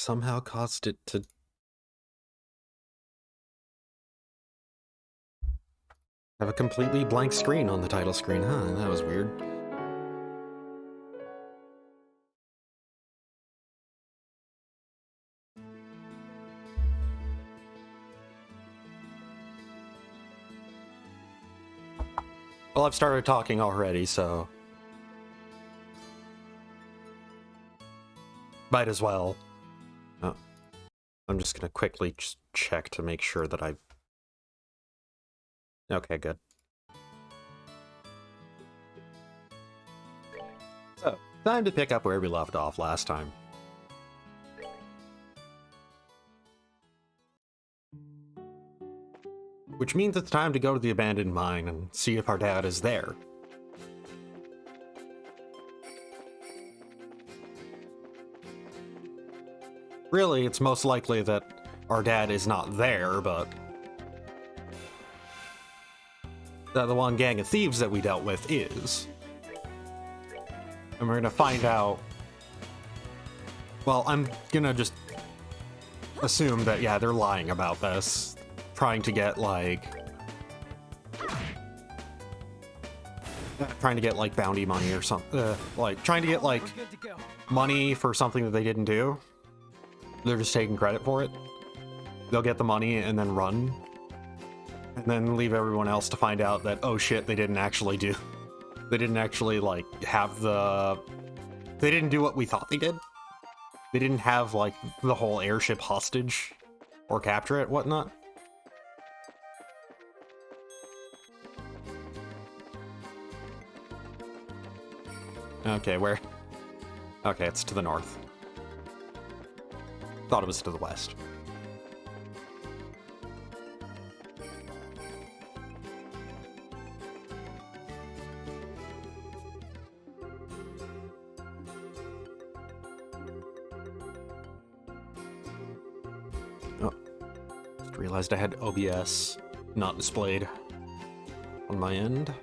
somehow caused it to... have a completely blank screen on the title screen, huh? That was weird. Well, I've started talking already, so... might as well. Oh. I'm just gonna quickly just check to make sure that I... Okay, good. So, time to pick up where we left off last time. Which means it's time to go to the abandoned mine and see if our dad is there. Really, it's most likely that our dad is not there, but that the one gang of thieves that we dealt with is. And we're gonna find out... Well, I'm gonna just assume that, yeah, they're lying about this. Trying to get, like... trying to get, like, bounty money or something. Like, trying to get, like, money for something that they didn't do. They're just taking credit for it. They'll get the money and then run. And then leave everyone else to find out that, oh shit, they didn't actually do. They didn't actually, like, have the... They didn't do what we thought they did. They didn't have, like, the whole airship hostage. Or capture it, whatnot. Okay, where? Okay, it's to the north. Thought it was to the west. Oh, just realized I had OBS not displayed on my end.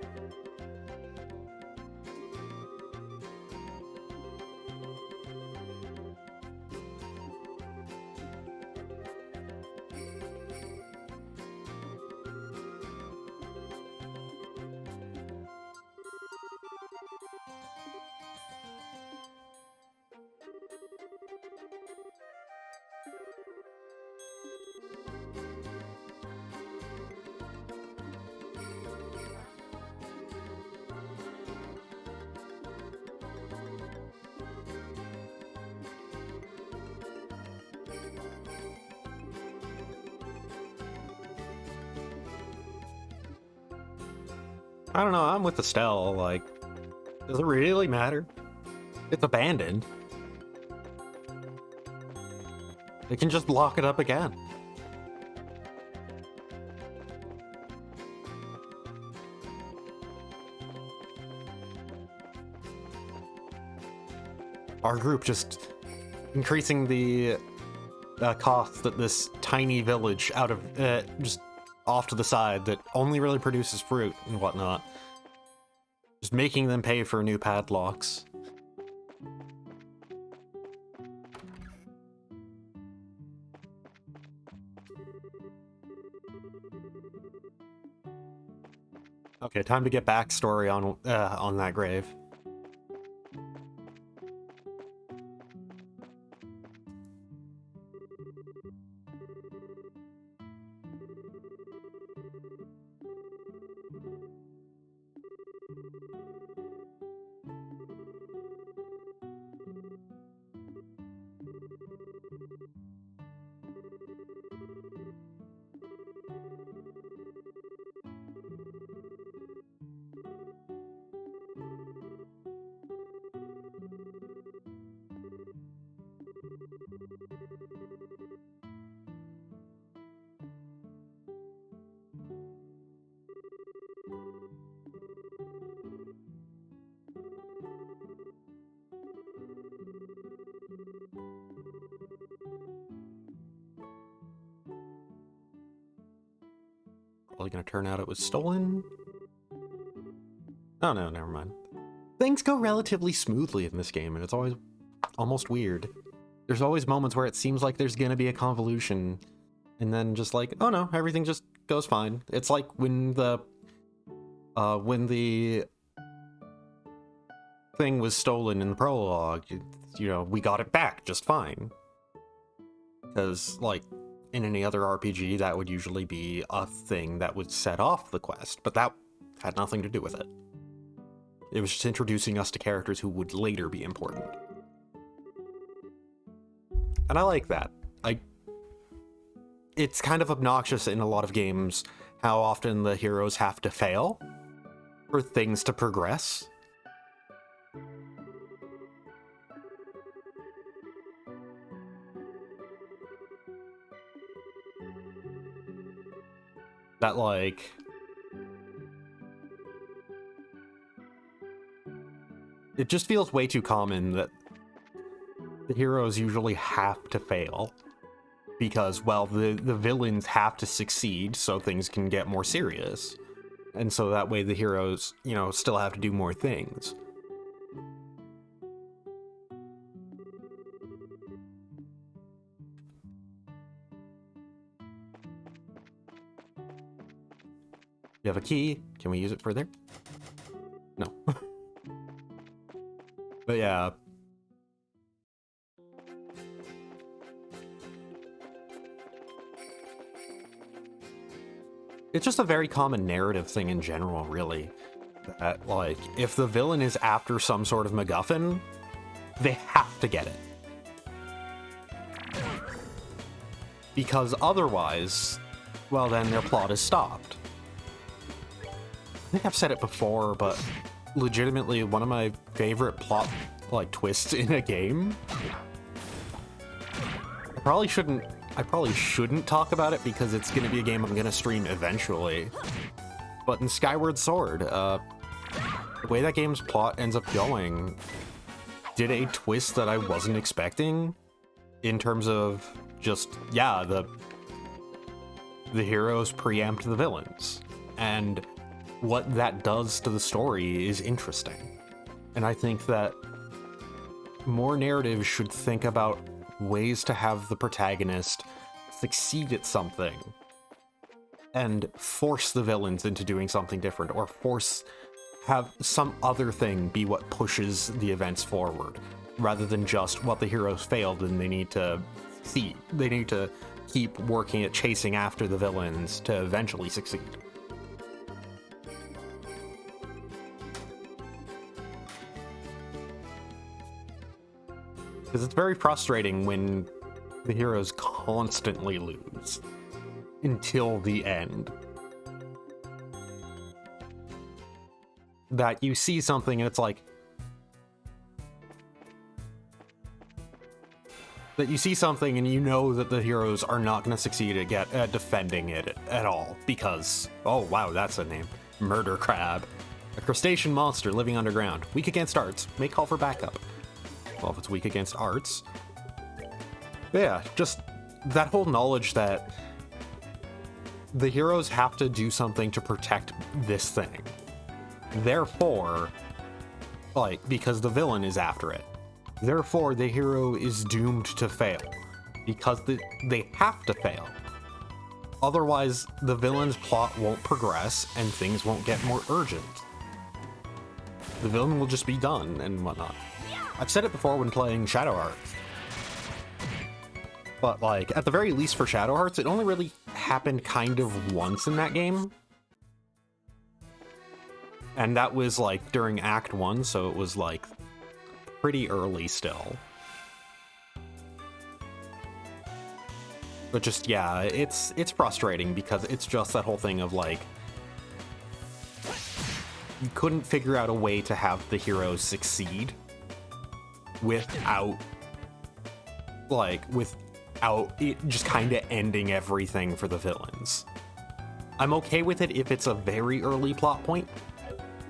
I don't know, I'm with Estelle, like, does it really matter? It's abandoned. They can just lock it up again. Our group just increasing the cost that this tiny village out of, just off to the side that only really produces fruit and whatnot. Just making them pay for new padlocks. Okay, time to get backstory on that grave. Probably gonna turn out it was stolen. Oh no, never mind. Things go relatively smoothly in this game, and it's always almost weird. there's always moments where it seems like there's gonna be a convolution, and then just like, oh no, everything just goes fine. It's like when the thing was stolen in the prologue, you know, we got it back just fine. Because, like, in any other RPG, that would usually be a thing that would set off the quest, but that had nothing to do with it. It was just introducing us to characters who would later be important. And I like that. It's kind of obnoxious in a lot of games how often the heroes have to fail for things to progress. That, like, it just feels way too common that the heroes usually have to fail because, well, the villains have to succeed so things can get more serious. And so that way the heroes, you know, still have to do more things. You have a key. Can we use it further? No. But yeah. It's just a very common narrative thing in general, really. That, like, if the villain is after some sort of MacGuffin, they have to get it. Because otherwise, well, then their plot is stopped. I think I've said it before, but legitimately one of my favorite plot, like, twists in a game. I probably shouldn't talk about it because it's going to be a game I'm going to stream eventually. But in Skyward Sword, the way that game's plot ends up going did a twist that I wasn't expecting in terms of just, yeah, the heroes preempt the villains. And what that does to the story is interesting. And I think that more narratives should think about ways to have the protagonist succeed at something and force the villains into doing something different, or have some other thing be what pushes the events forward, rather than just, well, the heroes failed and they need to succeed. They need to keep working at chasing after the villains to eventually succeed. Because it's very frustrating when the heroes constantly lose until the end. That you see something and it's like... that you see something and you know that the heroes are not going to succeed at defending it at all. Because, oh wow, that's a name. Murder Crab. A crustacean monster living underground. Weak against arts. May call for backup. Well, if it's weak against arts. But yeah, just that whole knowledge that the heroes have to do something to protect this thing. Therefore, like, because the villain is after it. Therefore, the hero is doomed to fail. Because they have to fail. Otherwise, the villain's plot won't progress and things won't get more urgent. The villain will just be done and whatnot. I've said it before when playing Shadow Hearts. But, like, at the very least for Shadow Hearts, it only really happened kind of once in that game. And that was, like, during Act 1, so it was, like, pretty early still. But just, yeah, it's frustrating because it's just that whole thing of, like, you couldn't figure out a way to have the heroes succeed without it just kind of ending everything for the villains. I'm okay with it if it's a very early plot point.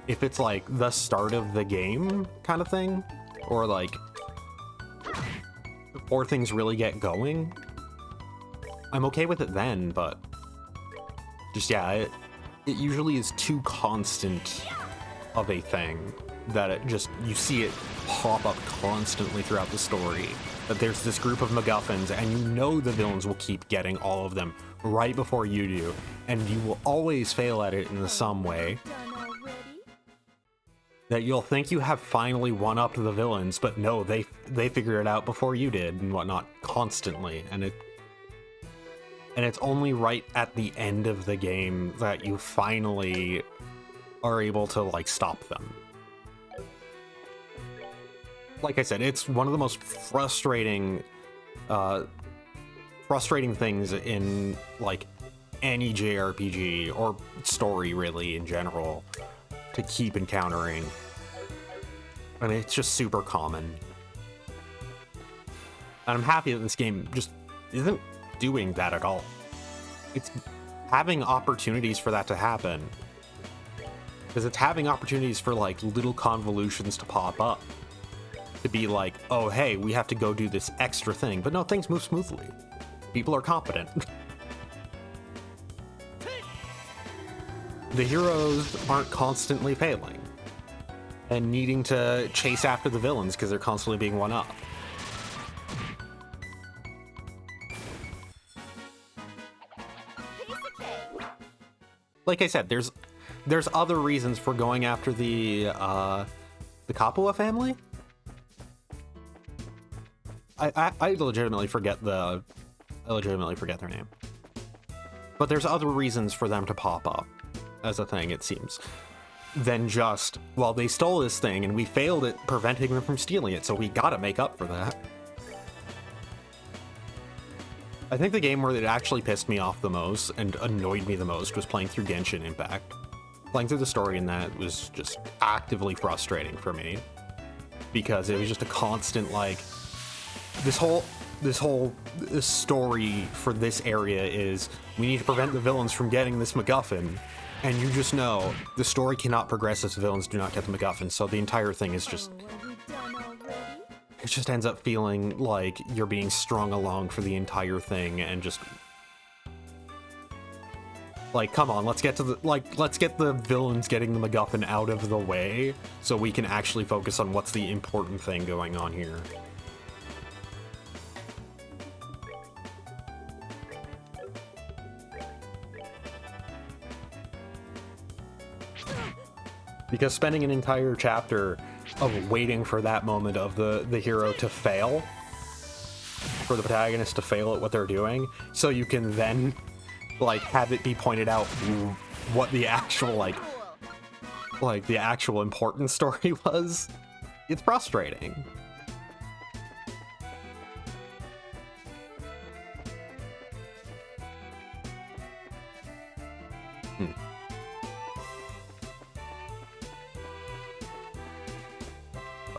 If it's like the start of the game kind of thing, or like before things really get going, I'm okay with it then, but just, yeah, it usually is too constant of a thing that it just, you see it pop up constantly throughout the story, that there's this group of MacGuffins, and you know the villains will keep getting all of them right before you do, and you will always fail at it in some way. That you'll think you have finally one-upped the villains, but no, they figured it out before you did and whatnot constantly, and it's only right at the end of the game that you finally are able to like stop them. Like I said, it's one of the most frustrating things in like any JRPG or story really in general to keep encountering. I mean, it's just super common. And I'm happy that this game just isn't doing that at all. It's having opportunities for that to happen. Because it's having opportunities for like little convolutions to pop up. To be like, oh hey, we have to go do this extra thing. But no, things move smoothly. People are competent. The heroes aren't constantly failing and needing to chase after the villains because they're constantly being one-up. Like I said, there's other reasons for going after the Kapua family. I legitimately forget their name. But there's other reasons for them to pop up as a thing, it seems, than just, well, they stole this thing and we failed at preventing them from stealing it, so we gotta make up for that. I think the game where it actually pissed me off the most and annoyed me the most was playing through Genshin Impact. Playing through the story in that was just actively frustrating for me, because it was just a constant, like, this story for this area is we need to prevent the villains from getting this MacGuffin, and you just know the story cannot progress if the villains do not get the MacGuffin, so the entire thing is just, it just ends up feeling like you're being strung along for the entire thing, and just like, come on, let's get the villains getting the MacGuffin out of the way so we can actually focus on what's the important thing going on here. Because spending an entire chapter of waiting for that moment of the hero to fail, for the protagonist to fail at what they're doing, so you can then, like, have it be pointed out what the actual, like the actual important story was, it's frustrating.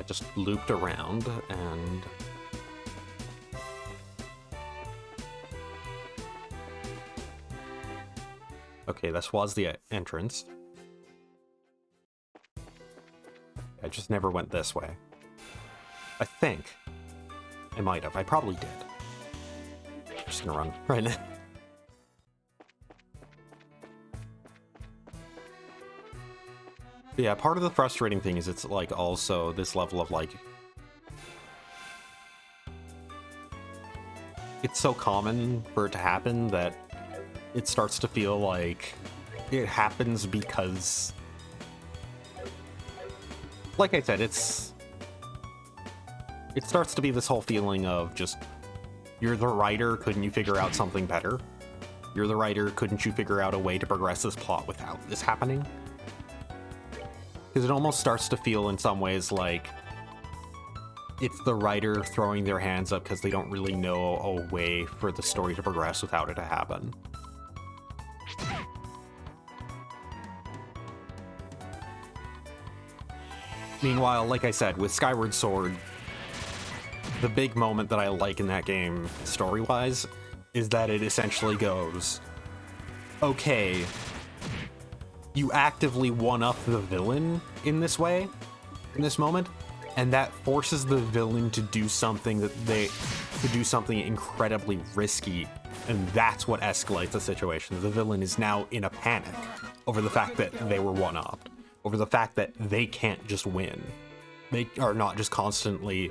Just looped around and okay, this was the entrance. I just never went this way. I think I might have. I probably did. I'm just gonna run right now. Yeah, part of the frustrating thing is it's like also this level of like, it's so common for it to happen that it starts to feel like it happens because, like I said, it starts to be this whole feeling of just, you're the writer, couldn't you figure out something better? You're the writer, couldn't you figure out a way to progress this plot without this happening? Because it almost starts to feel in some ways like it's the writer throwing their hands up because they don't really know a way for the story to progress without it to happen. Meanwhile, like I said, with Skyward Sword, the big moment that I like in that game, story-wise, is that it essentially goes, okay, you actively one-up the villain in this way, in this moment, and that forces the villain to do something incredibly risky, and that's what escalates the situation. The villain is now in a panic over the fact that they were one-upped, over the fact that they can't just win. They are not just constantly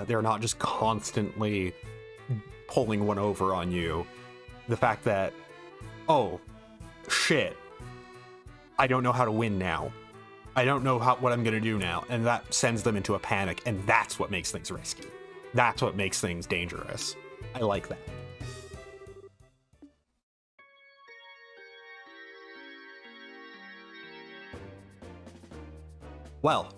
they're not just constantly pulling one over on you. The fact that, oh, shit, I don't know how to win now. I don't know what I'm gonna do now. And that sends them into a panic, and that's what makes things risky. That's what makes things dangerous. I like that. Well.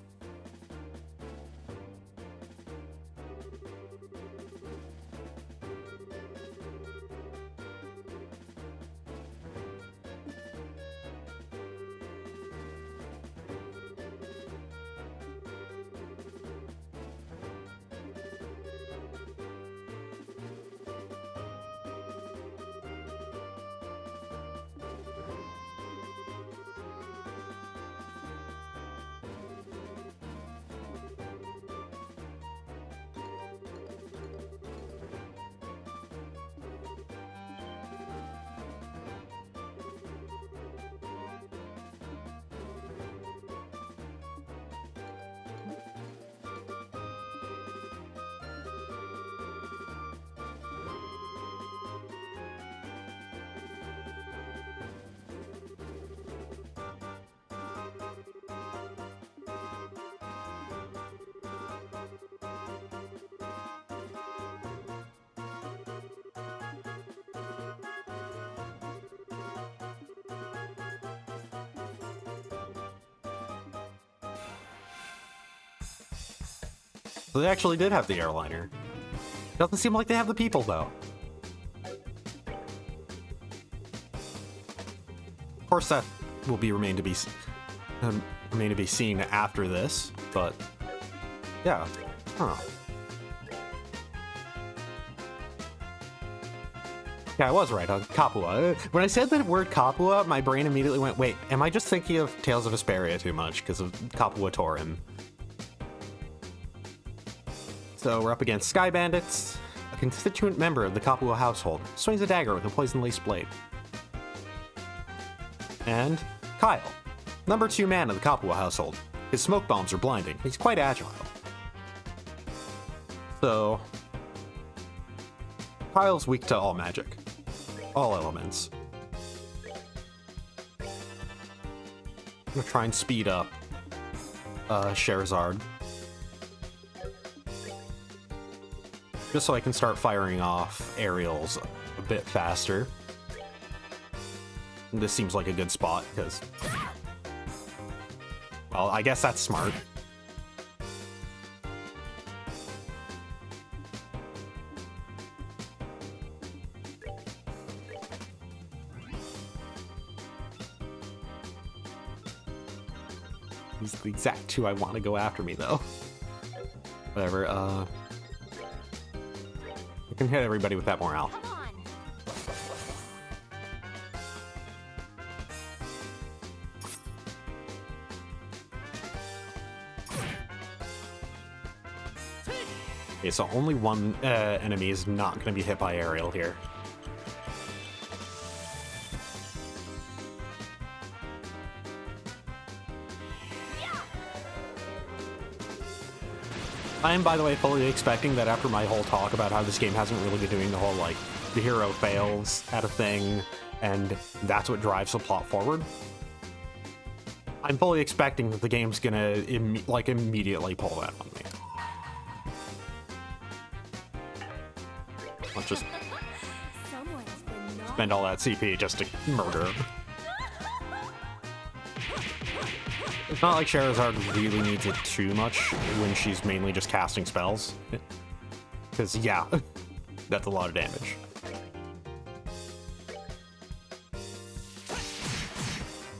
So they actually did have the airliner. Doesn't seem like they have the people, though. Of course, that will remain to be seen after this, but yeah, huh. Yeah, I was right on Kapua. When I said the word Kapua, my brain immediately went, wait, am I just thinking of Tales of Vesperia too much because of Kapua Torin? So we're up against Sky Bandits. A constituent member of the Kapua household swings a dagger with a poison-laced blade. And Kyle, number 2 man of the Kapua household. His smoke bombs are blinding. He's quite agile. So Kyle's weak to all magic, all elements. I'm gonna try and speed up Sherazard, just so I can start firing off aerials a bit faster. And this seems like a good spot, because, well, I guess that's smart. These are the exact 2 I want to go after me, though. Whatever, I can hit everybody with that morale. Okay, so only one enemy is not going to be hit by aerial here. I am, by the way, fully expecting that after my whole talk about how this game hasn't really been doing the whole, like, the hero fails at a thing, and that's what drives the plot forward. I'm fully expecting that the game's gonna, immediately pull that on me. Let's just spend all that CP just to murder him. It's not like Sherazard really needs it too much when she's mainly just casting spells. Because, yeah, that's a lot of damage.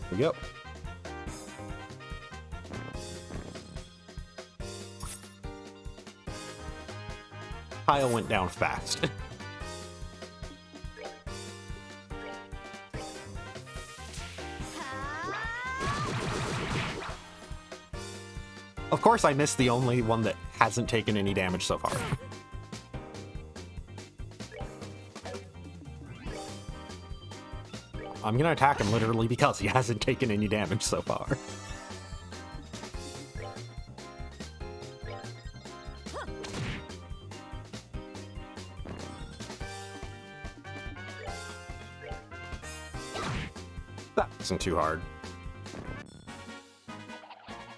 There we go. Kyle went down fast. Of course, I missed the only one that hasn't taken any damage so far. I'm gonna attack him literally because he hasn't taken any damage so far. That wasn't too hard.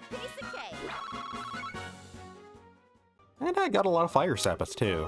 Piece of cake. And I got a lot of fire sappets too.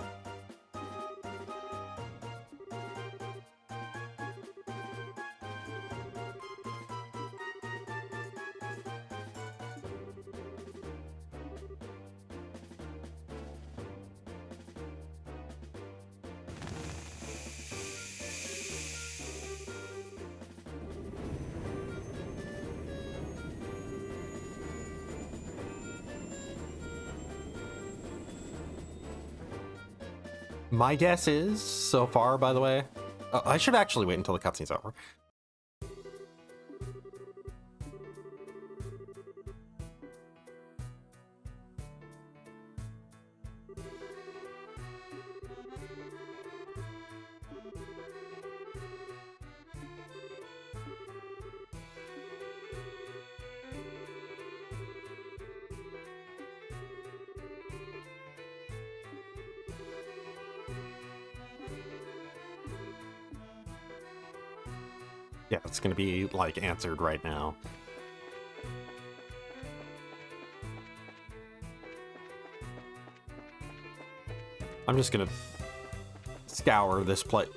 My guess is, so far, by the way, I should actually wait until the cutscene's over. Yeah, it's gonna be, like, answered right now. I'm just gonna scour this place.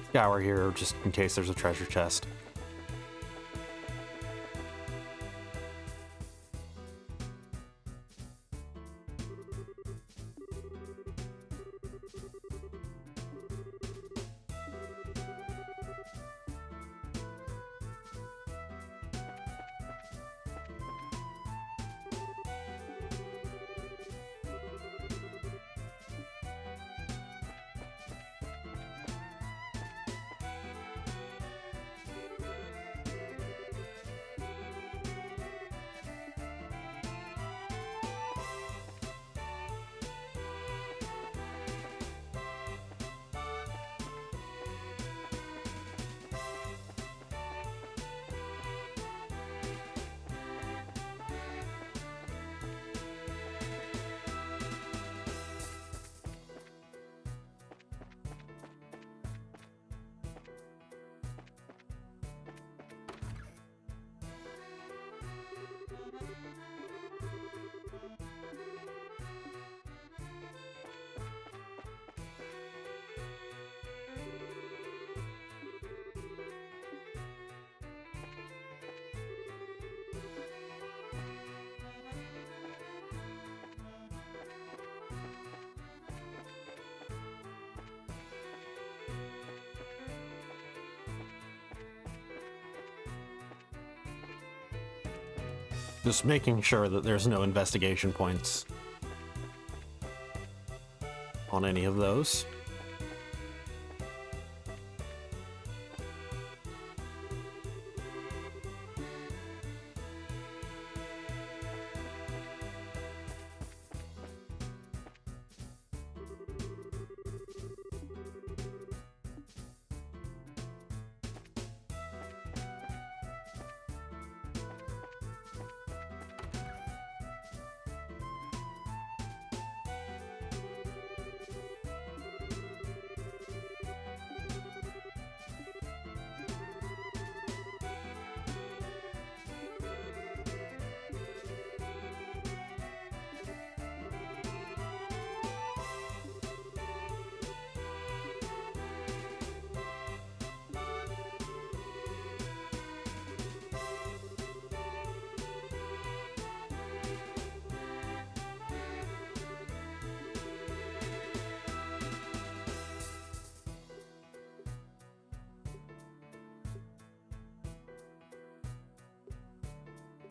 Scour here, just in case there's a treasure chest. Just making sure that there's no investigation points on any of those.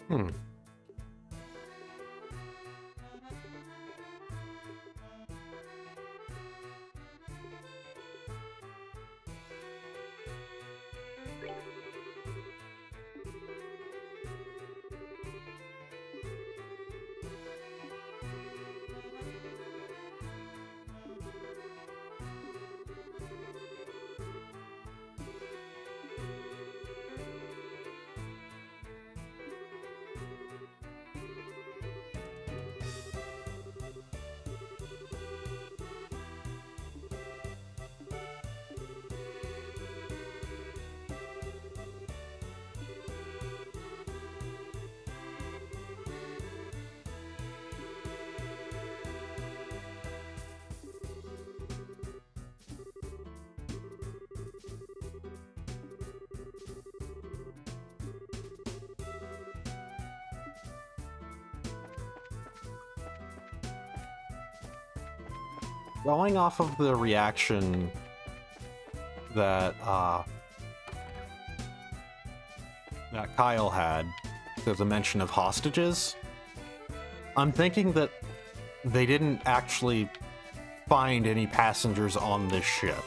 Hmm. going off of the reaction that that Kyle had to the mention of hostages, I'm thinking that they didn't actually find any passengers on this ship.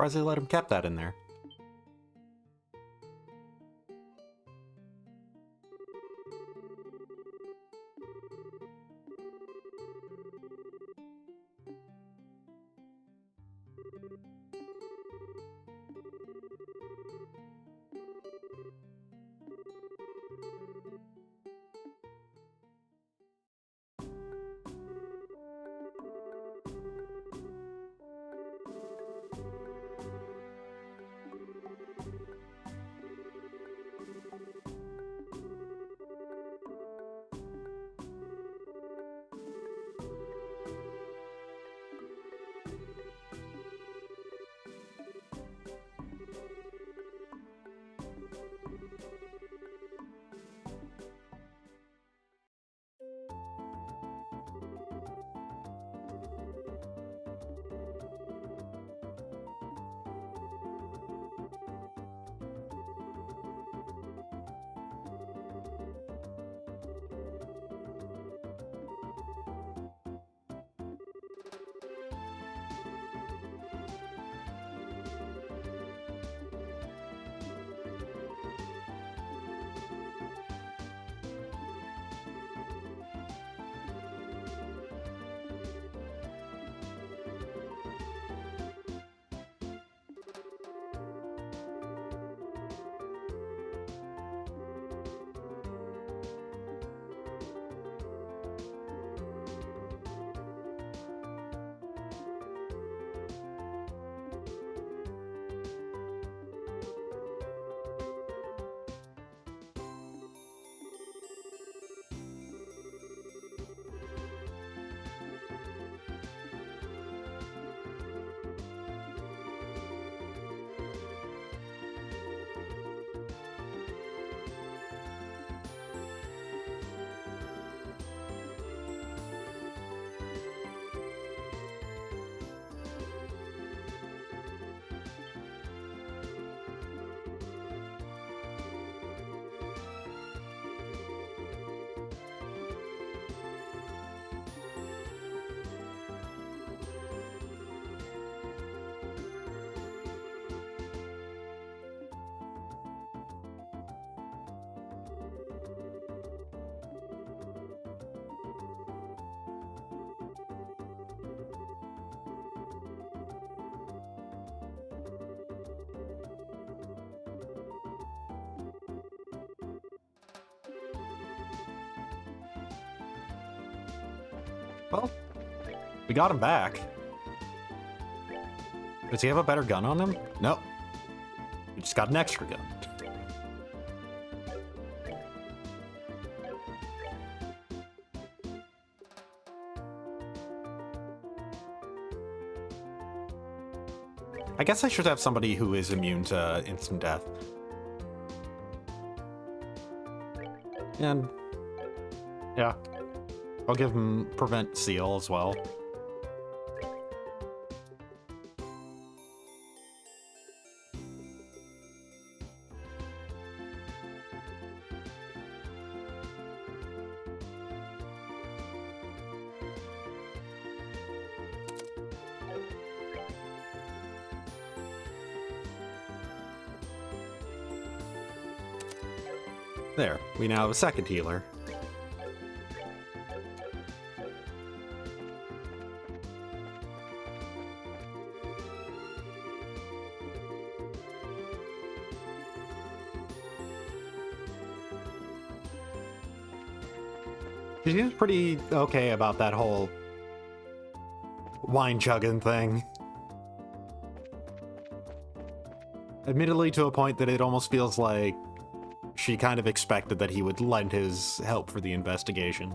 Surprised they let him keep that in there. Well, we got him back. Does he have a better gun on him? Nope. We just got an extra gun. I guess I should have somebody who is immune to instant death. And yeah, I'll give him prevent seal as well. There, we now have a second healer. She's pretty okay about that whole wine chugging thing. Admittedly, to a point that it almost feels like she kind of expected that he would lend his help for the investigation.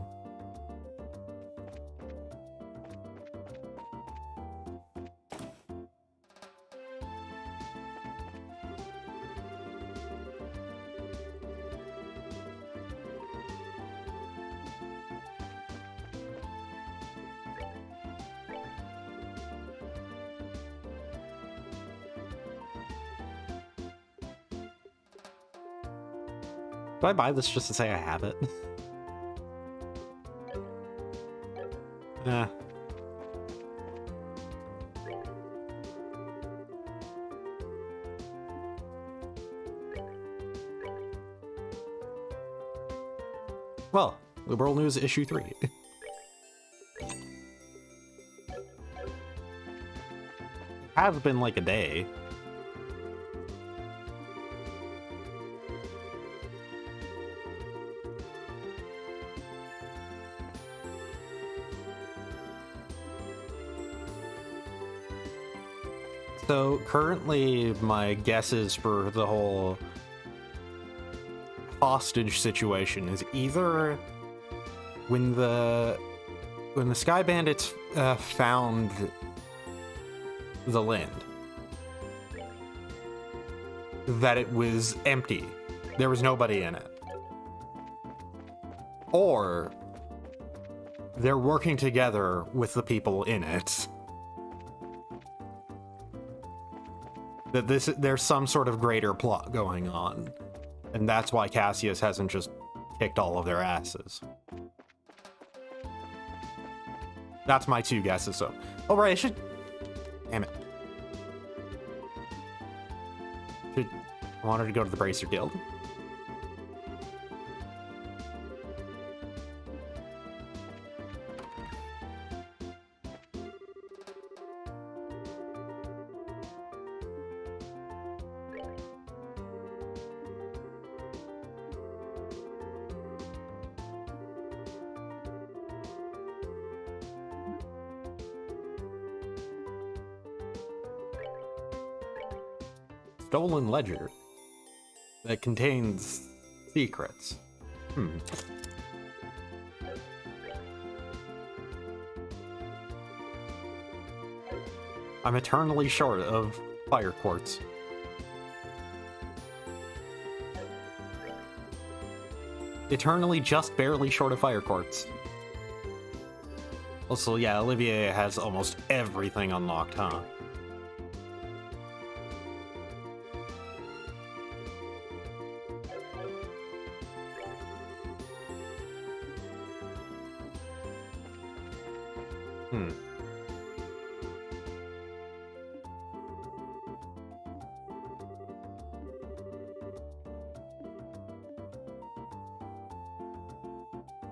Do I buy this just to say I have it? Well, Liberal News issue 3. Has been like a day. So currently my guesses for the whole hostage situation is either when the Sky Bandits found the land, that it was empty. There was nobody in it. Or they're working together with the people in it. That there's some sort of greater plot going on. And that's why Cassius hasn't just kicked all of their asses. That's my 2 guesses, so. Oh, right, I should... Damn it. I wanted to go to the Bracer Guild. Stolen ledger that contains secrets. I'm eternally short of fire quartz. Eternally just barely short of fire quartz. Also, yeah, Olivier has almost everything unlocked, huh?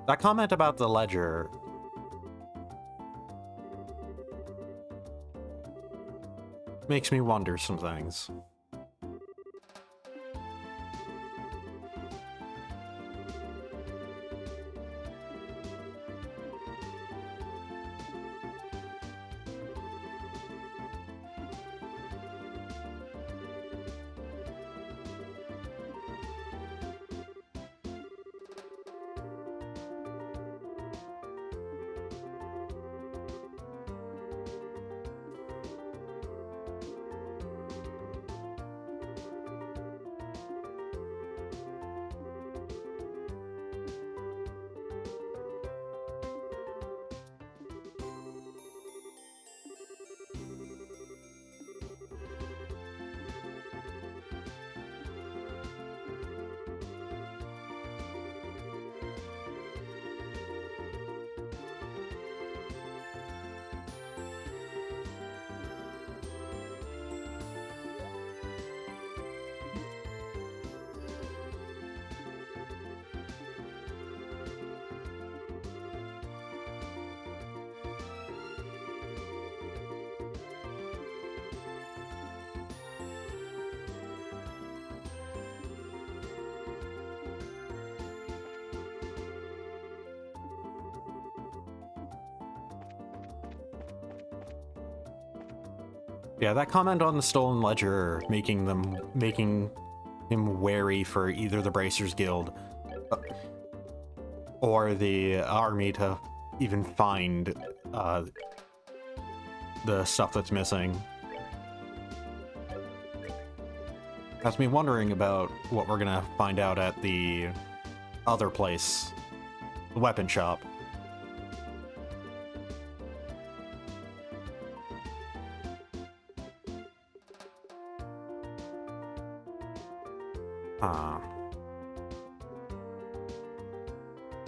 That comment about the ledger makes me wonder some things. Yeah, that comment on the stolen ledger making him wary for either the Bracers Guild or the army to even find the stuff that's missing. Has me wondering about what we're gonna find out at the other place, the weapon shop.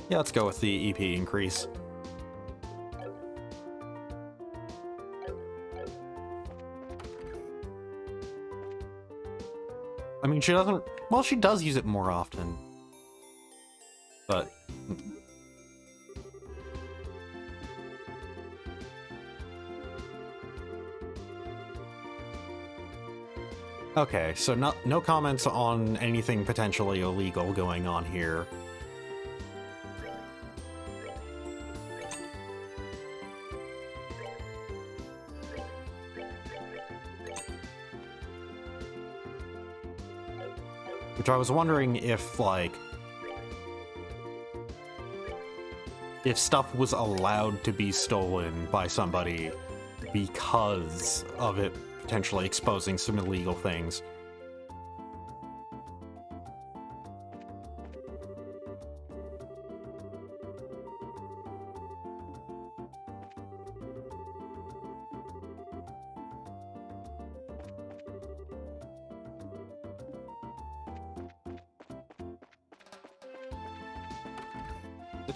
Yeah, let's go with the EP increase. I mean, she doesn't... Well, she does use it more often. But okay, so no comments on anything potentially illegal going on here. Which I was wondering if, like, if stuff was allowed to be stolen by somebody because of it potentially exposing some illegal things.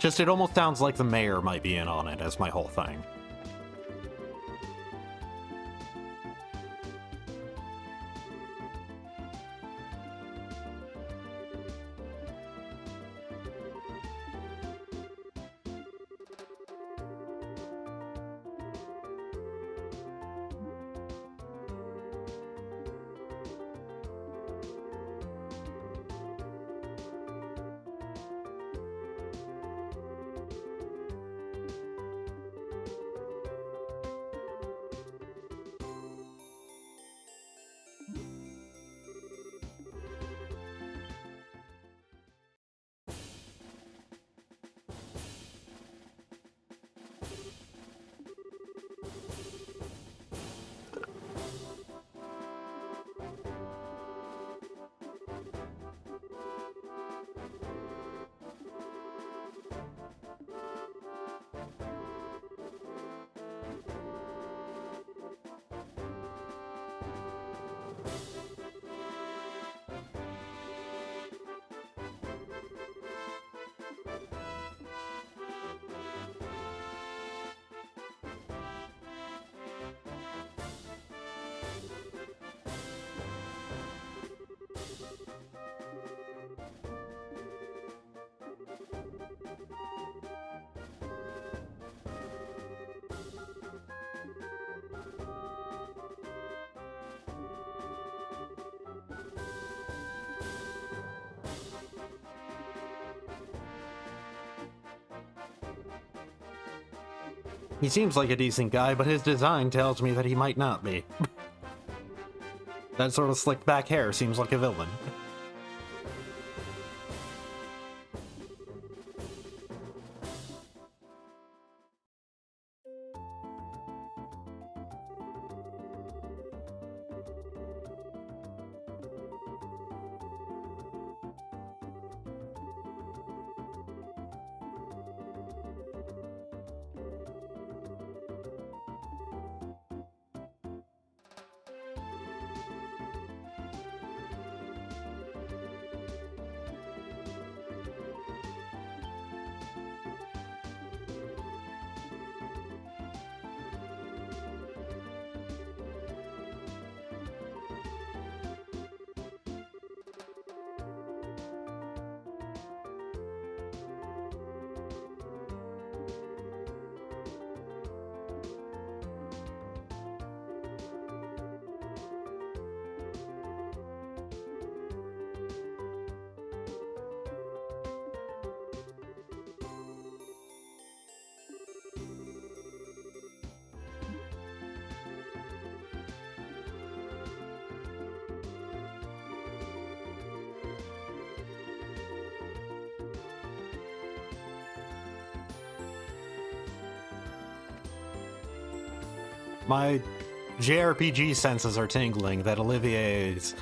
It almost sounds like the mayor might be in on it, as my whole thing. He seems like a decent guy, but his design tells me that he might not be. That sort of slicked back hair seems like a villain. My JRPG senses are tingling that Olivier is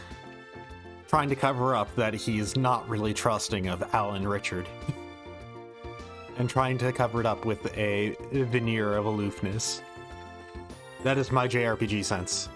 trying to cover up that he is not really trusting of Alan Richard. And trying to cover it up with a veneer of aloofness. That is my JRPG sense.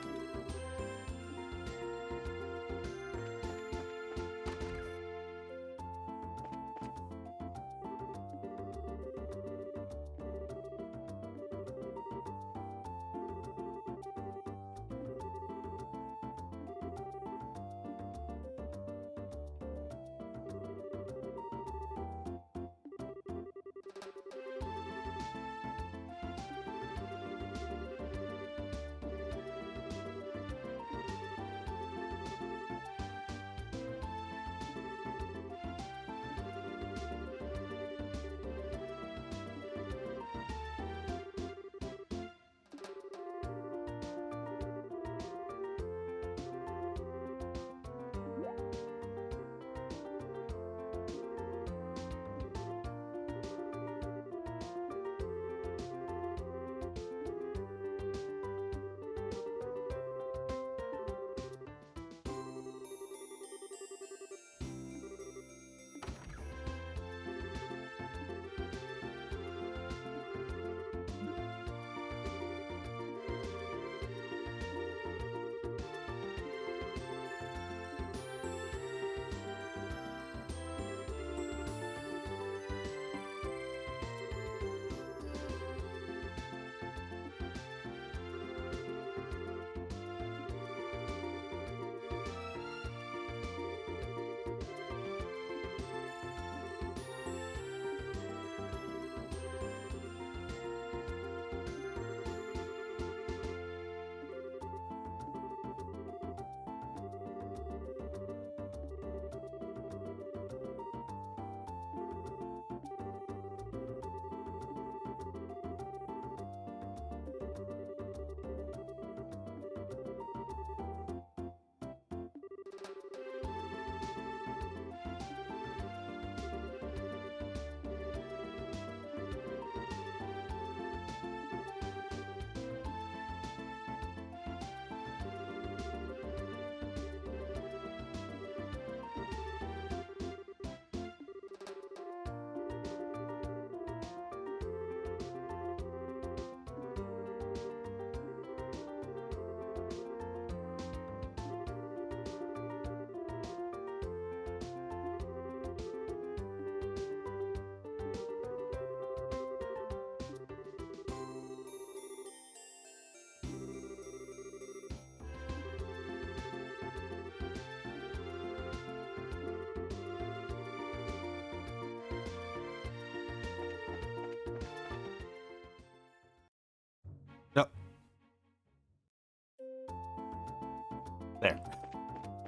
There.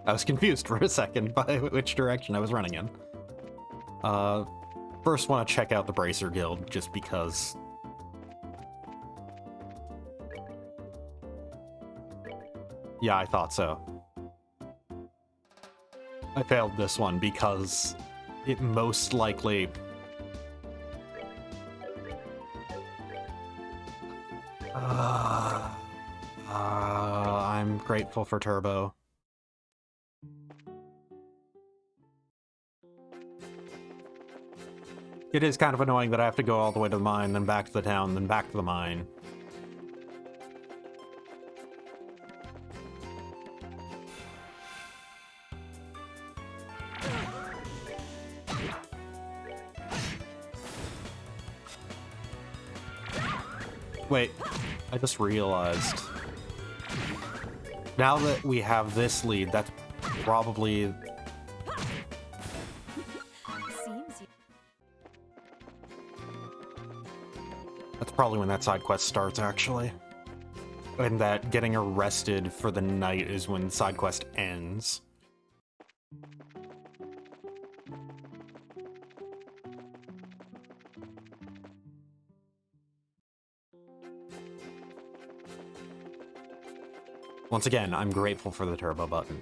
I was confused for a second by which direction I was running in. First want to check out the Bracer Guild, just because... Yeah, I thought so. I failed this one because it most likely... I'm grateful for Turbo. It is kind of annoying that I have to go all the way to the mine, then back to the town, then back to the mine. Wait, I just realized. Now that we have this lead, that's probably... That's probably when that side quest starts, actually. And that getting arrested for the night is when side quest ends. Once again, I'm grateful for the turbo button.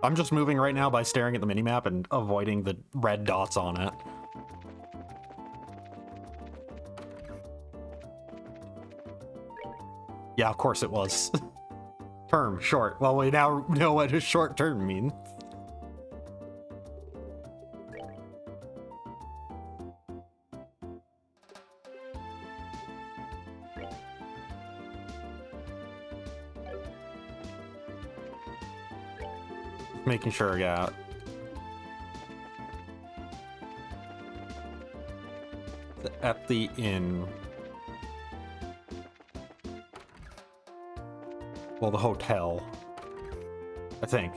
I'm just moving right now by staring at the minimap and avoiding the red dots on it. Yeah, of course it was. Term, short. Well, we now know what a short term means. Making sure I got... At the inn. Well, the hotel, I think.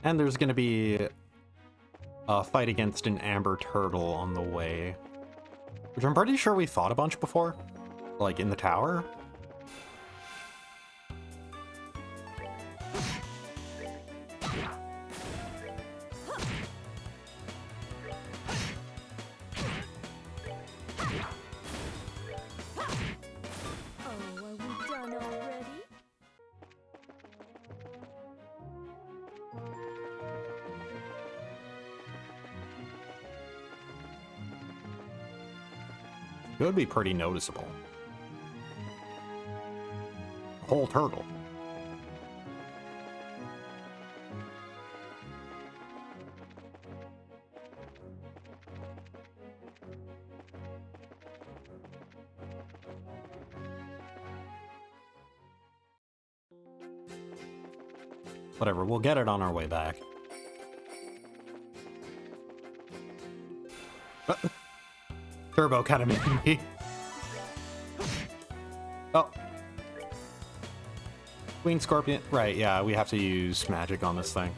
And there's gonna be a fight against an amber turtle on the way, which I'm pretty sure we fought a bunch before, like in the tower. It would be pretty noticeable. Whole turtle. Whatever, we'll get it on our way back. Turbo kind of made me Oh. Queen Scorpion. Right, yeah, we have to use magic on this thing.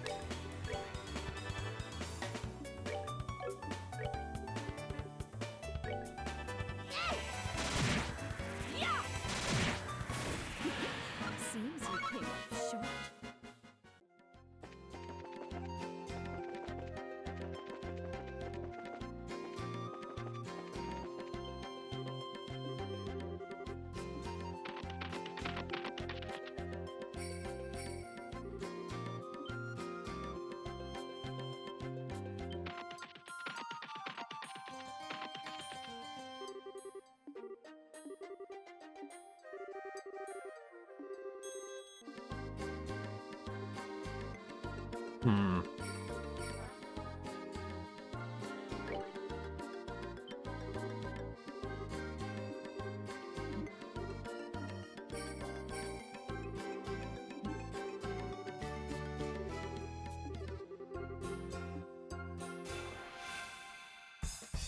Seems you came up short. Hmm.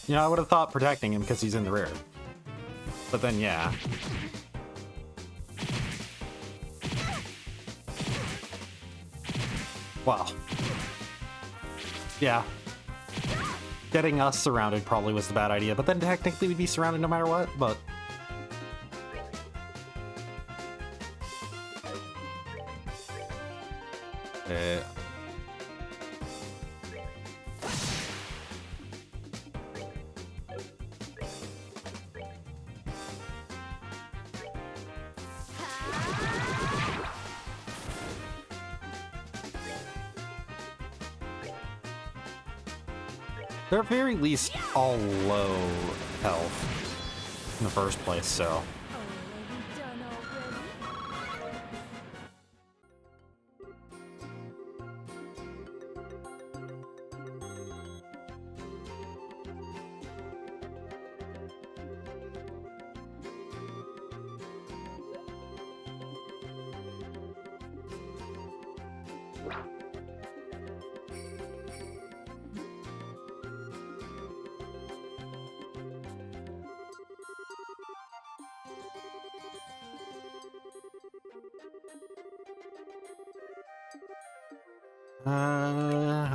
You know, I would have thought protecting him because he's in the rear. But then, yeah. Wow. Yeah. Getting us surrounded probably was the bad idea, but then technically we'd be surrounded no matter what, but... They're at very least all low health in the first place, so... Already done already?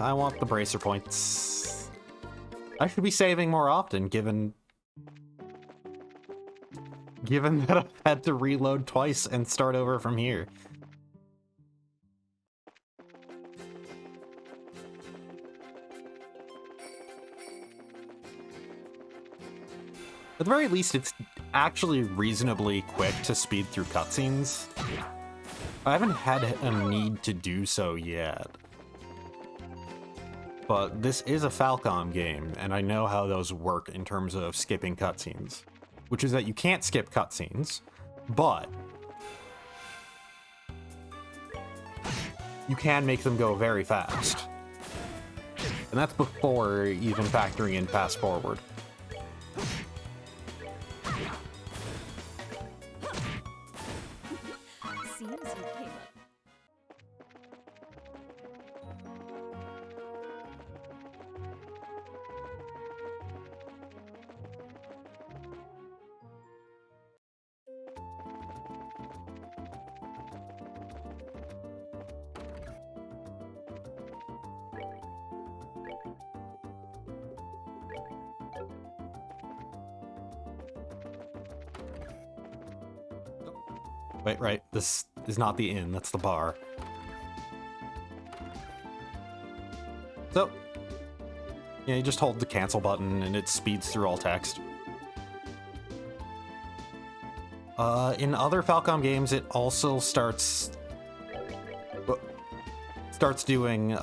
I want the bracer points. I should be saving more often, given that I've had to reload twice and start over from here. At the very least, it's actually reasonably quick to speed through cutscenes. I haven't had a need to do so yet. But this is a Falcom game, and I know how those work in terms of skipping cutscenes. Which is that you can't skip cutscenes, but you can make them go very fast. And that's before even factoring in fast forward. Seems you came up. Wait, right, this is not the inn, that's the bar. So, yeah, you just hold the cancel button and it speeds through all text. In other Falcom games, it also starts doing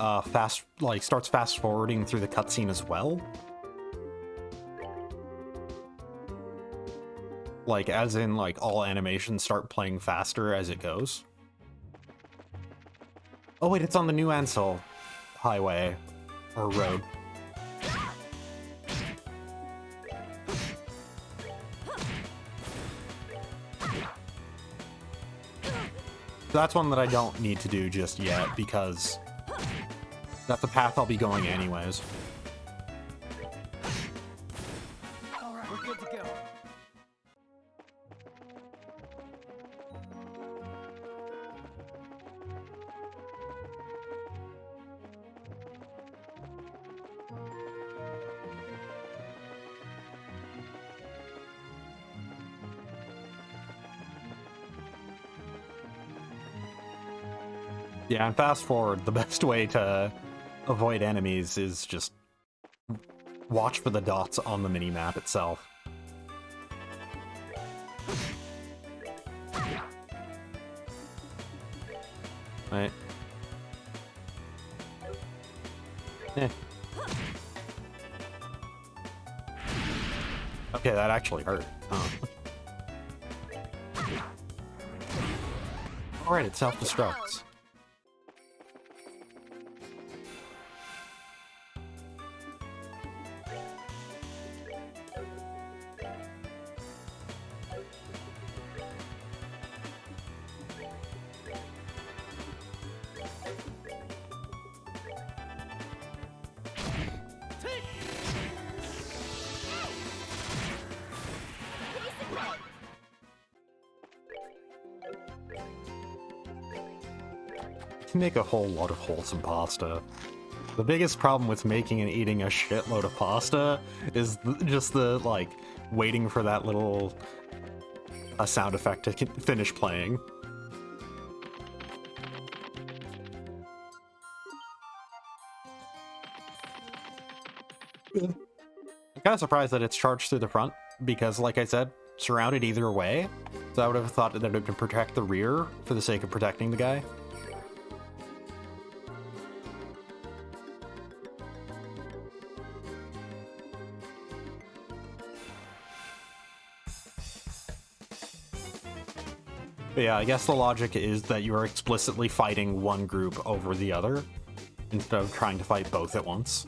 starts fast forwarding through the cutscene as well. Like, as in, like, all animations start playing faster as it goes. Oh wait, it's on the new Ansel highway, or road. That's one that I don't need to do just yet, because that's the path I'll be going anyways. All right, we're good to go. Yeah, and fast forward, the best way to avoid enemies is just watch for the dots on the mini-map itself. Right. Okay, that actually hurt. Alright, it self-destructs. Can make a whole lot of wholesome pasta. The biggest problem with making and eating a shitload of pasta is just the, like, waiting for that little sound effect to finish playing. I'm kind of surprised that it's charged through the front, because, like I said, surrounded either way, so I would have thought that it would protect the rear for the sake of protecting the guy. But yeah, I guess the logic is that you are explicitly fighting one group over the other, instead of trying to fight both at once.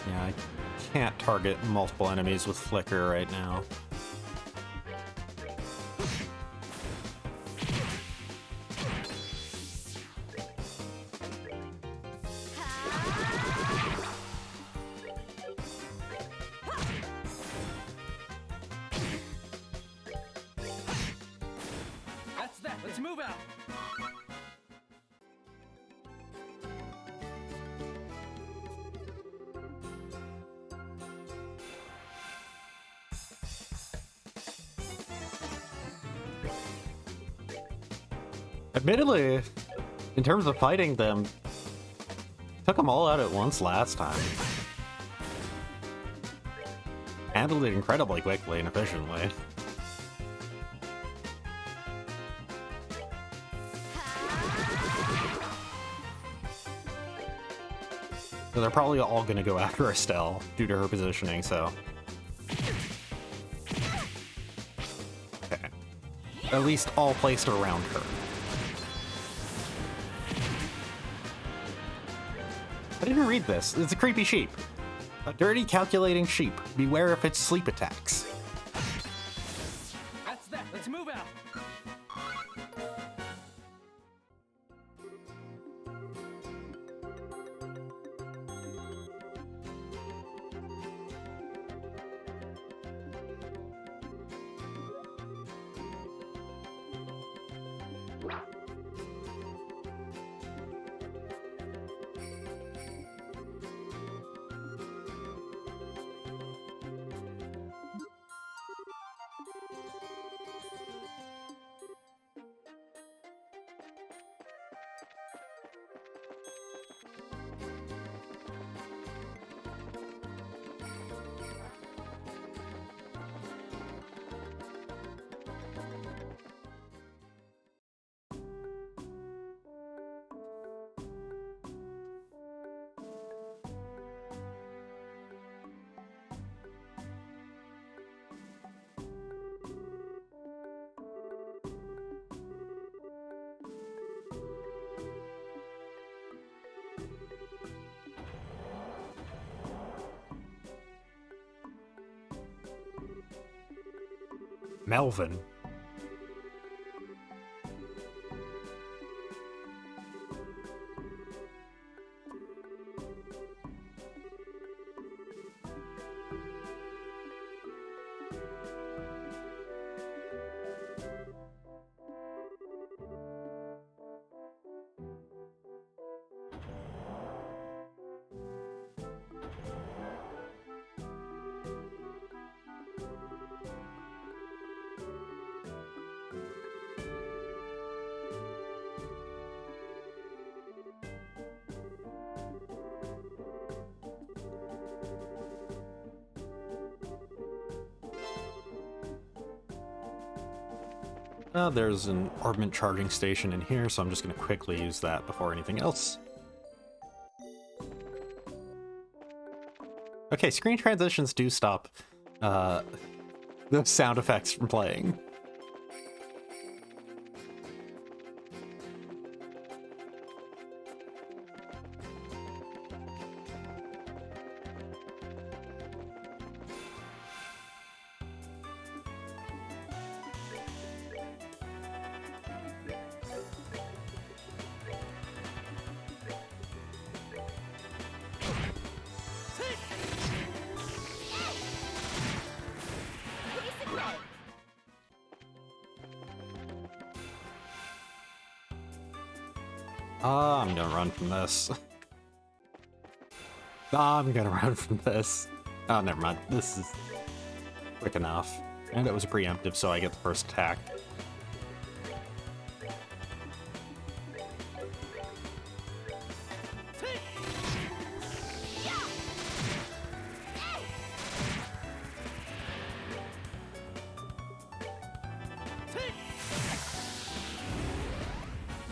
Yeah, I can't target multiple enemies with Flicker right now. That's that. Let's move out. Admittedly, in terms of fighting them, took them all out at once last time. Handled it incredibly quickly and efficiently. So they're probably all going to go after Estelle due to her positioning, so... Okay. At least all placed around her. I didn't read this. It's a creepy sheep. A dirty, calculating sheep. Beware of its sleep attacks. That's that. Let's move out. Melvin. There's an orbment charging station in here, so I'm just going to quickly use that before anything else. Okay, screen transitions do stop those sound effects from playing. I'm gonna run from this. I'm gonna run from this. Oh, never mind. This is quick enough. And it was a preemptive, so I get the first attack.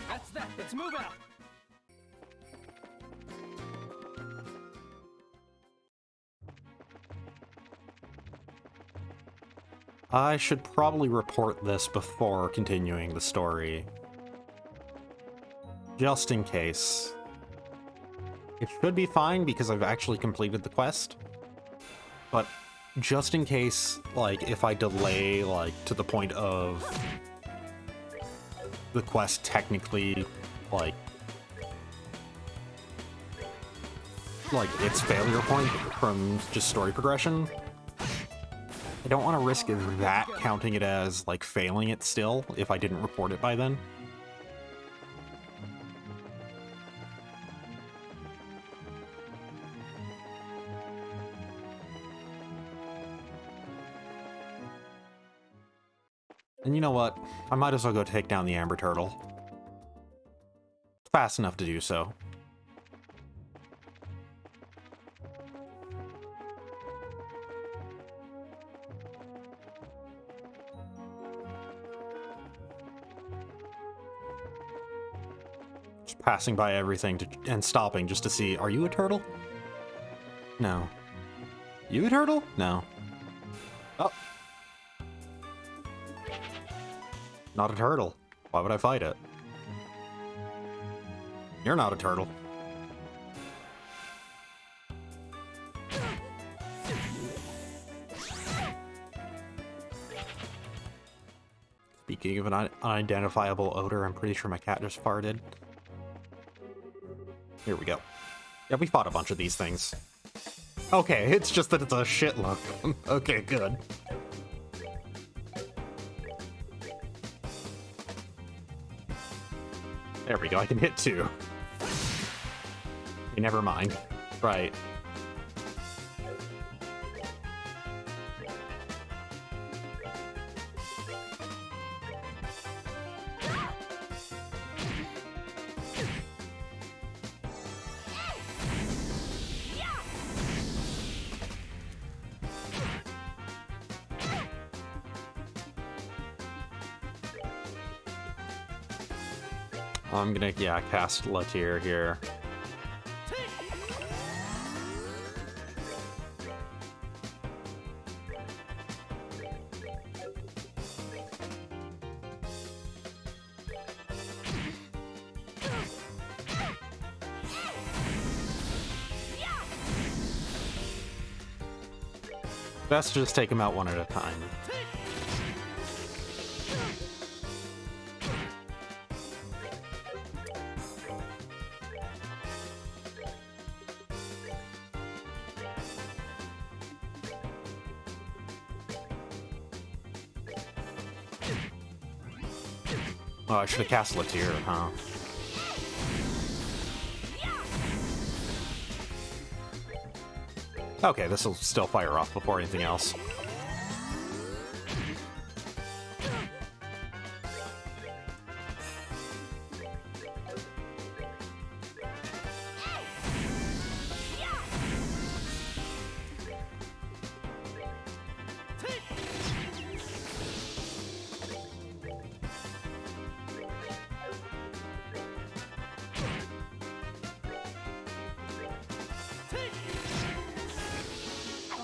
That's that. Let's move out. I should probably report this before continuing the story. Just in case. It should be fine because I've actually completed the quest. But just in case, like, if I delay, like, to the point of the quest technically, like its failure point from just story progression, I don't want to risk that counting it as, like, failing it still if I didn't report it by then. And you know what? I might as well go take down the Amber Turtle. Fast enough to do so. Just passing by everything and stopping just to see, are you a turtle? No. You a turtle? No. Oh. Not a turtle. Why would I fight it? You're not a turtle. Speaking of an unidentifiable odor, I'm pretty sure my cat just farted. Here we go. Yeah, we fought a bunch of these things. Okay, it's just that it's a shit look. Okay, good. There we go, I can hit two. Okay, never mind. Right. I'm gonna, yeah, cast Latier here. Best to just take them out one at a time. Oh, I should have cast Latier, huh? Okay, this will still fire off before anything else.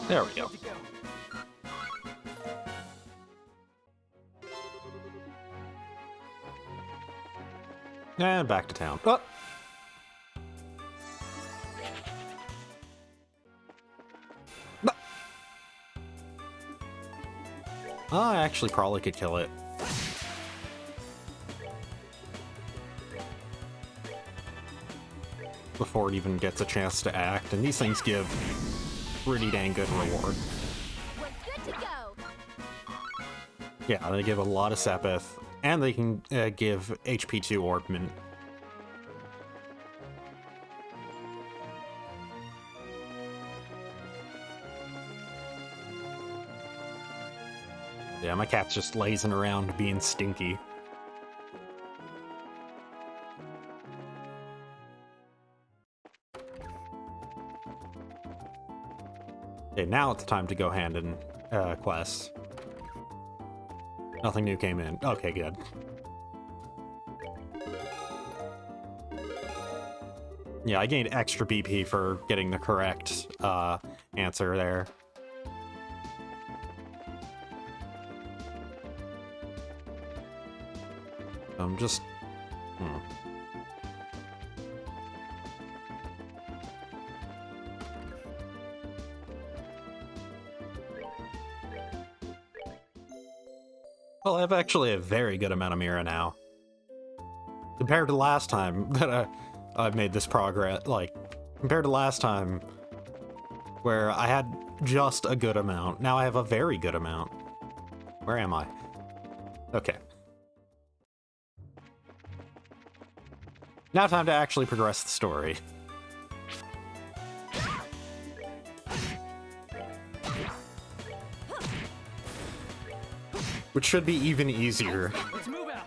There we go. Good to go. And back to town. Oh! No. I actually probably could kill it. Before it even gets a chance to act, and these things give pretty dang good reward. We're good to go. Yeah, they give a lot of Sepith, and they can give HP 2 Orbment. Yeah, my cat's just lazing around being stinky. Okay, now it's time to go hand in quests. Nothing new came in. Okay, good. Yeah, I gained extra BP for getting the correct answer there. I'm just... Well, I have actually a very good amount of Mira now. Compared to last time that I've made this progress, like, compared to last time where I had just a good amount, now I have a very good amount. Where am I? Okay. Now time to actually progress the story. Which should be even easier. Let's move out.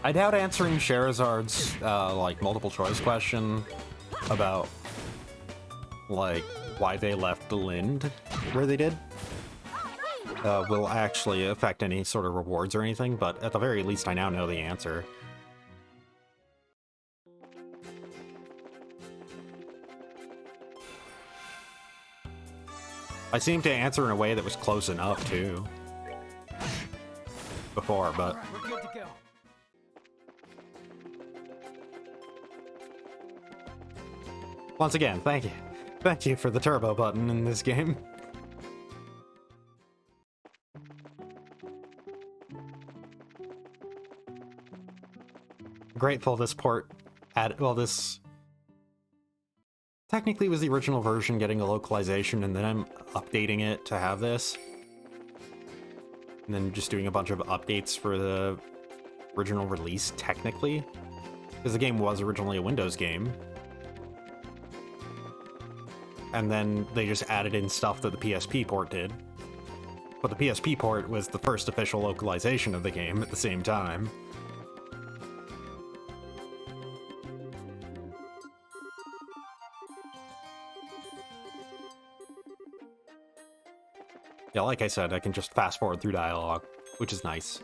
I doubt answering Sherazard's, like, multiple choice question about, like, why they left the Lind where they did will actually affect any sort of rewards or anything, but at the very least I now know the answer. I seemed to answer in a way that was close enough, too. Before, but... All right, we're good to go. Once again, thank you. Thank you for the turbo button in this game. Grateful this port had, well, this technically was the original version getting a localization, and then I'm updating it to have this. And then just doing a bunch of updates for the original release, technically. Because the game was originally a Windows game. And then they just added in stuff that the PSP port did. But the PSP port was the first official localization of the game at the same time. Yeah, like I said, I can just fast forward through dialogue, which is nice.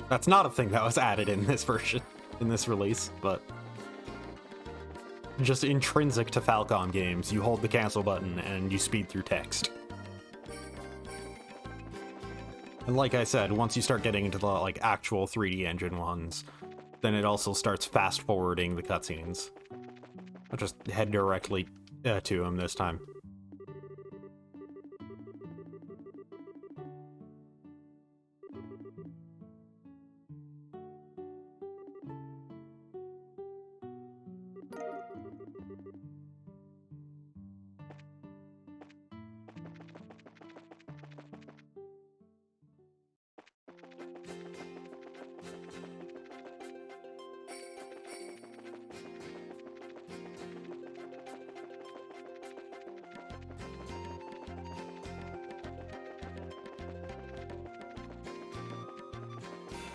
That's not a thing that was added in this version, in this release, but just intrinsic to Falcom games, you hold the cancel button and you speed through text. And like I said, once you start getting into the like actual 3D engine ones, then it also starts fast forwarding the cutscenes. I'll just head directly to him this time.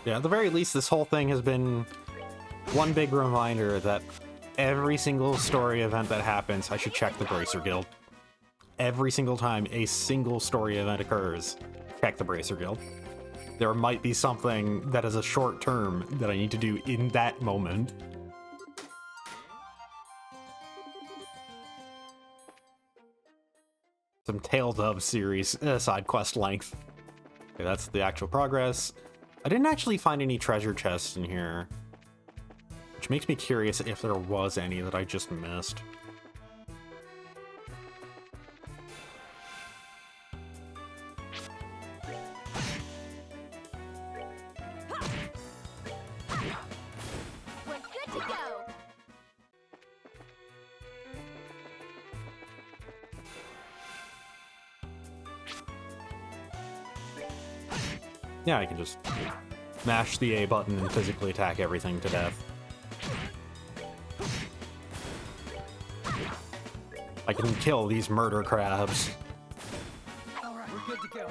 Yeah, at the very least, this whole thing has been one big reminder that every single story event that happens, I should check the Bracer Guild. Every single time a single story event occurs, check the Bracer Guild. There might be something that is a short term that I need to do in that moment. Some Tales of series side quest length. Okay, that's the actual progress. I didn't actually find any treasure chests in here, which makes me curious if there was any that I just missed. We're good to go. Yeah, I can just mash the A button and physically attack everything to death. I can kill these murder crabs. All right, we're good to go.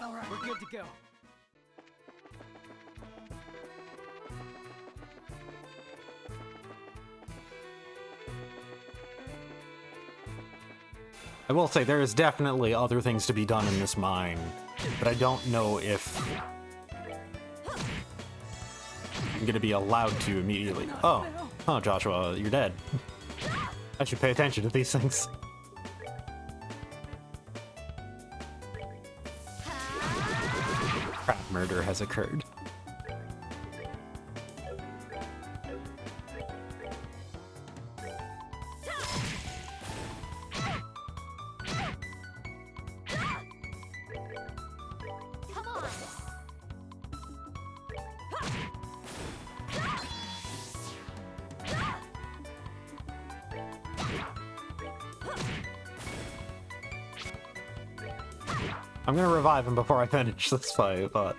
All right, we're good to go. I will say there is definitely other things to be done in this mine, but I don't know if I'm gonna be allowed to immediately. Oh, Joshua, you're dead. I should pay attention to these things. Crab murder has occurred. Come on. I'm gonna revive him before I finish this fight, but...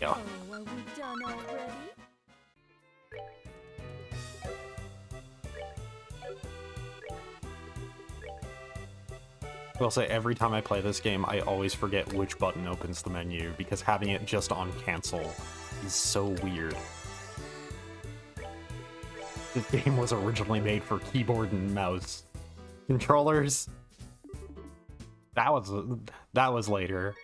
Go. Oh, are we done already? I will say every time I play this game, I always forget which button opens the menu, because having it just on cancel is so weird. This game was originally made for keyboard and mouse. Controllers? That was later.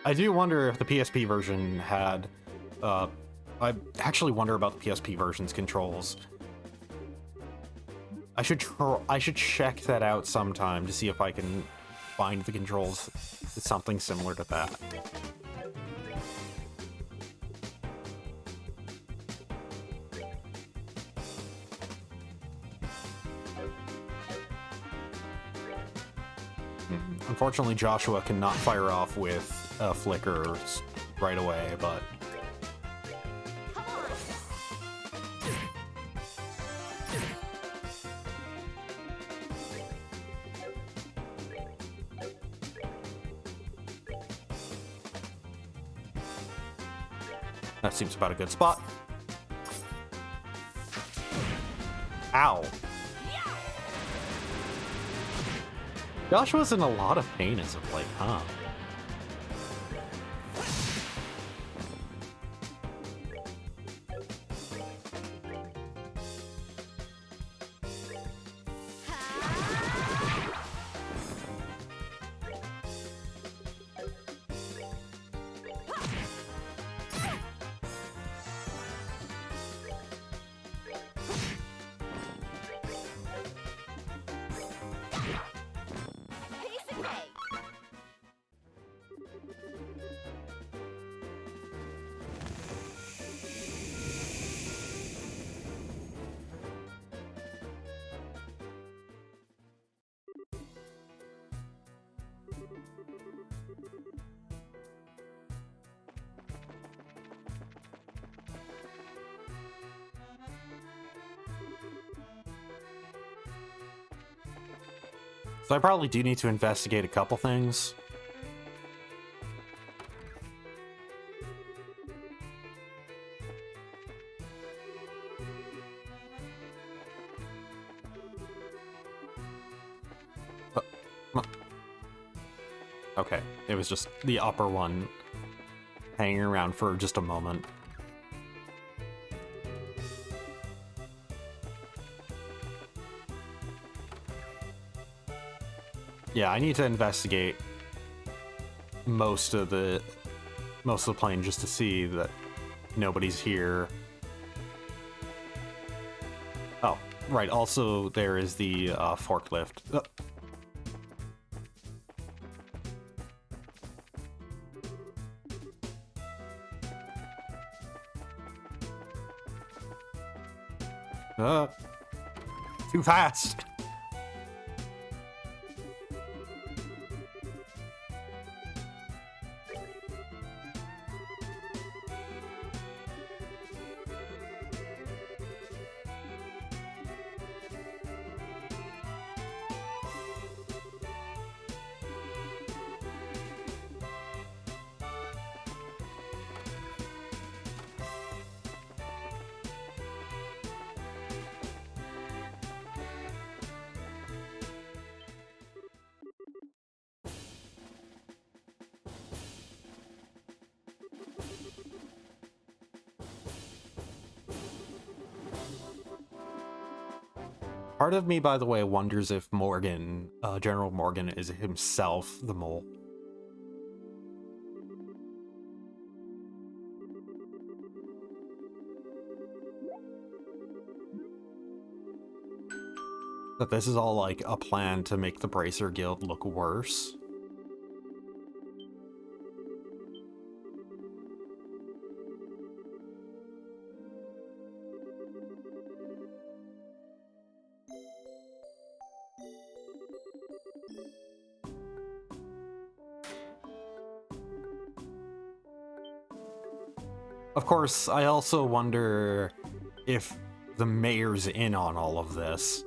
I do wonder if the PSP version had... I actually wonder about the PSP version's controls. I should check that out sometime to see if I can find the controls something similar to that. Unfortunately, Joshua cannot fire off with flickers right away, but... Come on. That seems about a good spot. Ow. Joshua's in a lot of pain as of late, huh? Piece of cake. So I probably do need to investigate a couple things. Okay, it was just the upper one hanging around for just a moment. Yeah, I need to investigate most of the plane just to see that nobody's here. Oh, right. Also, there is the forklift. Too fast. Part of me, by the way, wonders if Morgan, General Morgan, is himself the mole. That this is all like a plan to make the Bracer Guild look worse. Of course, I also wonder if the mayor's in on all of this.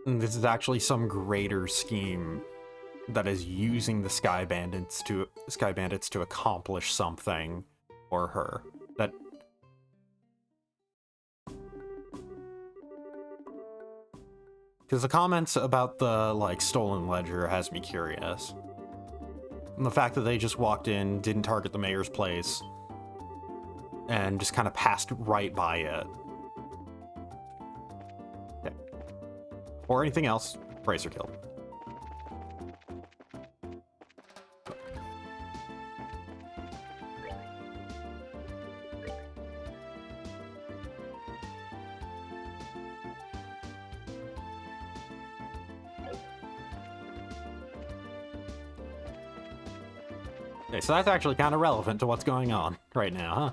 And this is actually some greater scheme that is using the Sky Bandits to accomplish something for her. That because the comments about the like stolen ledger has me curious. And the fact that they just walked in, didn't target the mayor's place, and just kind of passed right by it. Okay. Or anything else, Bracer killed. Okay, so that's actually kind of relevant to what's going on right now, huh?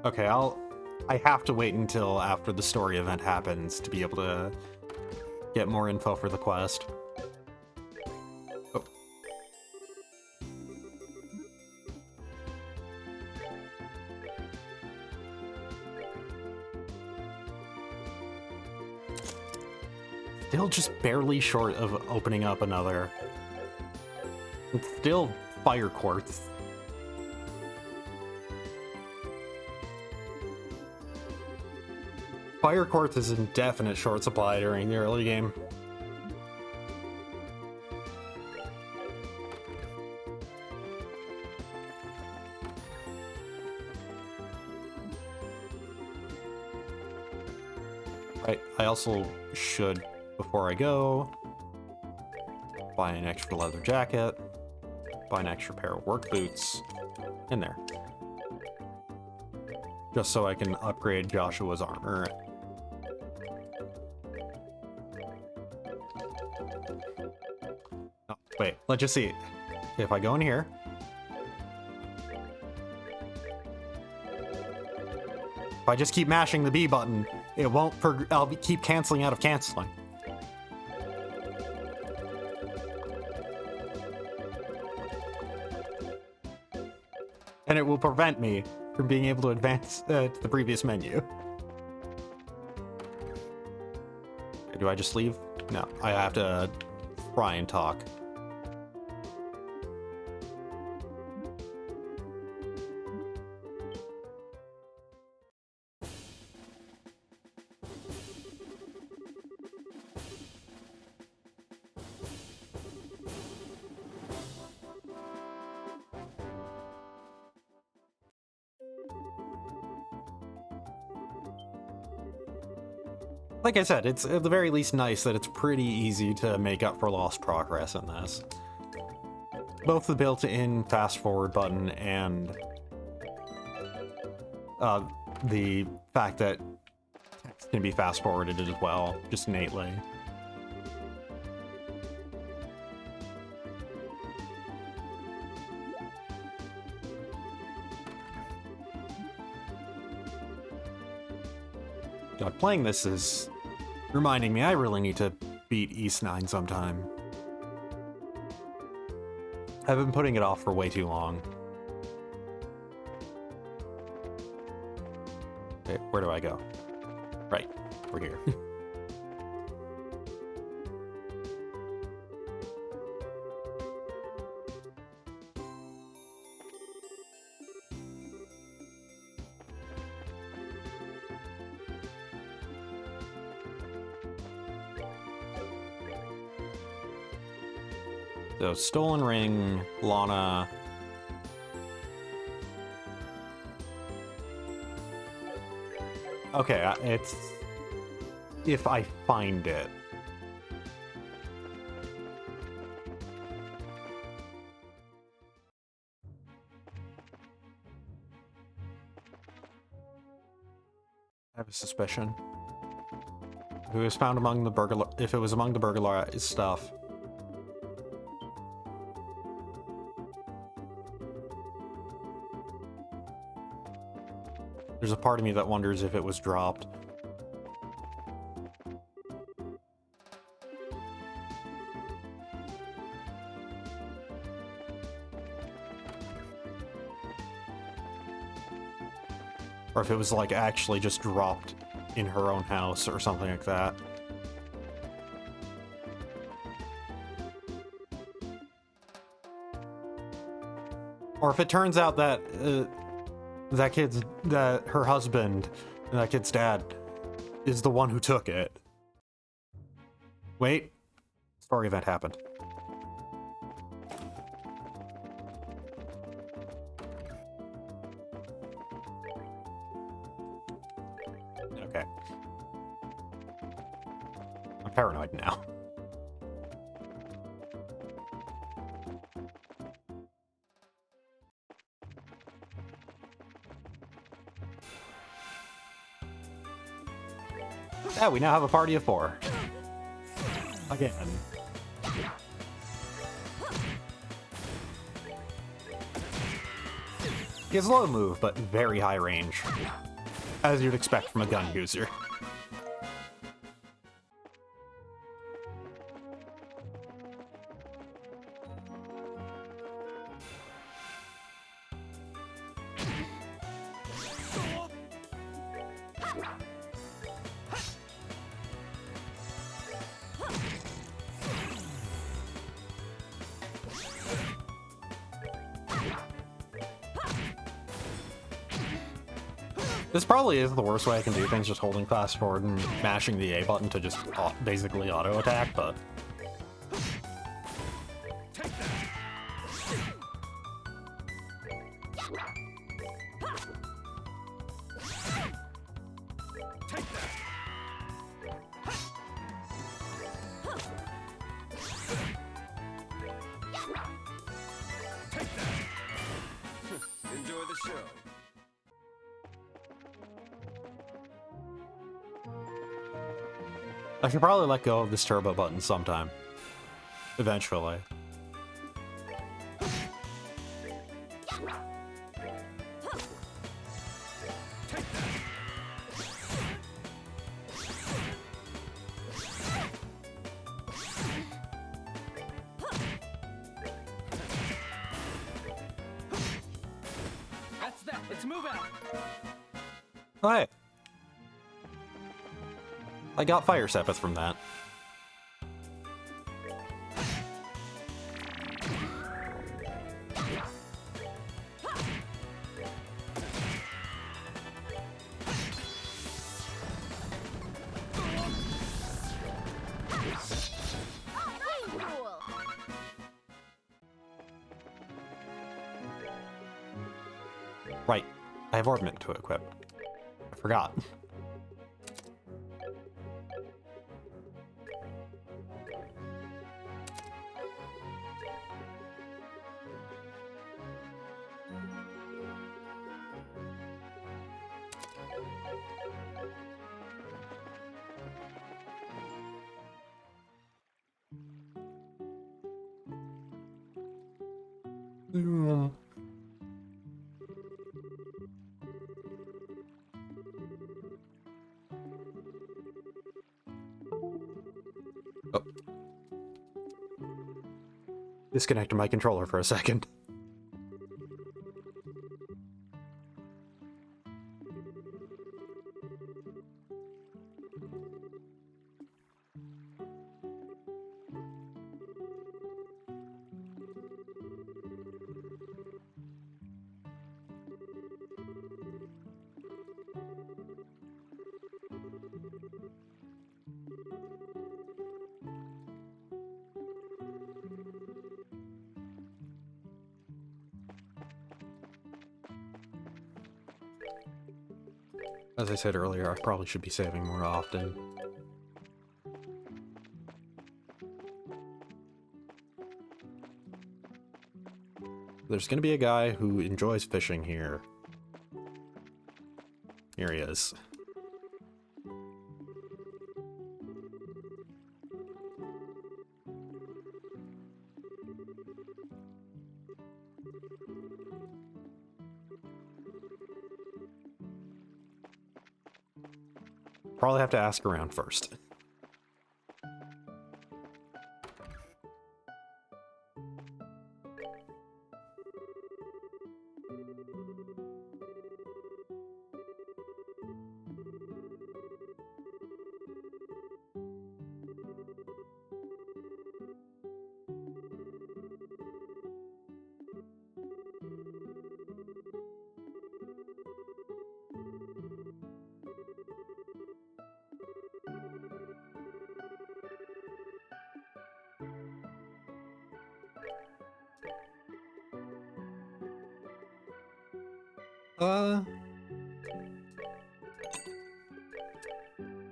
Okay, I have to wait until after the story event happens to be able to get more info for the quest. Oh. Still just barely short of opening up another. It's still fire quartz. Fire quartz is in definite short supply during the early game. Right, I also should, before I go, buy an extra leather jacket, buy an extra pair of work boots, in there. Just so I can upgrade Joshua's armor. Oh, wait, let's just see. If I go in here, if I just keep mashing the B button, it won't, keep canceling out of canceling. And it will prevent me from being able to advance to the previous menu. Do I just leave? No, I have to try and talk. Like I said, it's at the very least nice that it's pretty easy to make up for lost progress in this. Both the built-in fast-forward button and the fact that text can be fast-forwarded as well, just innately. God, playing this is reminding me I really need to beat East 9 sometime. I've been putting it off for way too long. Okay, where do I go? Right, we're here. So, Stolen Ring, Lana. Okay, it's... if I find it. I have a suspicion. If it was found among the burglar... if it was among the burglarized stuff... there's a part of me that wonders if it was dropped. Or if it was, like, actually just dropped in her own house or something like that. Or if it turns out that, that her husband, that kid's dad, is the one who took it. Wait. Story event happened. Okay. I'm paranoid now. Yeah, we now have a party of 4. Again. He has low move, but very high range. As you'd expect from a gun user. This probably is the worst way I can do things, just holding fast forward and mashing the A button to just basically auto attack, but... Enjoy the show. I should probably let go of this turbo button sometime. Eventually. Let's move out. Oh, hey. I got Fire Sabbath from that. Hey, rule. Right. I have Orbment to equip. I forgot. Oh. Disconnected my controller for a second. As I said earlier, I probably should be saving more often. There's gonna be a guy who enjoys fishing here. Here he is. Probably have to ask around first.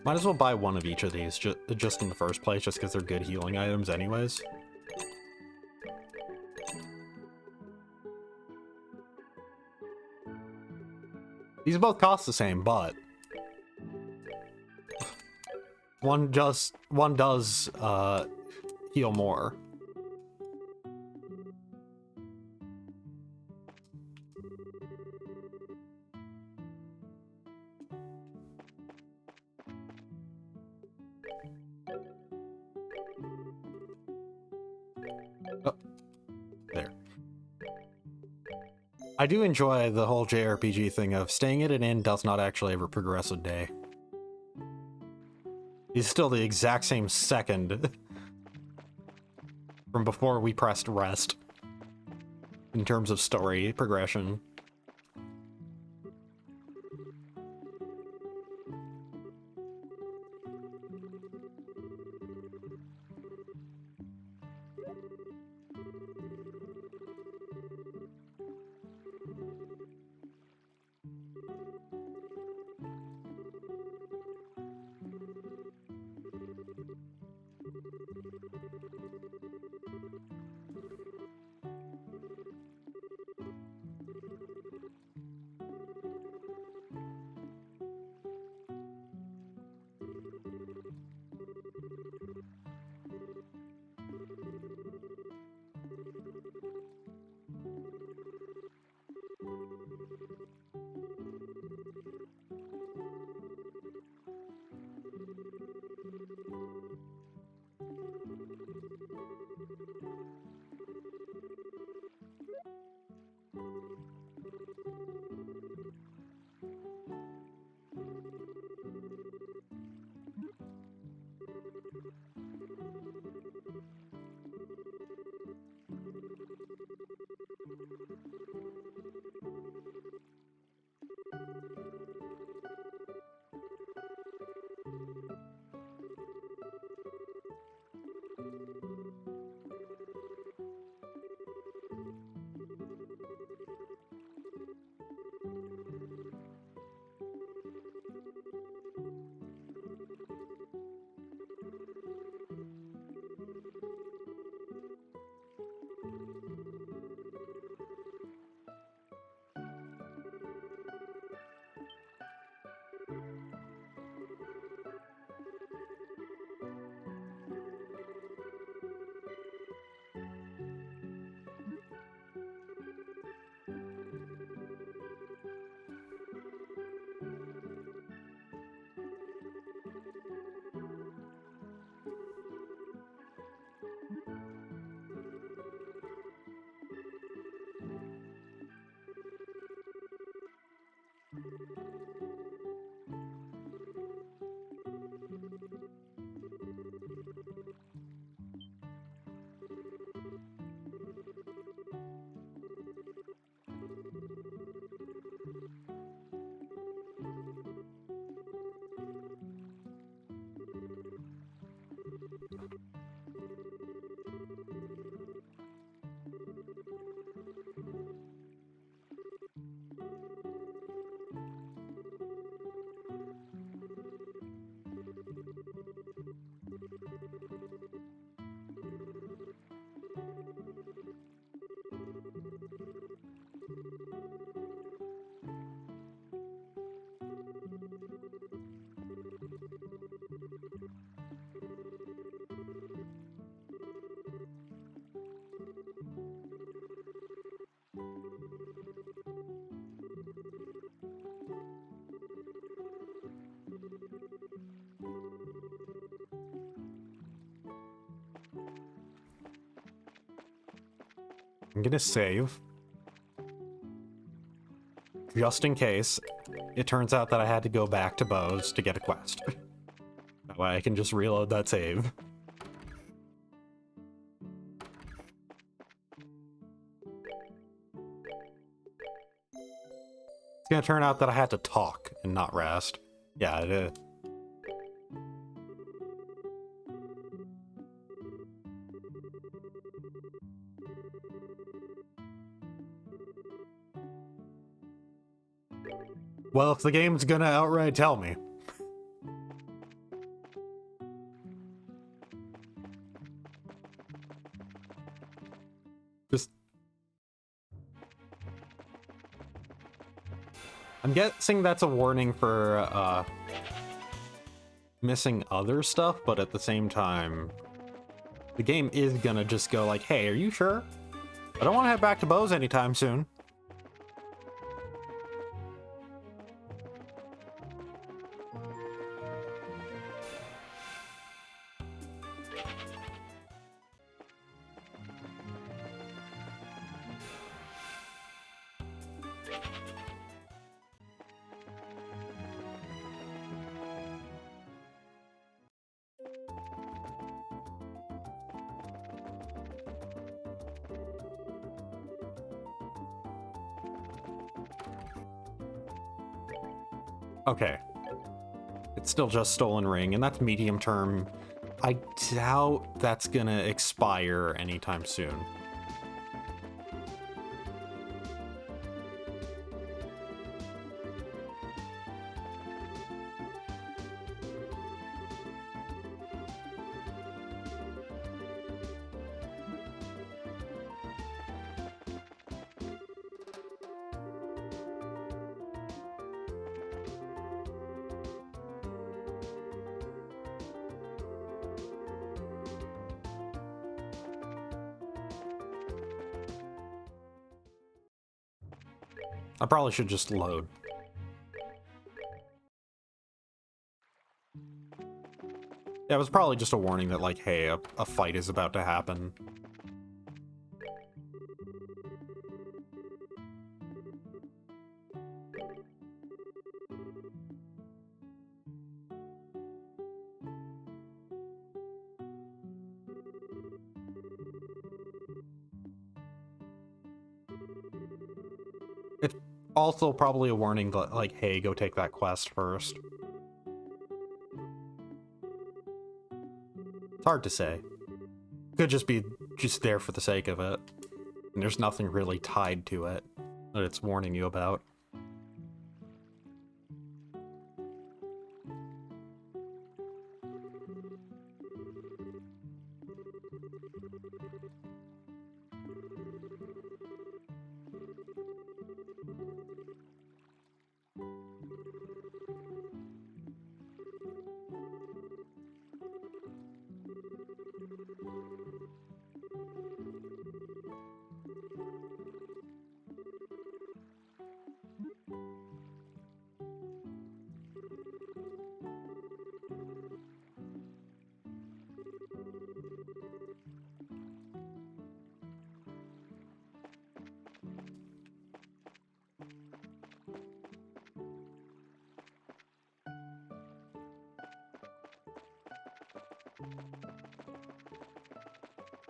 Might as well buy one of each of these just in the first place, just because they're good healing items anyways. These both cost the same, but one does heal more. Oh, there. I do enjoy the whole JRPG thing of staying at an inn does not actually ever progress a day. It's still the exact same second from before we pressed rest in terms of story progression. I'm gonna save. Just in case it turns out that I had to go back to Bose to get a quest. That way I can just reload that save. It's gonna turn out that I had to talk and not rest. Yeah, it is. Well, if the game's gonna outright tell me. Just... I'm guessing that's a warning for, missing other stuff, but at the same time, the game is gonna just go like, hey, are you sure? I don't want to head back to Bose anytime soon. Okay. It's still just Stolen Ring, and that's medium term. I doubt that's gonna expire anytime soon. I probably should just load. Yeah, it was probably just a warning that, like, hey, a fight is about to happen. It's also probably a warning that, like, hey, go take that quest first. It's hard to say. Could just be just there for the sake of it. And there's nothing really tied to it that it's warning you about.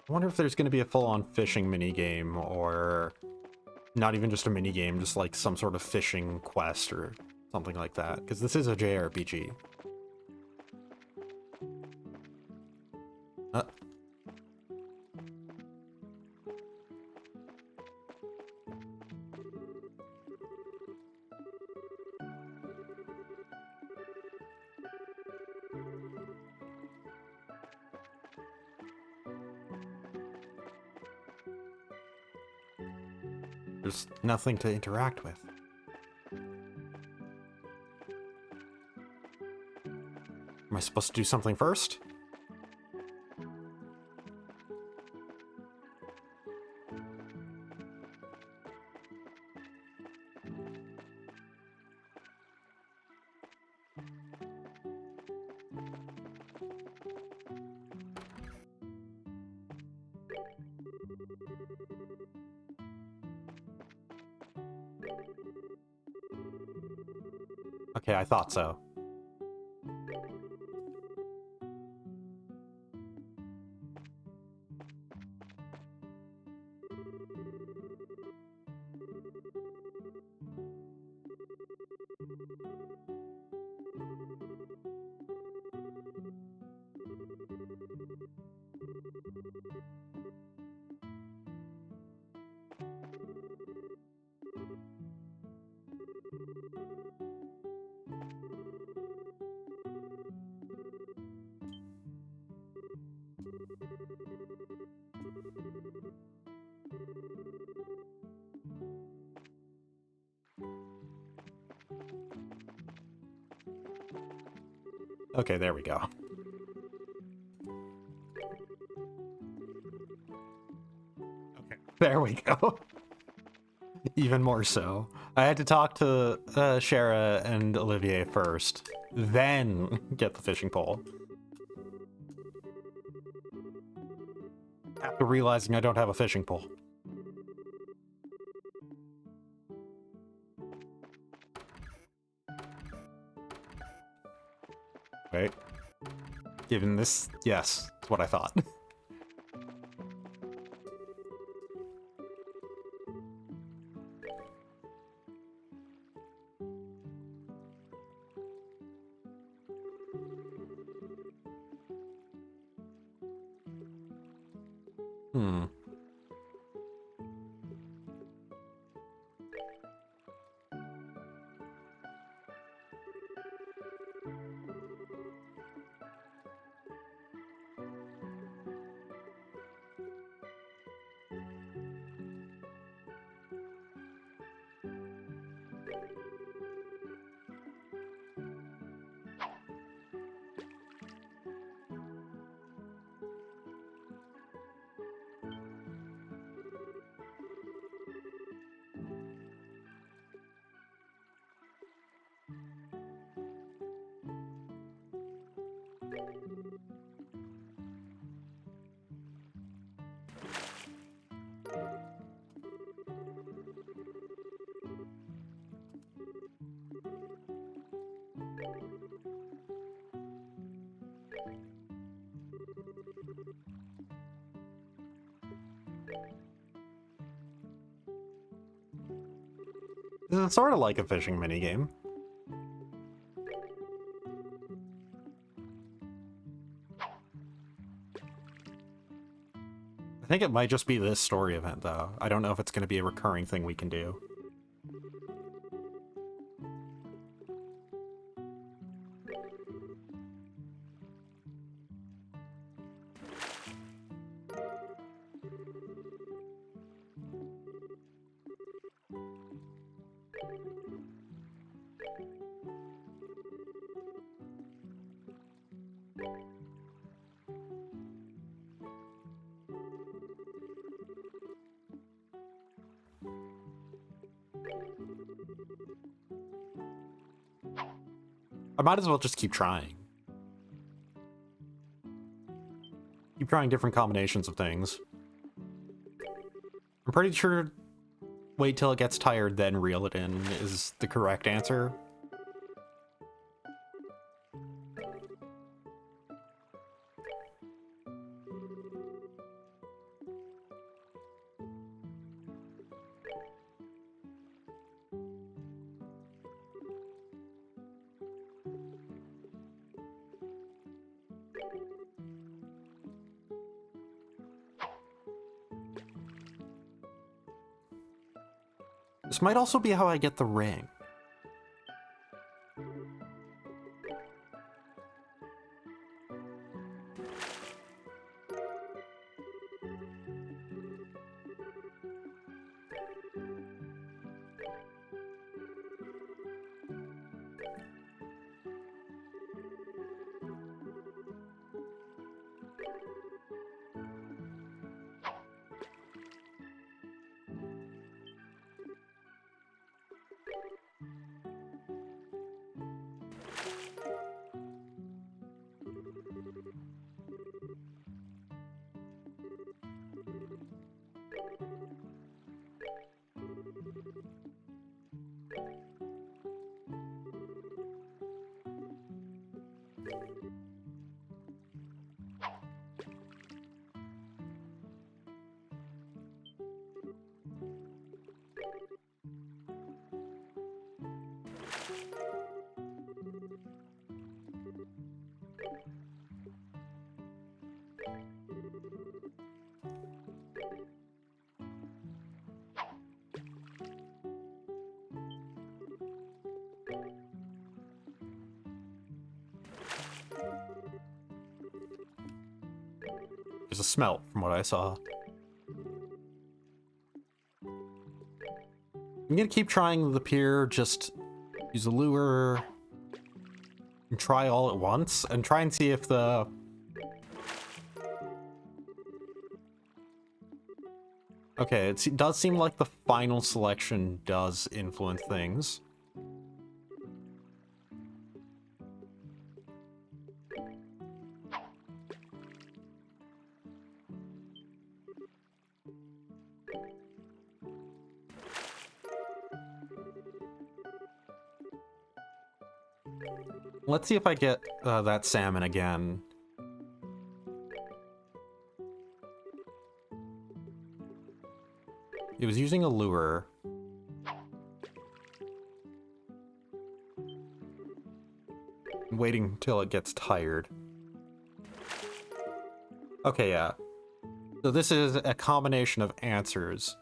I wonder if there's going to be a full-on fishing minigame, or not even just a minigame, just like some sort of fishing quest or something like that, because this is a JRPG. There's nothing to interact with. Am I supposed to do something first? Okay, I thought so. Okay, there we go. Okay, there we go. Even more so. I had to talk to Shara and Olivier first, then get the fishing pole. After realizing I don't have a fishing pole. Right? Given this, yes, that's what I thought. Hmm. It's sort of like a fishing minigame. I think it might just be this story event, though. I don't know if it's going to be a recurring thing we can do. I might as well just keep trying. Keep trying different combinations of things. I'm pretty sure wait till it gets tired, then reel it in is the correct answer. This might also be how I get the ring. There's a smelt from what I saw. I'm gonna keep trying the pier, just use a lure and try all at once and try and see if the... Okay, it does seem like the final selection does influence things. Let's see if I get that salmon again. It was using a lure. I'm waiting till it gets tired. Okay, yeah. So this is a combination of answers.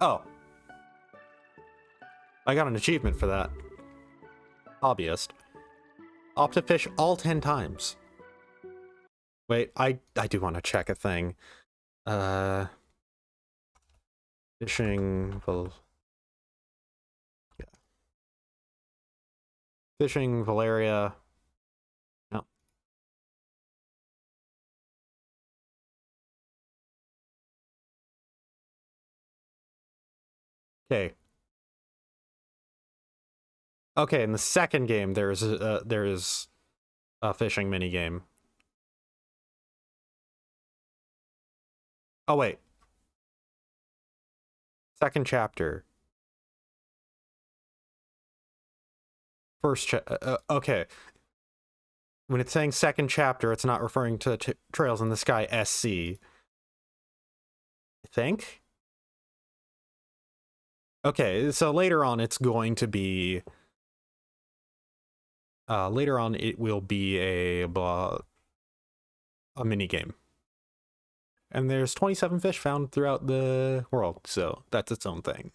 Oh. I got an achievement for that. Hobbyist. Opt to fish all 10 times. Wait, I do want to check a thing. Fishing... Well, yeah. Fishing, Valeria... No. Okay. Okay, in the second game, there is a fishing minigame. Oh, wait. Second chapter. First okay. When it's saying second chapter, it's not referring to Trails in the Sky SC. I think? Okay, so later on it's going to be... later on it will be a minigame. And there's 27 fish found throughout the world, so that's its own thing.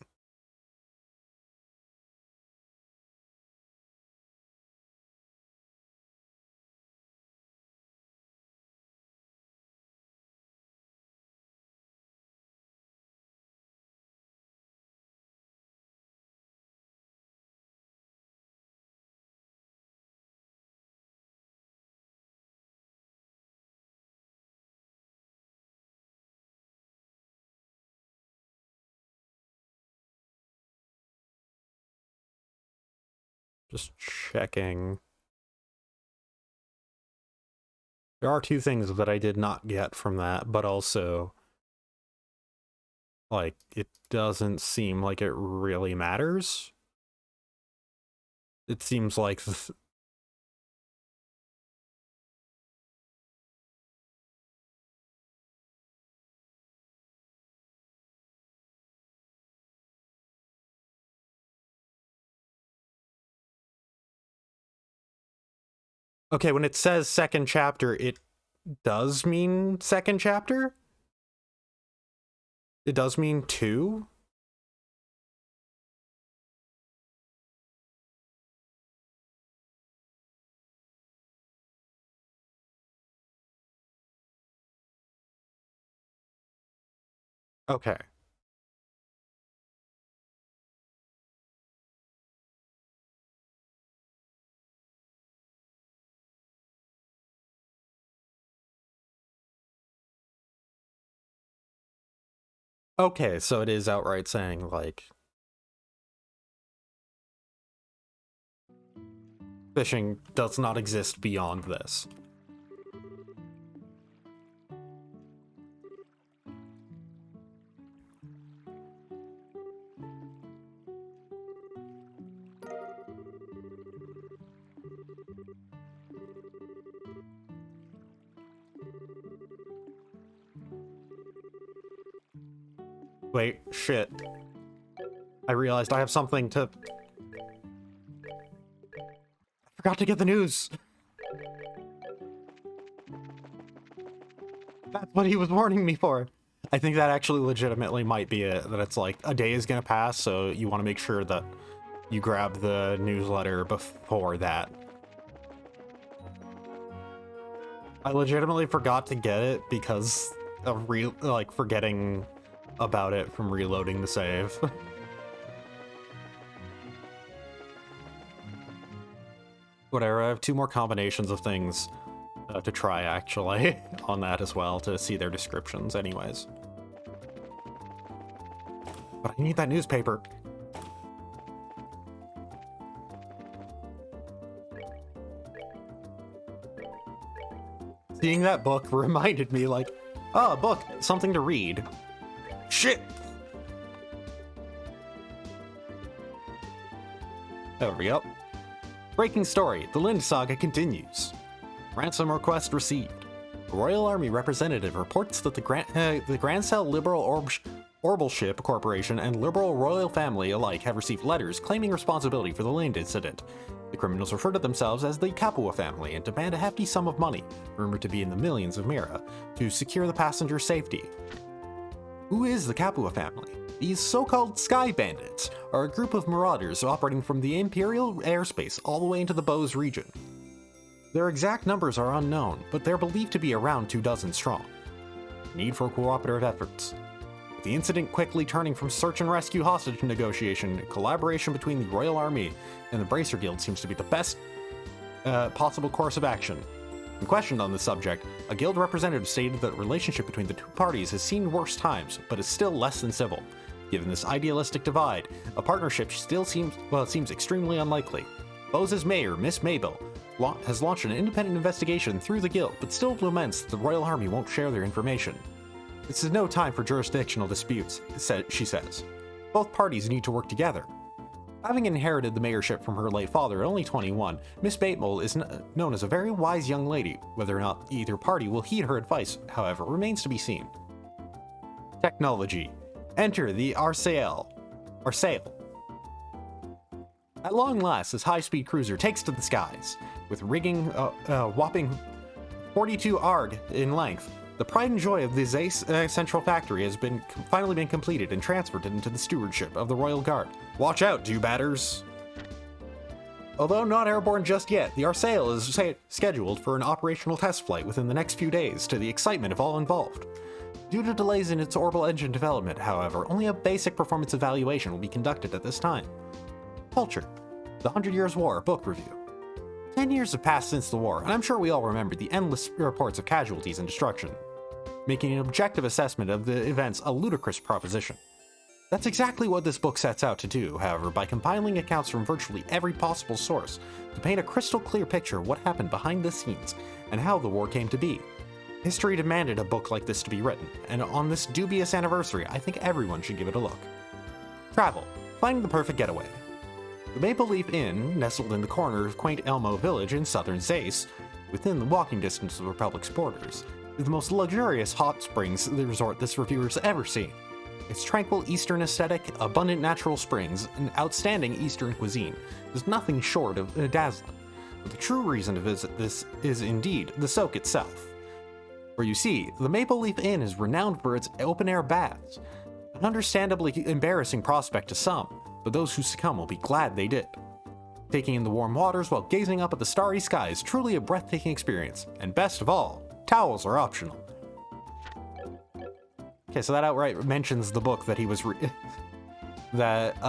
Just checking. There are two things that I did not get from that, but also, like, it doesn't seem like it really matters. It seems like... Okay, when it says second chapter, it does mean second chapter? It does mean 2? Okay. Okay, so it is outright saying, like, fishing does not exist beyond this. Wait, shit. I realized I have something to... I forgot to get the news! That's what he was warning me for! I think that actually legitimately might be it, that it's like, a day is gonna pass, so you want to make sure that you grab the newsletter before that. I legitimately forgot to get it because of forgetting about it from reloading the save. Whatever, I have 2 more combinations of things to try, actually, on that as well, to see their descriptions anyways. But I need that newspaper. Seeing that book reminded me, like, oh, a book, something to read. Shit! There we go. Breaking story, the Lind Saga continues. Ransom request received. A Royal Army representative reports that the Grancel Liberal Orbalship Corporation and Liberal Royal Family alike have received letters claiming responsibility for the Lind incident. The criminals refer to themselves as the Capua family and demand a hefty sum of money, rumored to be in the millions of Mira, to secure the passenger's safety. Who is the Capua family? These so-called Sky Bandits are a group of marauders operating from the Imperial airspace all the way into the Bose region. Their exact numbers are unknown, but they're believed to be around 24 strong. Need for cooperative efforts. With the incident quickly turning from search and rescue hostage negotiation, collaboration between the Royal Army and the Bracer Guild seems to be the best possible course of action. When questioned on the subject, a guild representative stated that the relationship between the 2 parties has seen worse times, but is still less than civil. Given this idealistic divide, a partnership still seems extremely unlikely. Bose's mayor, Miss Mabel, has launched an independent investigation through the guild, but still laments that the Royal Army won't share their information. This is no time for jurisdictional disputes, she says. Both parties need to work together. Having inherited the mayorship from her late father at only 21, Miss Batemole is known as a very wise young lady. Whether or not either party will heed her advice, however, remains to be seen. Technology. Enter the Arsail. At long last, this high-speed cruiser takes to the skies. With rigging whopping 42 arg in length, the pride and joy of the Zace Central Factory has finally been completed and transferred into the stewardship of the Royal Guard. Watch out, do-batters! Although not airborne just yet, the Arsail is scheduled for an operational test flight within the next few days, to the excitement of all involved. Due to delays in its orbital engine development, however, only a basic performance evaluation will be conducted at this time. Culture. The 100 Years' War book review. 10 years have passed since the war, and I'm sure we all remember the endless reports of casualties and destruction, making an objective assessment of the events a ludicrous proposition. That's exactly what this book sets out to do, however, by compiling accounts from virtually every possible source to paint a crystal clear picture of what happened behind the scenes and how the war came to be. History demanded a book like this to be written, and on this dubious anniversary, I think everyone should give it a look. Travel. Finding the perfect getaway. The Maple Leaf Inn, nestled in the corner of quaint Elmo Village in southern Zace, within the walking distance of the Republic's borders, is the most luxurious hot springs resort this reviewer's ever seen. Its tranquil eastern aesthetic, abundant natural springs, and outstanding eastern cuisine is nothing short of dazzling. But the true reason to visit this is indeed the soak itself. For you see, the Maple Leaf Inn is renowned for its open-air baths, an understandably embarrassing prospect to some, but those who succumb will be glad they did. Taking in the warm waters while gazing up at the starry sky is truly a breathtaking experience, and best of all, towels are optional. Okay, so that outright mentions the book that he was that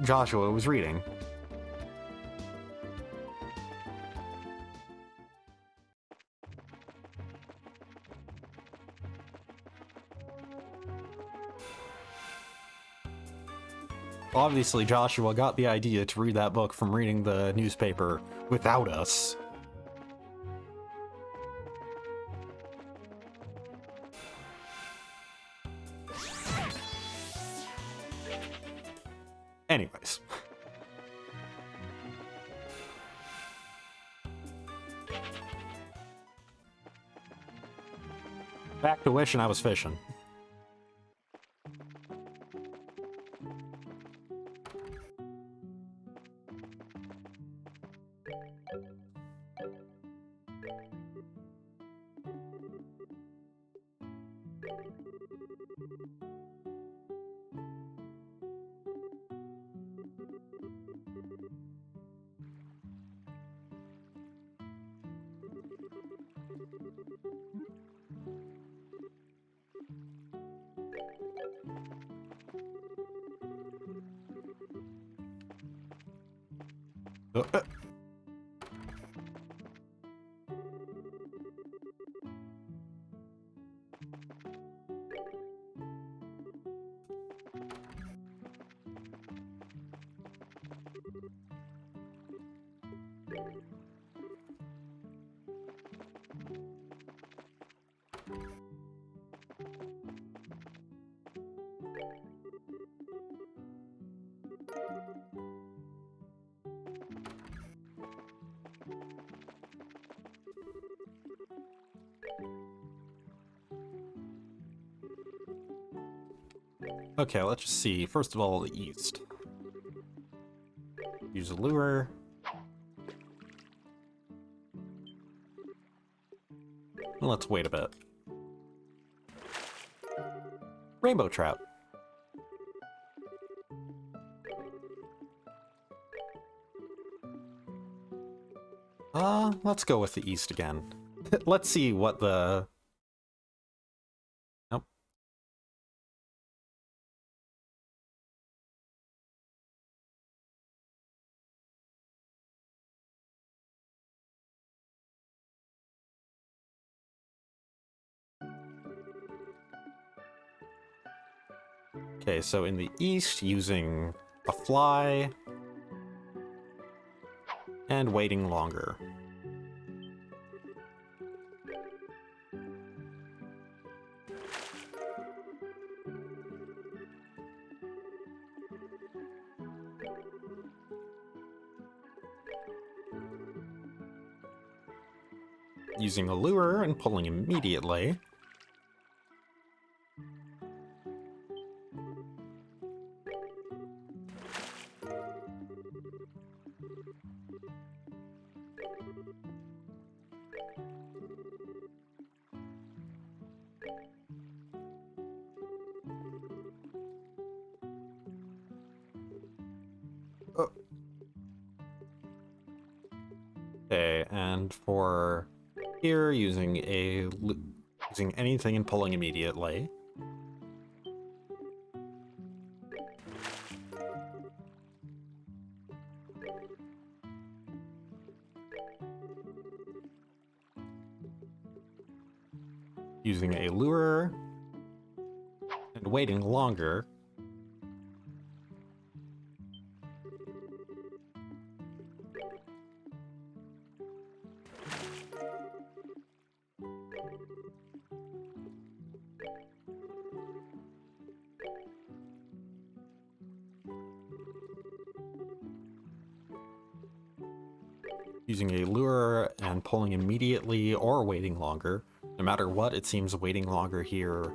Joshua was reading. Obviously, Joshua got the idea to read that book from reading the newspaper without us. Anyways. Back to wishing I was fishing. Uh, uh. Okay, let's just see. First of all, the east. Use a lure. Let's wait a bit. Rainbow trout. Let's go with the east again. Let's see what the... Nope. Okay, so in the east, using a fly and waiting longer. Using a lure and pulling immediately. Okay, and for here, using anything and pulling immediately. Using a lure and waiting longer. Using a lure and pulling immediately or waiting longer. No matter what, it seems waiting longer here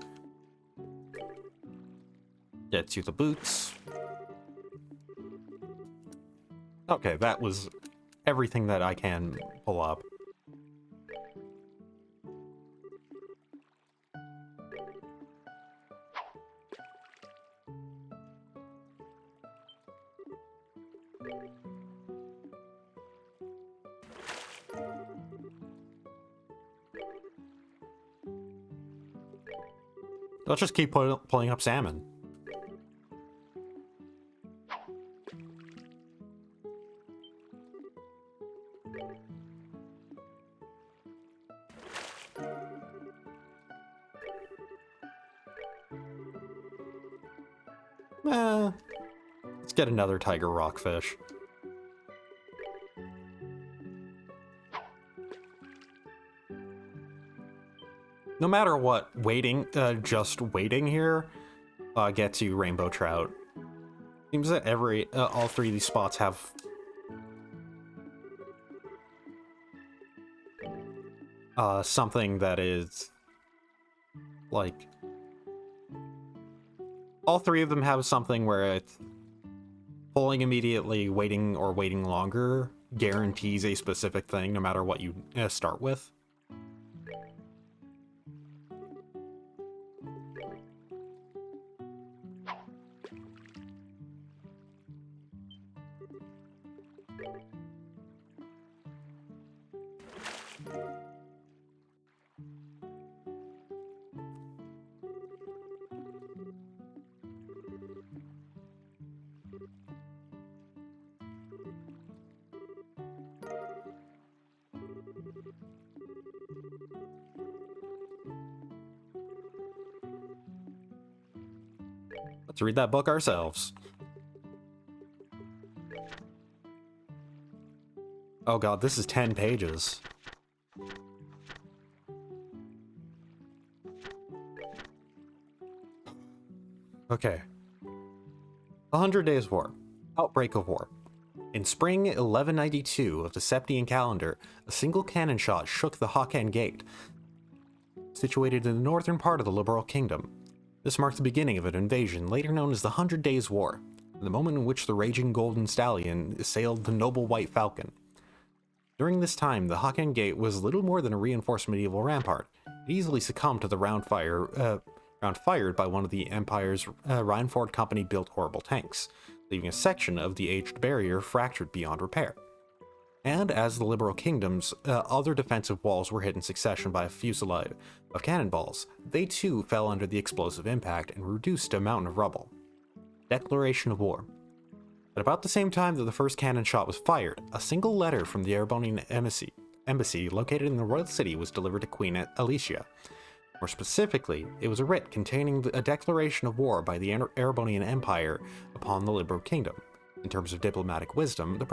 gets you the boots. Okay, that was everything that I can pull up. Let's just keep pulling up salmon. Let's get another tiger rockfish. No matter what, just waiting here gets you rainbow trout. Seems that all three of these spots have something that is like, all three of them have something where it's pulling immediately, waiting, or waiting longer guarantees a specific thing no matter what you start with. Let's read that book ourselves. Oh god, this is 10 pages. Okay. 100 Days War. Outbreak of War. In spring 1192 of the Septian calendar, a single cannon shot shook the Hokan Gate, situated in the northern part of the Liberal Kingdom. This marked the beginning of an invasion later known as the 100 Days War, the moment in which the raging Golden Stallion assailed the noble White Falcon. During this time, the Hokan Gate was little more than a reinforced medieval rampart. It easily succumbed to the round fired by one of the Empire's Rhineford Company-built horrible tanks, leaving a section of the aged barrier fractured beyond repair. And as the Liberal Kingdom's other defensive walls were hit in succession by a fusillade of cannonballs, they too fell under the explosive impact and reduced to a mountain of rubble. Declaration of War. At about the same time that the first cannon shot was fired, a single letter from the Erebonian embassy located in the royal city was delivered to Queen Alicia. More specifically, it was a writ containing a declaration of war by the Erebonian Empire upon the Liberal Kingdom. In terms of diplomatic wisdom, the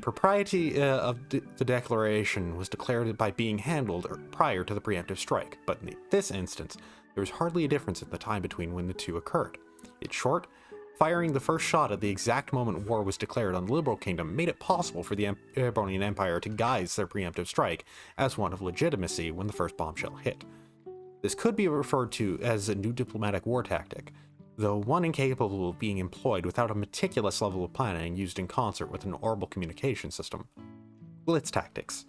propriety of the declaration was declared by being handled prior to the preemptive strike, but in this instance, there was hardly a difference in the time between when the two occurred. In short, firing the first shot at the exact moment war was declared on the Liberal Kingdom made it possible for the Erebonian Empire to guise their preemptive strike as one of legitimacy when the first bombshell hit. This could be referred to as a new diplomatic war tactic, though one incapable of being employed without a meticulous level of planning used in concert with an orbital communication system. Blitz tactics.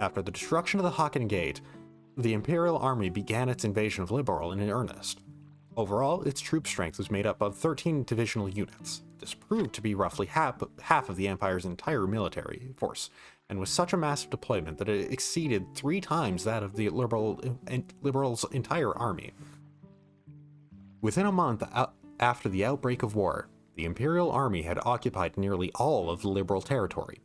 After the destruction of the Hokan Gate, the Imperial Army began its invasion of Liberal in earnest. Overall, its troop strength was made up of 13 divisional units. This proved to be roughly half of the Empire's entire military force, and was such a massive deployment that it exceeded 3 times that of the Liberals' entire army. Within a month after the outbreak of war, the Imperial Army had occupied nearly all of the Liberal territory.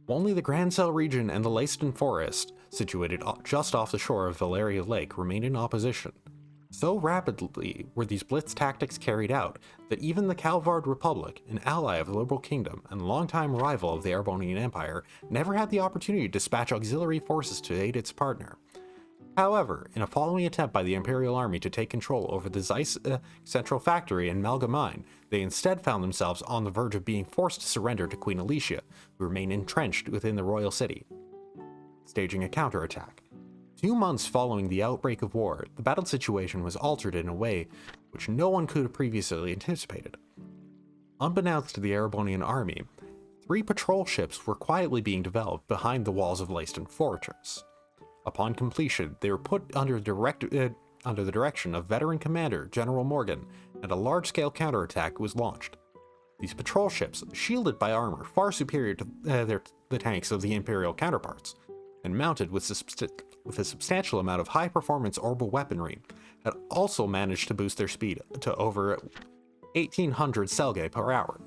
Only the Grancel region and the Leiston Forest, situated just off the shore of Valeria Lake, remained in opposition. So rapidly were these blitz tactics carried out that even the Calvard Republic, an ally of the Liberal Kingdom and longtime rival of the Erebonian Empire, never had the opportunity to dispatch auxiliary forces to aid its partner. However, in a following attempt by the Imperial Army to take control over the Zeiss Central Factory in Malgamine, they instead found themselves on the verge of being forced to surrender to Queen Alicia, who remained entrenched within the royal city, staging a counterattack. 2 months following the outbreak of war, the battle situation was altered in a way which no one could have previously anticipated. Unbeknownst to the Erebonian army, 3 patrol ships were quietly being developed behind the walls of Leiston Fortress. Upon completion, they were put under the direction of veteran commander General Morgan, and a large-scale counterattack was launched. These patrol ships, shielded by armor far superior to the tanks of the Imperial counterparts, and mounted with with a substantial amount of high-performance orbital weaponry, had also managed to boost their speed to over 1,800 Selge per hour.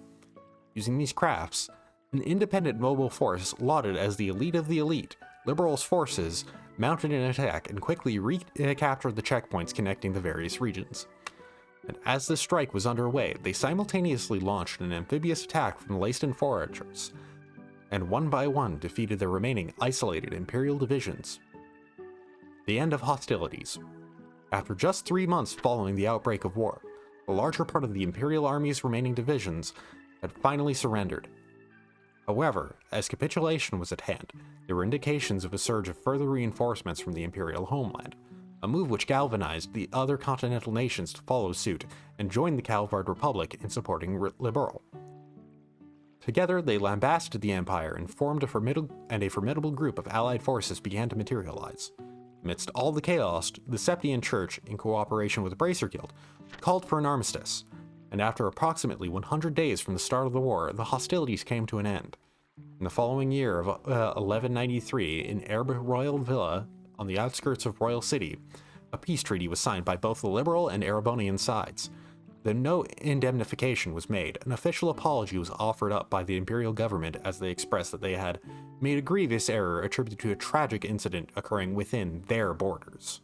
Using these crafts, an independent mobile force lauded as the elite of the elite, Liberal's forces mounted an attack and quickly recaptured the checkpoints connecting the various regions. And as this strike was underway, they simultaneously launched an amphibious attack from the Leyston foragers, and one by one defeated the remaining isolated Imperial divisions. The end of hostilities. After just 3 months following the outbreak of war, the larger part of the Imperial Army's remaining divisions had finally surrendered. However, as capitulation was at hand, there were indications of a surge of further reinforcements from the Imperial homeland, a move which galvanized the other continental nations to follow suit and join the Calvard Republic in supporting Liberal. Together, they lambasted the Empire and formed a formidable group of allied forces began to materialize. Amidst all the chaos, the Septian Church, in cooperation with the Bracer Guild, called for an armistice, and after approximately 100 days from the start of the war, the hostilities came to an end. In the following year of 1193, in Erbe Royal Villa, on the outskirts of Royal City, a peace treaty was signed by both the Liberal and Erebonian sides. Though no indemnification was made, an official apology was offered up by the Imperial government as they expressed that they had made a grievous error attributed to a tragic incident occurring within their borders.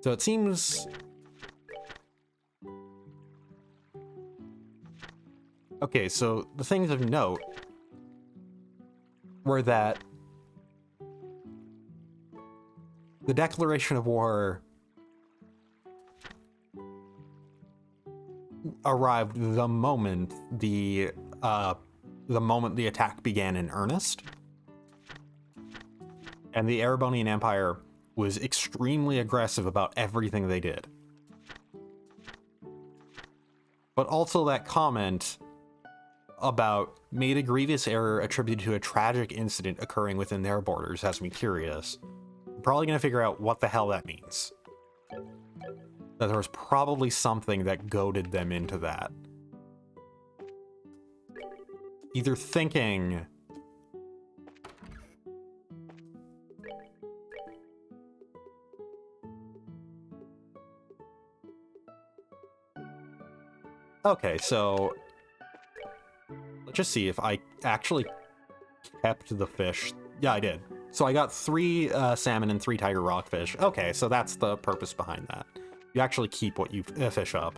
So it seems... Okay, so the things of note were that the declaration of war arrived the moment the attack began in earnest, and the Erebonian Empire was extremely aggressive about everything they did. But also that comment about made a grievous error attributed to a tragic incident occurring within their borders has me curious. I'm probably going to figure out what the hell that means. That there was probably something that goaded them into that. Either thinking... Okay, so... let's just see if I actually kept the fish. Yeah, I did. So I got 3 salmon and 3 tiger rockfish. Okay, so that's the purpose behind that. You actually keep what you fish up.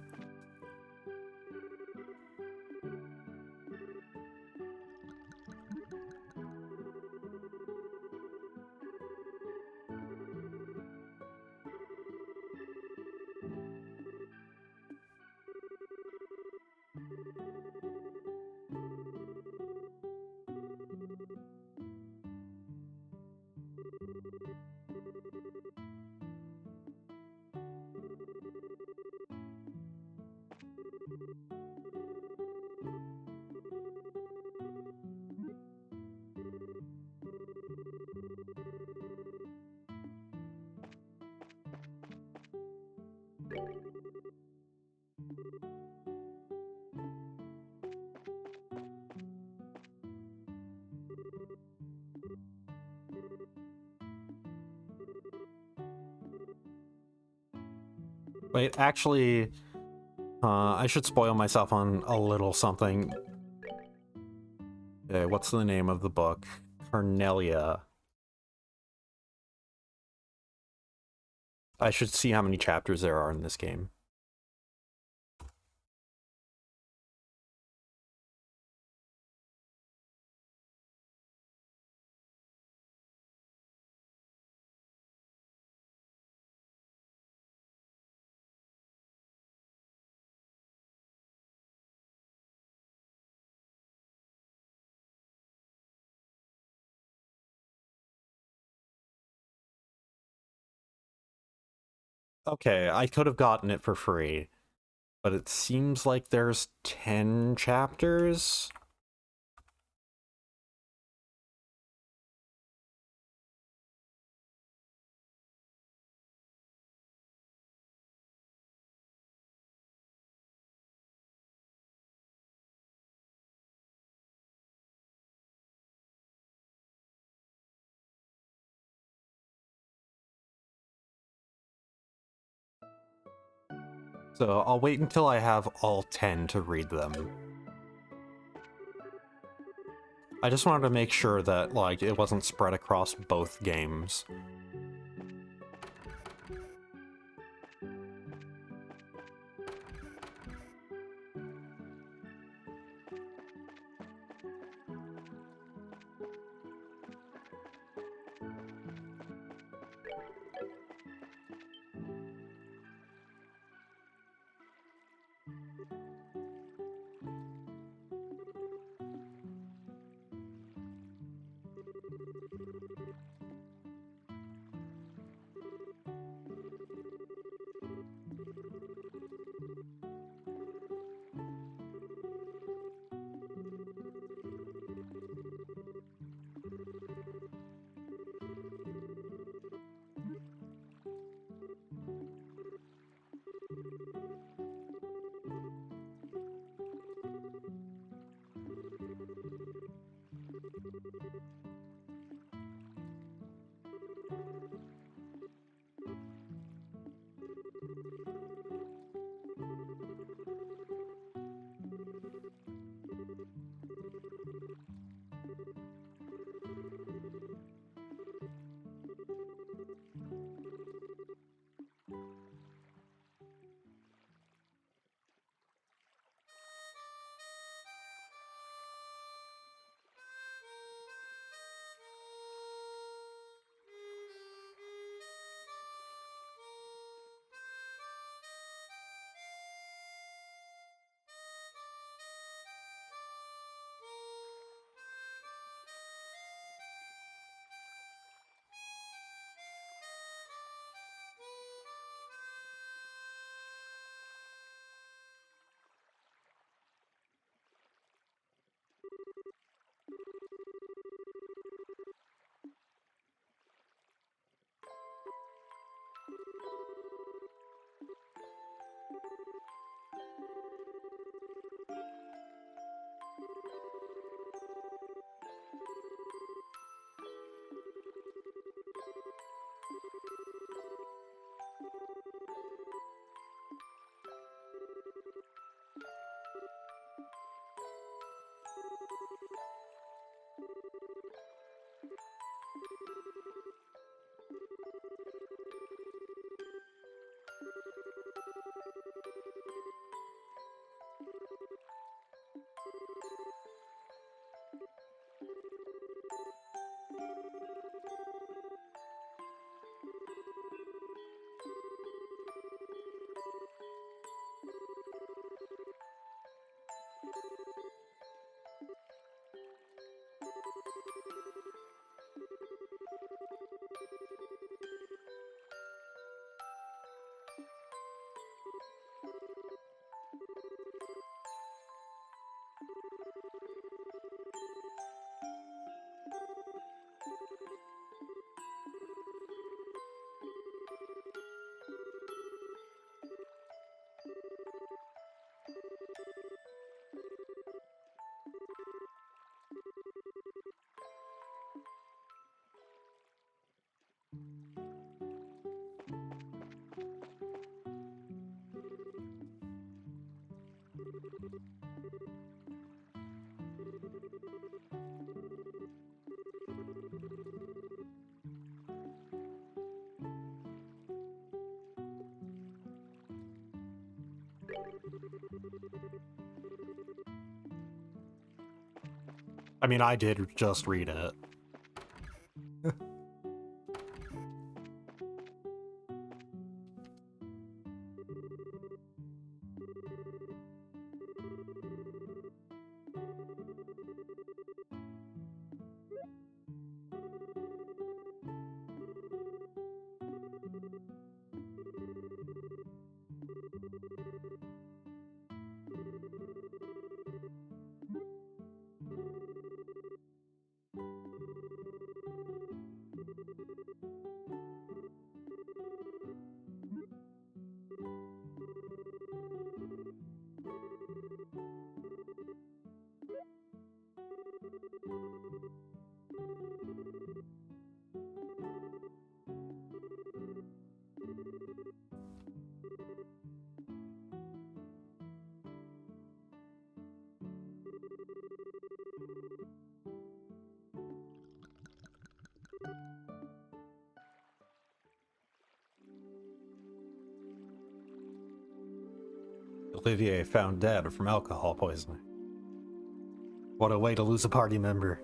Wait, actually, I should spoil myself on a little something. Okay, what's the name of the book? Cornelia. I should see how many chapters there are in this game. Okay, I could have gotten it for free, but it seems like there's 10 chapters. So I'll wait until I have all 10 to read them. I just wanted to make sure that, like, it wasn't spread across both games. I mean, I did just read it. Olivier found dead from alcohol poisoning. What a way to lose a party member.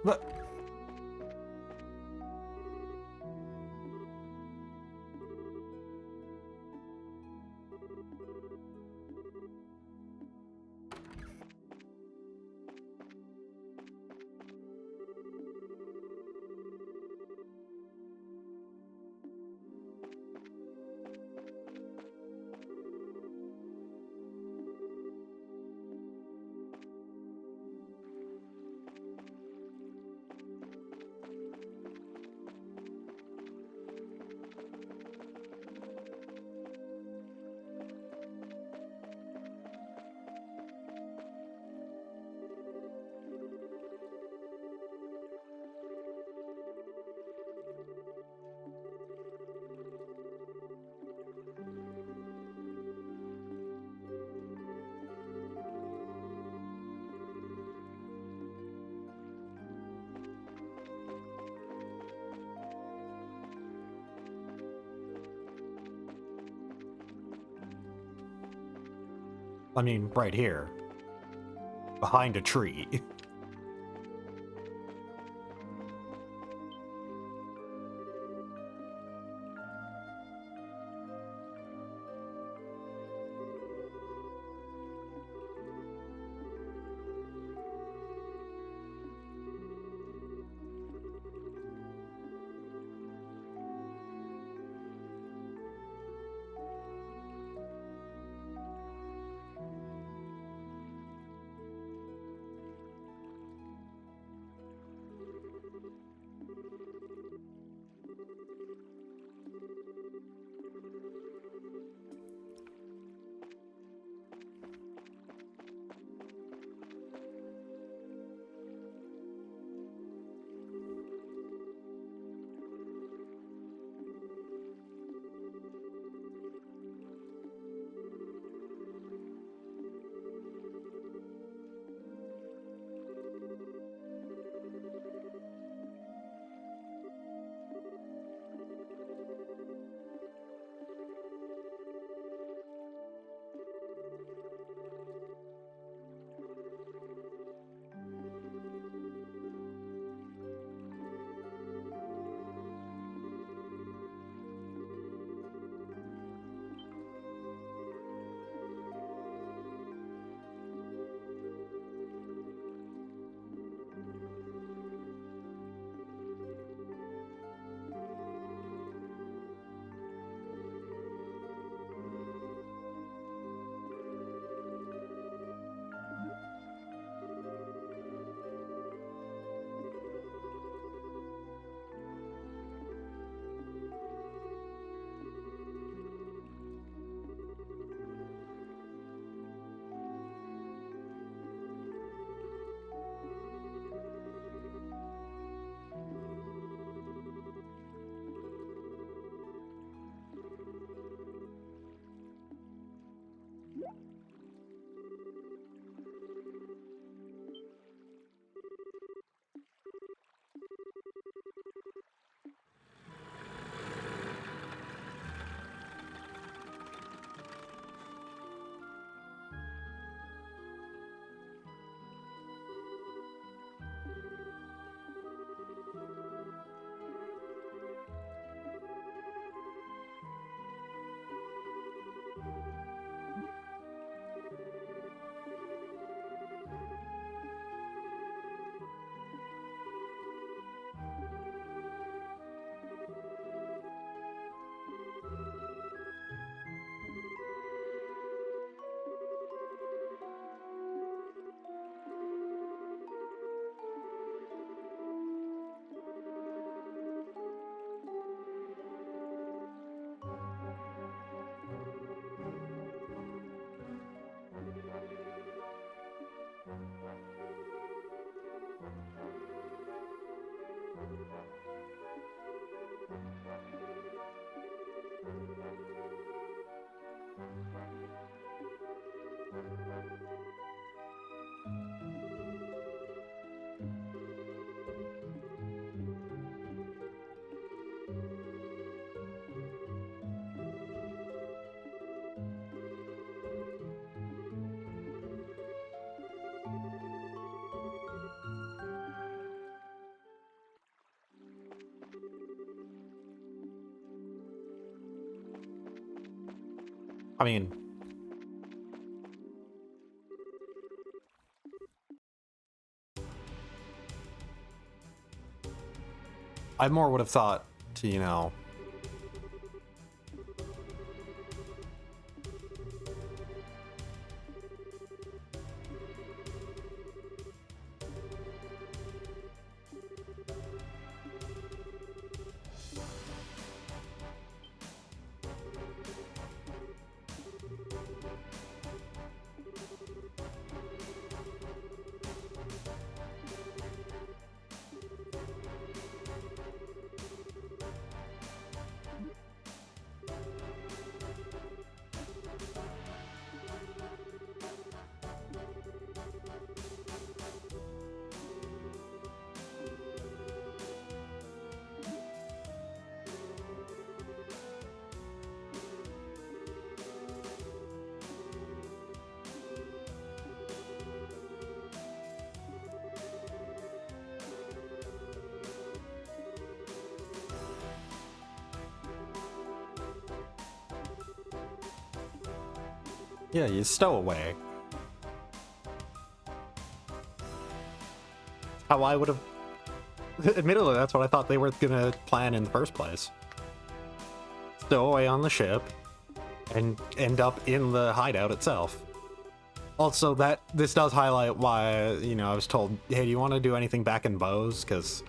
But I mean, right here. Behind a tree. I mean, I more would have thought to, you know, yeah, you stow away. How I would have... Admittedly, that's what I thought they were gonna plan in the first place. Stow away on the ship, and end up in the hideout itself. Also, this does highlight why, you know, I was told, hey, do you want to do anything back in Bose? Because...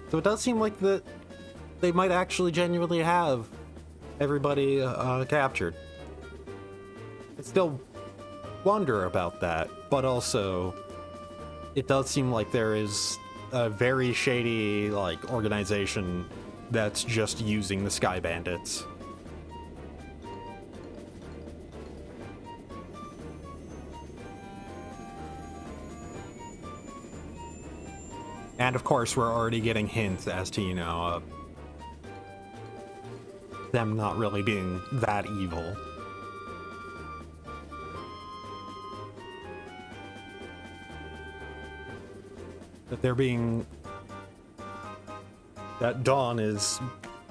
So it does seem like that they might actually genuinely have everybody captured. I still wonder about that, but also it does seem like there is a very shady, like, organization that's just using the Sky Bandits. And of course, we're already getting hints as to, you know, them not really being that evil. That they're being... That Dawn is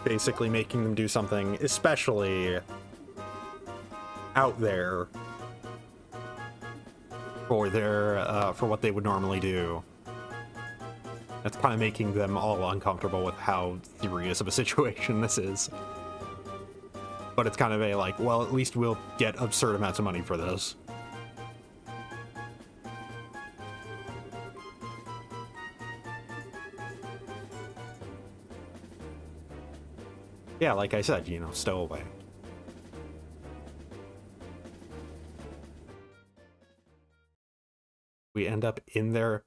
basically making them do something especially out there for their, for what they would normally do. That's kind of making them all uncomfortable with how serious of a situation this is. But it's kind of a, like, well, at least we'll get absurd amounts of money for this. Yeah, like I said, you know, stow away. We end up in their...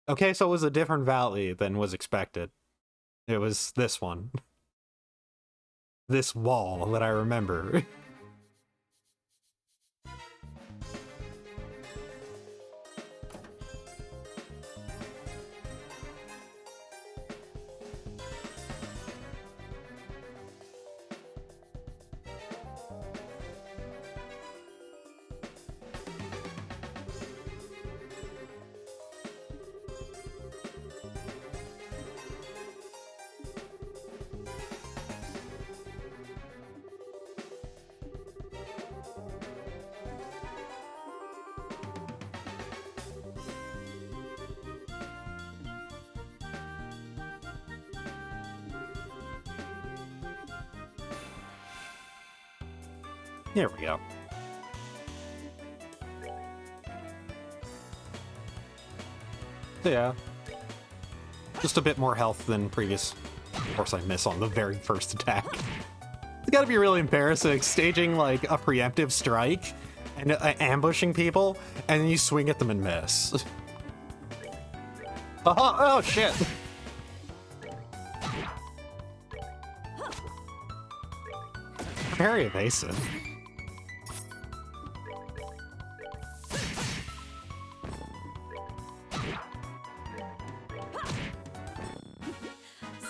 Okay, so it was a different valley than was expected. It was this one. This wall that I remember. There we go. So yeah. Just a bit more health than previous. Of course I miss on the very first attack. It's gotta be really embarrassing staging like a preemptive strike and ambushing people, and then you swing at them and miss. Oh shit! Very evasive.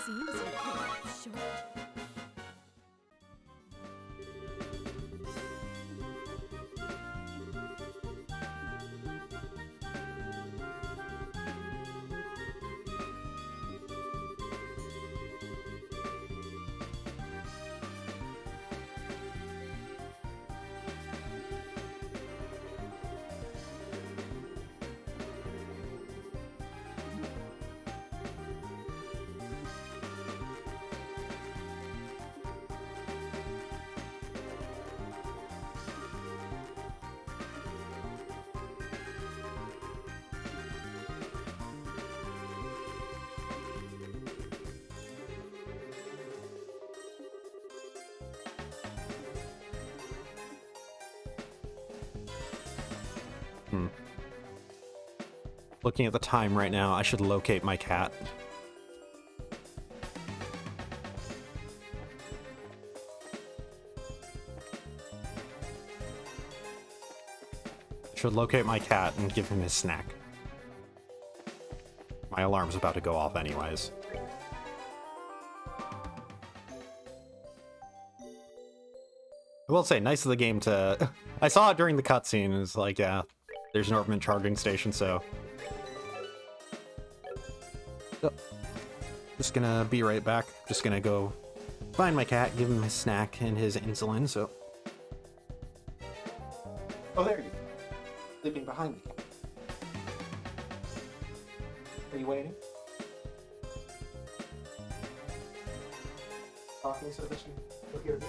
Seems you came up short. Looking at the time right now, I should locate my cat. Should locate my cat and give him his snack. My alarm's about to go off anyways. I will say, nice of the game to... I saw it during the cutscene, it's like, yeah, there's an ornament charging station, so... Just gonna be right back. Just gonna go find my cat, give him his snack and his insulin, so... Oh, there you go. Sleeping behind me. Are you waiting? Talking so that you will hear me.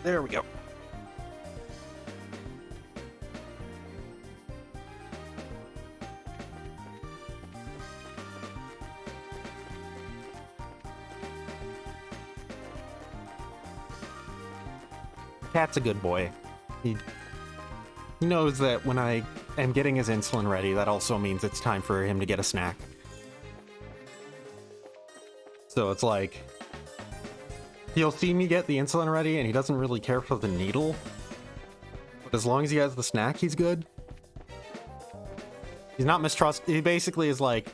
There we go. Cat's a good boy. He knows that when I am getting his insulin ready, that also means it's time for him to get a snack. So it's like, he'll see me get the insulin ready and he doesn't really care for the needle. But as long as he has the snack, he's good. He's not mistrust. He basically is like,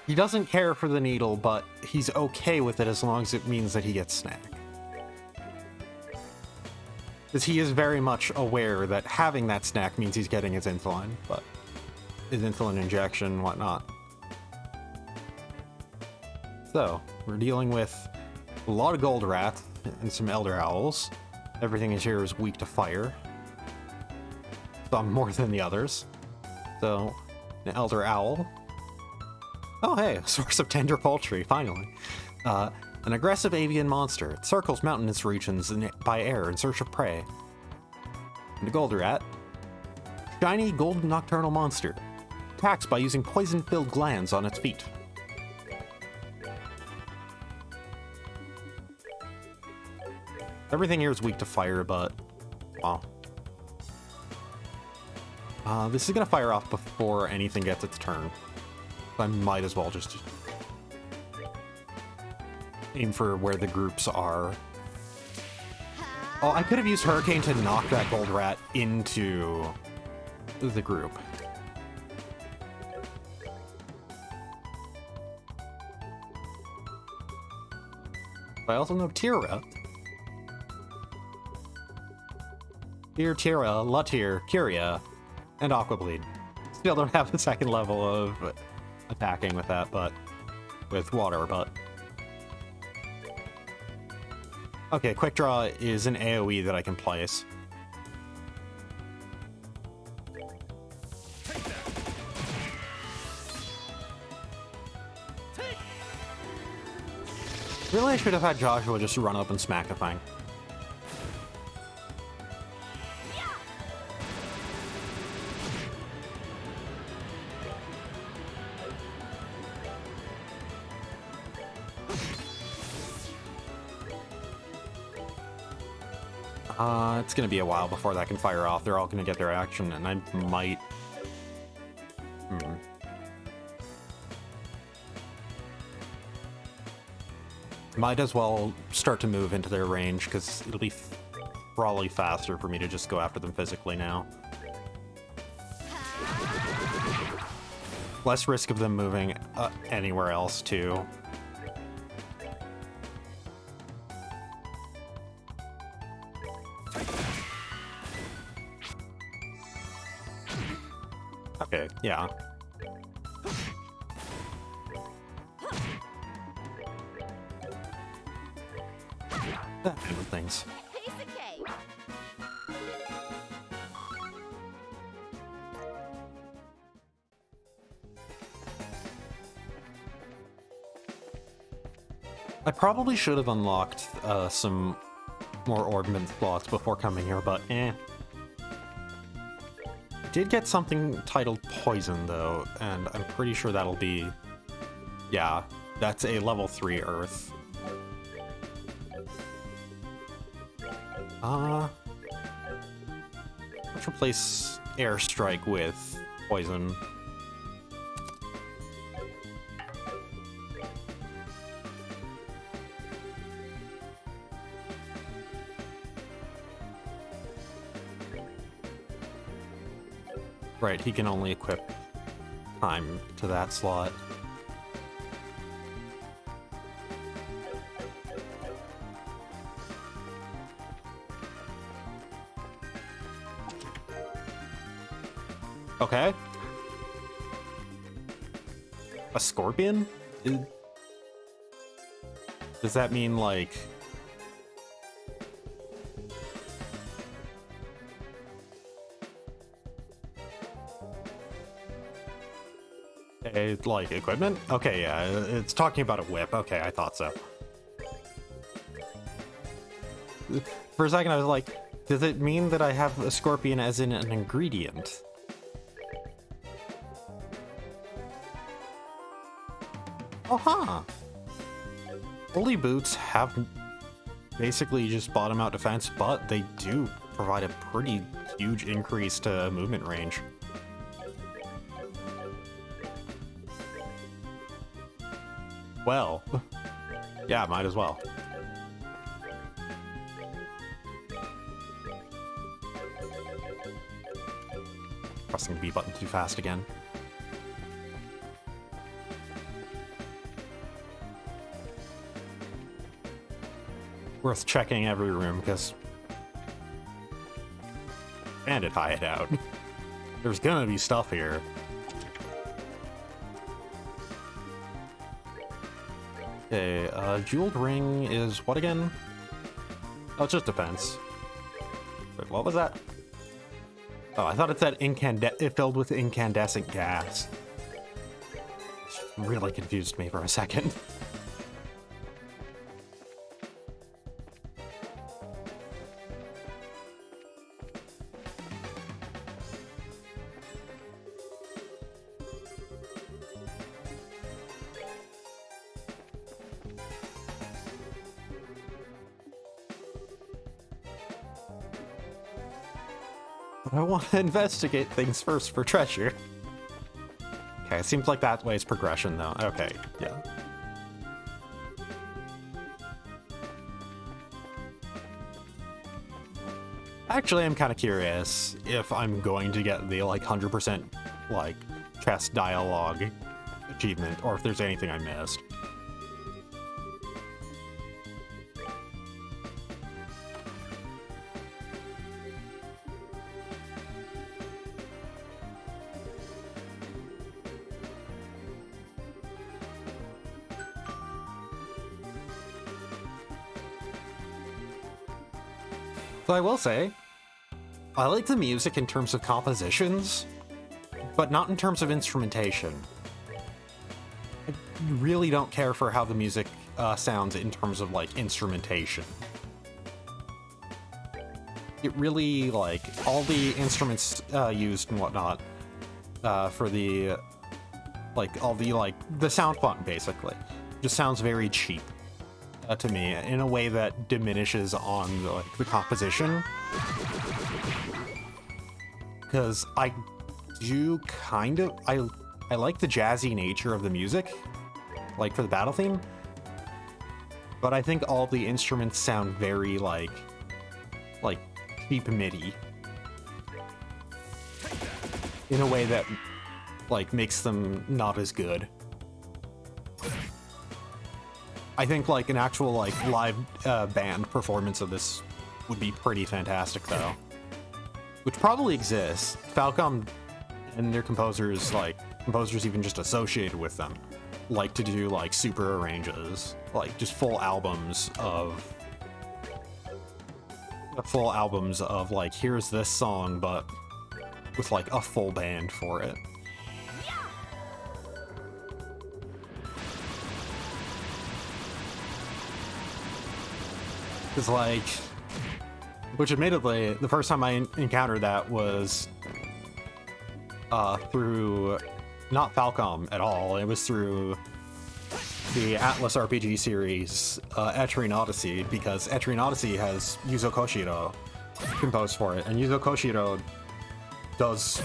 he He doesn't care for the needle, but he's okay with it as long as it means that he gets snack. Because he is very much aware that having that snack means he's getting his insulin, but his insulin injection, whatnot. So, we're dealing with a lot of gold rats and some elder owls. Everything is here is weak to fire. Some more than the others. So, an elder owl. Oh hey, a source of tender poultry, finally. An aggressive avian monster. It circles mountainous regions by air in search of prey. And a gold rat. Shiny golden nocturnal monster. Attacks by using poison-filled glands on its feet. Everything here is weak to fire, but... wow. This is gonna fire off before anything gets its turn. I might as well just aim for where the groups are. Oh, I could have used Hurricane to knock that gold rat into the group. I also know Tira. Tira, Latir, Curia, and Aquableed. Still don't have the second level of attacking with that, but with water, but okay, Quick Draw is an AoE that I can place. Really, I should have had Joshua just run up and smack the thing. It's gonna be a while before that can fire off. They're all gonna get their action, and I might... Might as well start to move into their range, because it'll be probably faster for me to just go after them physically now. Less risk of them moving anywhere else, too. Okay, yeah. That kind of things. Piece of cake. I probably should have unlocked some more ordnance slots before coming here, but eh. Did get something titled Poison, though, and I'm pretty sure that'll be... yeah, that's a level 3 Earth. Let's replace Airstrike with Poison. Right, he can only equip time to that slot. Okay. A scorpion? Does that mean, like... like, equipment? Okay, yeah, it's talking about a whip. Okay, I thought so. For a second, I was like, does it mean that I have a scorpion as in an ingredient? Oh, huh. Holy boots have basically just bottom out defense, but they do provide a pretty huge increase to movement range. Well, yeah, might as well. Pressing the B button too fast again. worth checking every room because bandit hideout. There's gonna be stuff here. Okay, jeweled ring is what again? Oh, it's just defense. Wait, what was that? Oh, I thought it said it filled with incandescent gas. Really confused me for a second. I want to investigate things first for treasure. Okay, it seems like that way is progression, though. Okay, yeah. Actually, I'm kind of curious if I'm going to get the, like, 100%, like, chess dialogue achievement, or if there's anything I missed. So I will say, I like the music in terms of compositions, but not in terms of instrumentation. I really don't care for how the music sounds in terms of, like, instrumentation. It really, like, all the instruments used and whatnot for the, like, all the, like, the sound font, basically, just sounds very cheap. To me, in a way that diminishes on like the composition, because I do kind of I like the jazzy nature of the music, like for the battle theme, but I think all the instruments sound very like cheap MIDI in a way that like makes them not as good. I think like an actual like live band performance of this would be pretty fantastic, though, which probably exists. Falcom and their composers, like composers even just associated with them, like to do like super arranges, like just full albums of like, here's this song but with like a full band for it. Because, like, which admittedly, the first time I encountered that was through not Falcom at all. It was through the Atlas RPG series, Etrian Odyssey, because Etrian Odyssey has Yuzo Koshiro composed for it, and Yuzo Koshiro does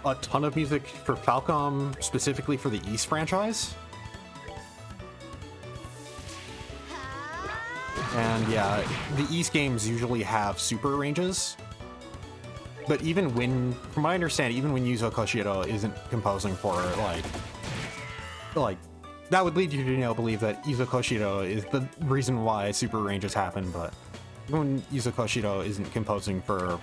a ton of music for Falcom, specifically for the East franchise. And yeah, the East games usually have super arranges, but even when, from what I understand, even when Yuzo Koshiro isn't composing for like that would lead you to, you know, believe that Yuzo Koshiro is the reason why super arranges happen. But even when Yuzo Koshiro isn't composing for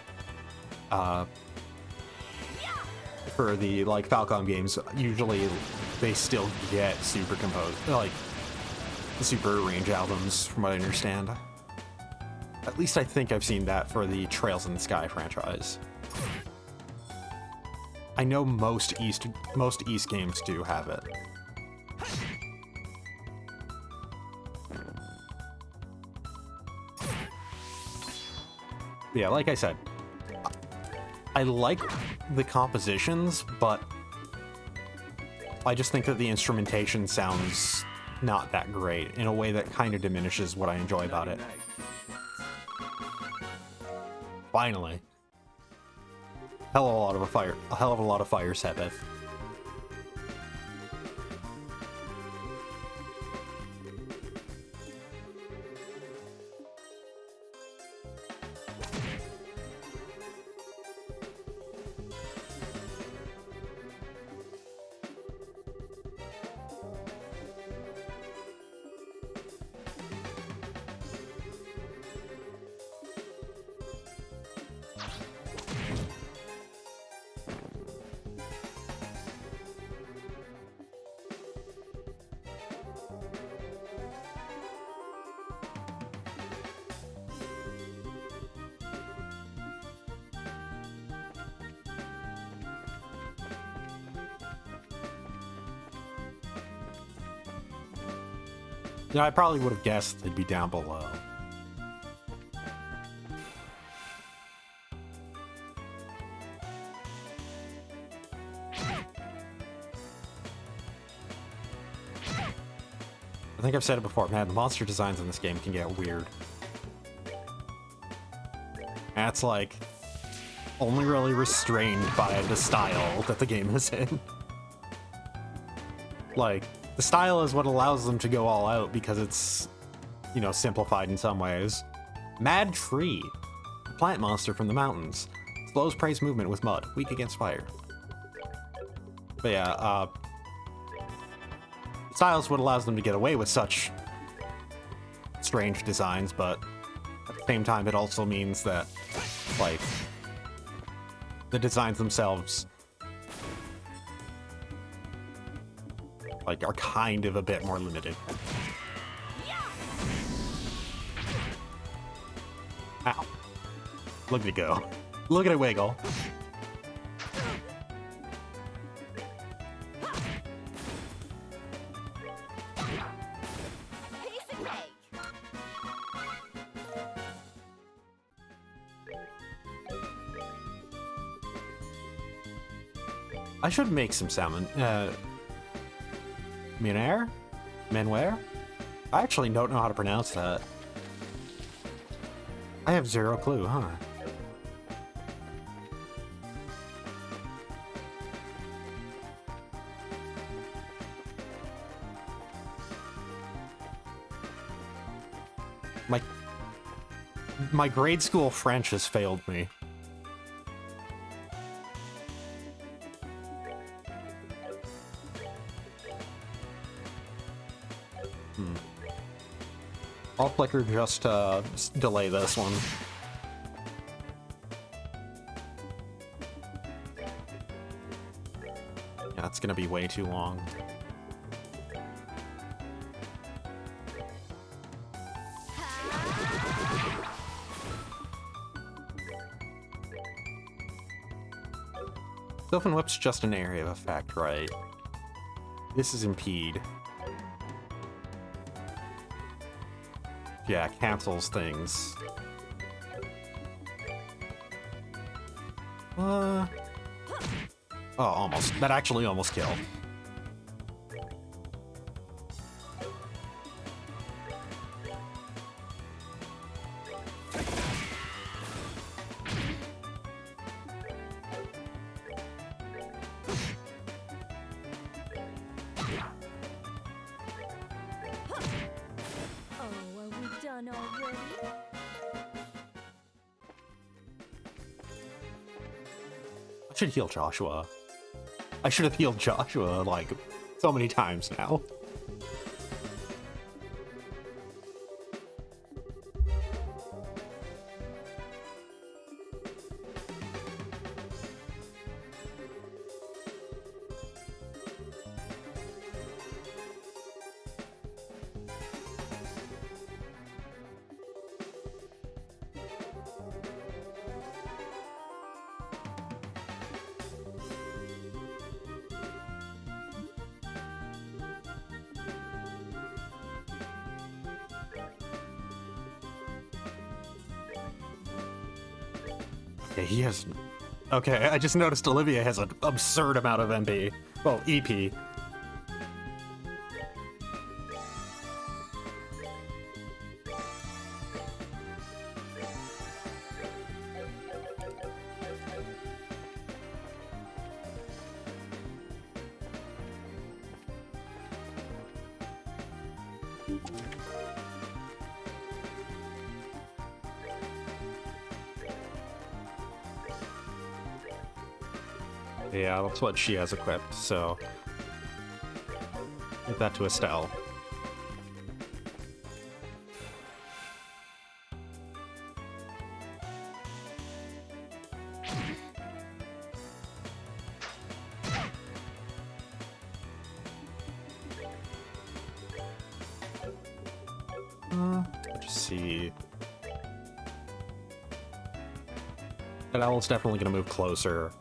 the like Falcom games, usually they still get super composed, like the super arrange albums, from what I understand. At least I think I've seen that for the Trails in the Sky franchise. I know most East games do have it. Yeah, like I said, I like the compositions, but I just think that the instrumentation sounds not that great in a way that kind of diminishes what I enjoy about it. Finally. A hell of a lot of fire, Sebeth. Yeah, I probably would have guessed they'd be down below. I think I've said it before, man, the monster designs in this game can get weird. And it's like only really restrained by the style that the game is in. Like, the style is what allows them to go all out because it's, you know, simplified in some ways. Mad Tree, a plant monster from the mountains. Slows prey's movement with mud, weak against fire. But yeah, style is what allows them to get away with such strange designs, but at the same time, it also means that, like, the designs themselves, like, are kind of a bit more limited. Ow. Look at it go. Look at it wiggle. I should make some salmon. Minair? Menware? I actually don't know how to pronounce that. I have zero clue, huh? My grade school French has failed me. I'll flicker just to delay this one. Yeah, it's gonna be way too long. Sylphin Whip's just an area of effect, right? This is impede. Yeah, cancels things. Oh, almost. That actually almost killed. I should heal Joshua. I should have healed Joshua, like, so many times now. Okay, he has... Okay, I just noticed Olivia has an absurd amount of MP. Well, EP. Yeah, that's what she has equipped, so... Give that to Estelle. Let's see... That owl's definitely gonna move closer.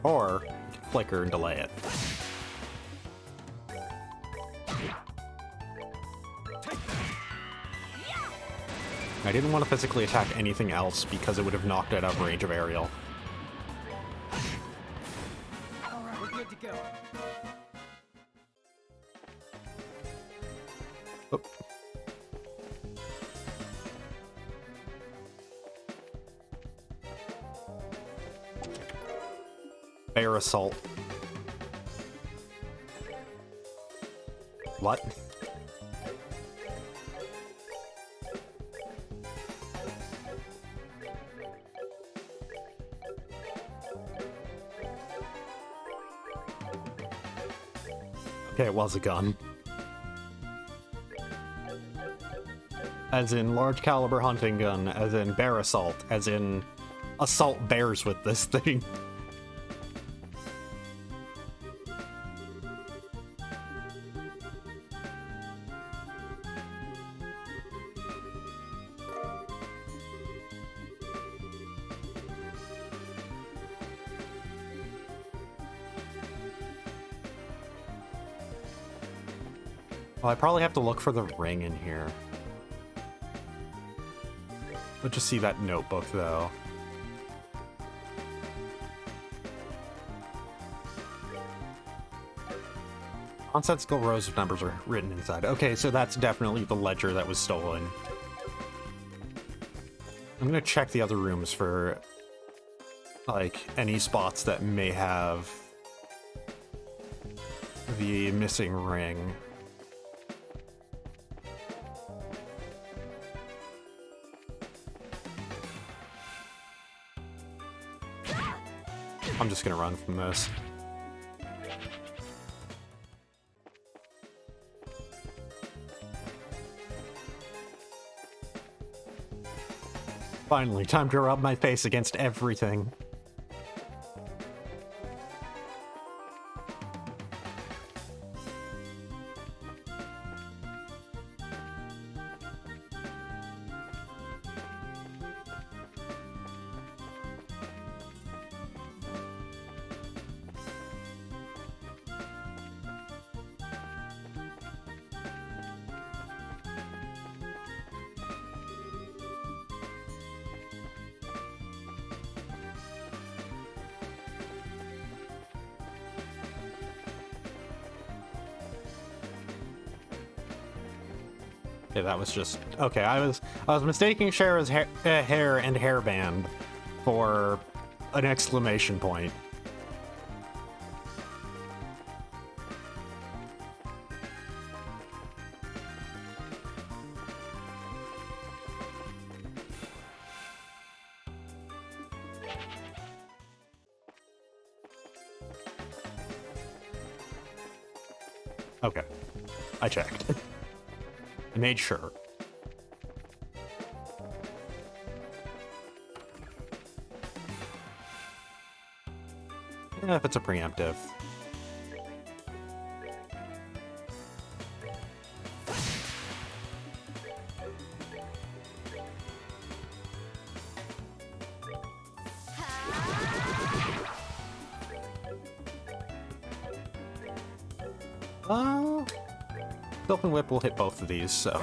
Or, you can flicker and delay it. I didn't want to physically attack anything else because it would have knocked it out of range of aerial. Alright, we're good to go. Oh. Bear assault. What? Okay, it was a gun. As in large caliber hunting gun, as in bear assault, as in assault bears with this thing. Well, I probably have to look for the ring in here. Let's just see that notebook, though. Nonsensical rows of numbers are written inside. Okay, so that's definitely the ledger that was stolen. I'm gonna check the other rooms for, like, any spots that may have the missing ring. I'm just gonna run from this. Finally, time to rub my face against everything. Yeah, that was just okay. I was mistaking Shara's hair and hairband for an exclamation point. Okay, I checked. I made sure. Yeah, if it's a preemptive. Open Whip will hit both of these, so.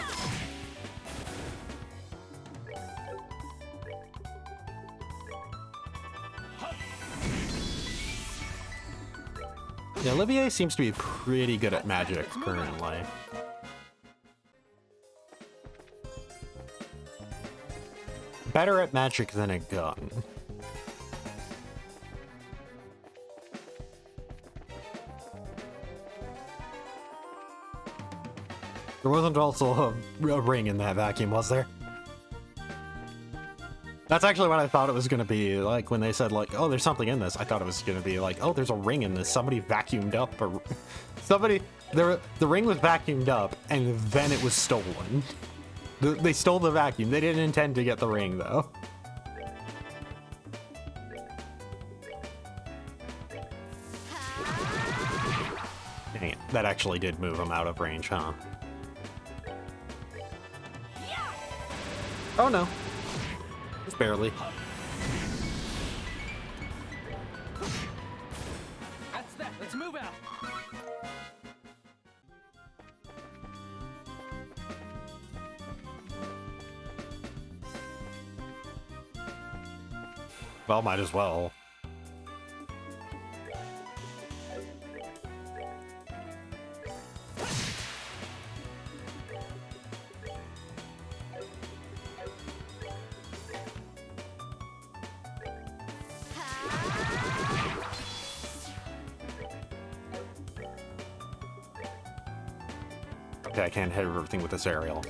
Yeah, Olivier seems to be pretty good at magic currently. Better at magic than a gun. There wasn't also a ring in that vacuum, was there? That's actually what I thought it was going to be, like, when they said, like, oh, there's something in this. I thought it was going to be like, oh, there's a ring in this. Somebody vacuumed up, or somebody, the ring was vacuumed up, and then it was stolen. They stole the vacuum. They didn't intend to get the ring, though. Dang it. That actually did move him out of range, huh? Oh no. Just barely. That's that. Let's move out. Well, might as well. Okay, I can't hit everything with this aerial.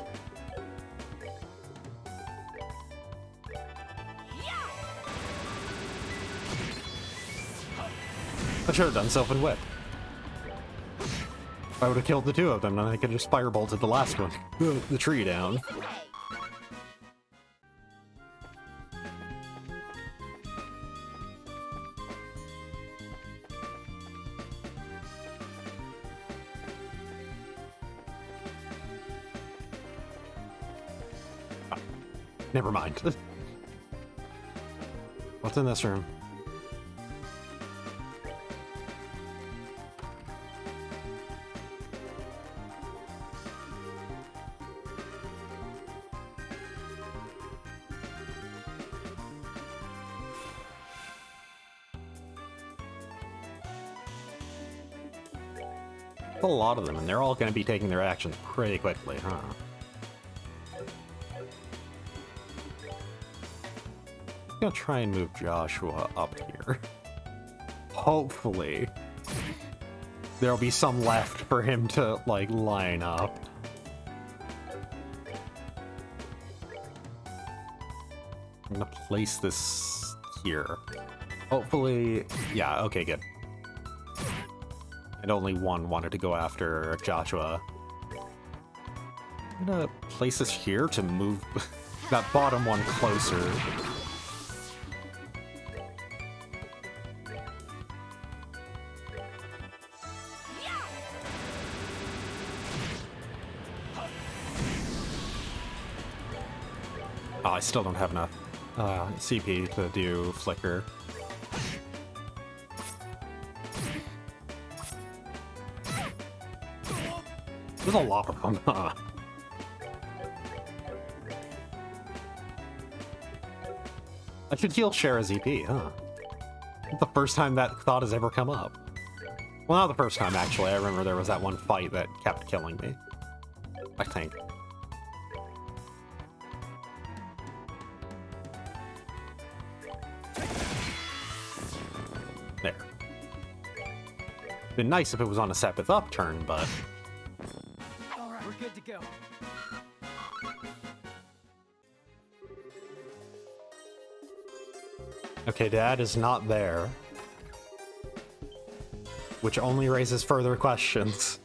I should have done Self and Whip. I would have killed the two of them, and I could just firebolted the last one. The tree down. Ah, never mind. What's in this room? A lot of them, and they're all going to be taking their actions pretty quickly, huh? I'm gonna try and move Joshua up here. Hopefully, there'll be some left for him to, like, line up. I'm gonna place this here. Hopefully, yeah, okay, good. And only one wanted to go after Joshua. I'm gonna place this here to move that bottom one closer. Oh, I still don't have enough CP to do Flicker. There's a lot of them, huh? I should heal Shara's EP, huh? The first time that thought has ever come up. Well, not the first time, actually. I remember there was that one fight that kept killing me. I think. There. Been nice if it was on a Sepith upturn, but... Alright, we're good to go. Okay, Dad is not there. Which only raises further questions.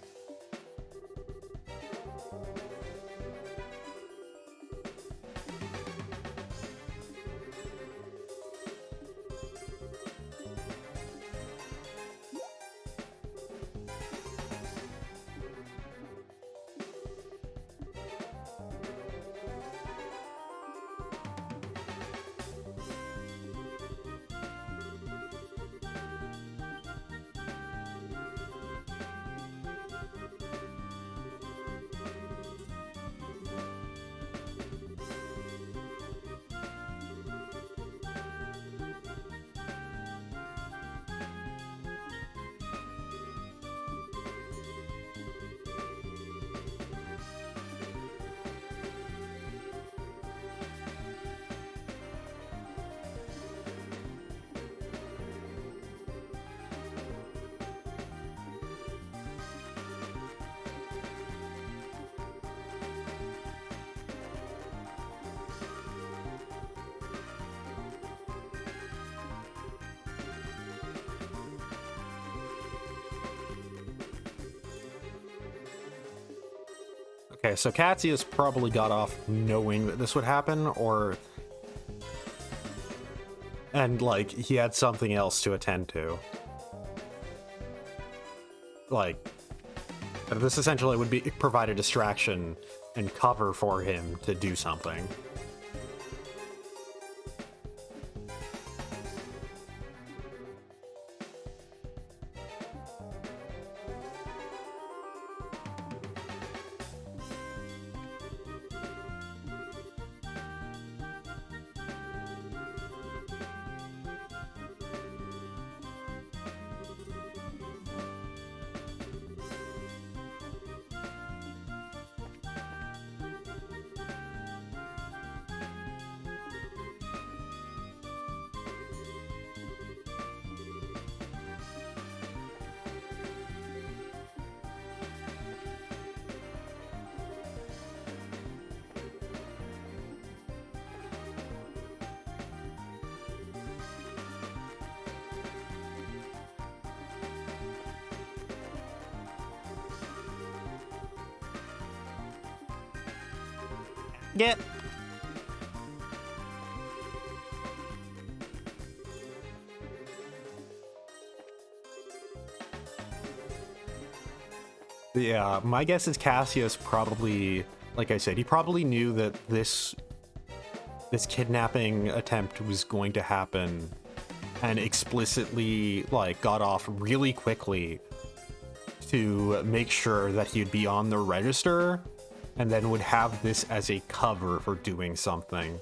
Okay, so Katsia's probably got off knowing that this would happen, or... And, like, he had something else to attend to. Like, this essentially would provide a distraction and cover for him to do something. Get. Yeah, my guess is Cassius probably, like I said, he probably knew that this kidnapping attempt was going to happen and explicitly, like, got off really quickly to make sure that he'd be on the register and then would have this as a cover for doing something.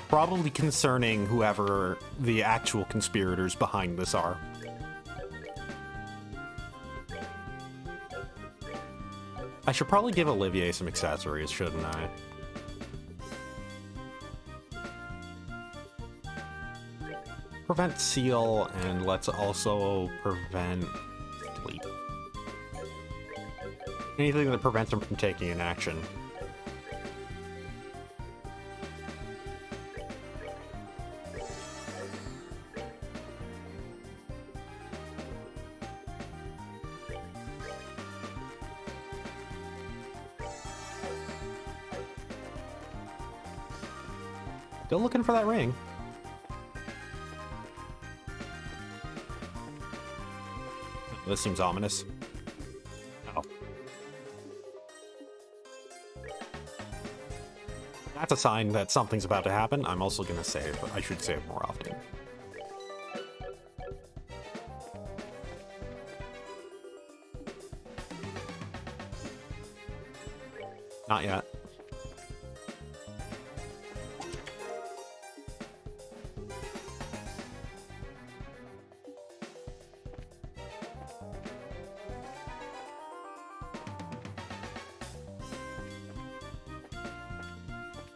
Probably concerning whoever the actual conspirators behind this are. I should probably give Olivier some accessories, shouldn't I? Prevent seal, and let's also prevent sleep. Anything that prevents him from taking an action. Still looking for that ring. This seems ominous. Oh. That's a sign that something's about to happen. I'm also gonna save, but I should save more often. Not yet.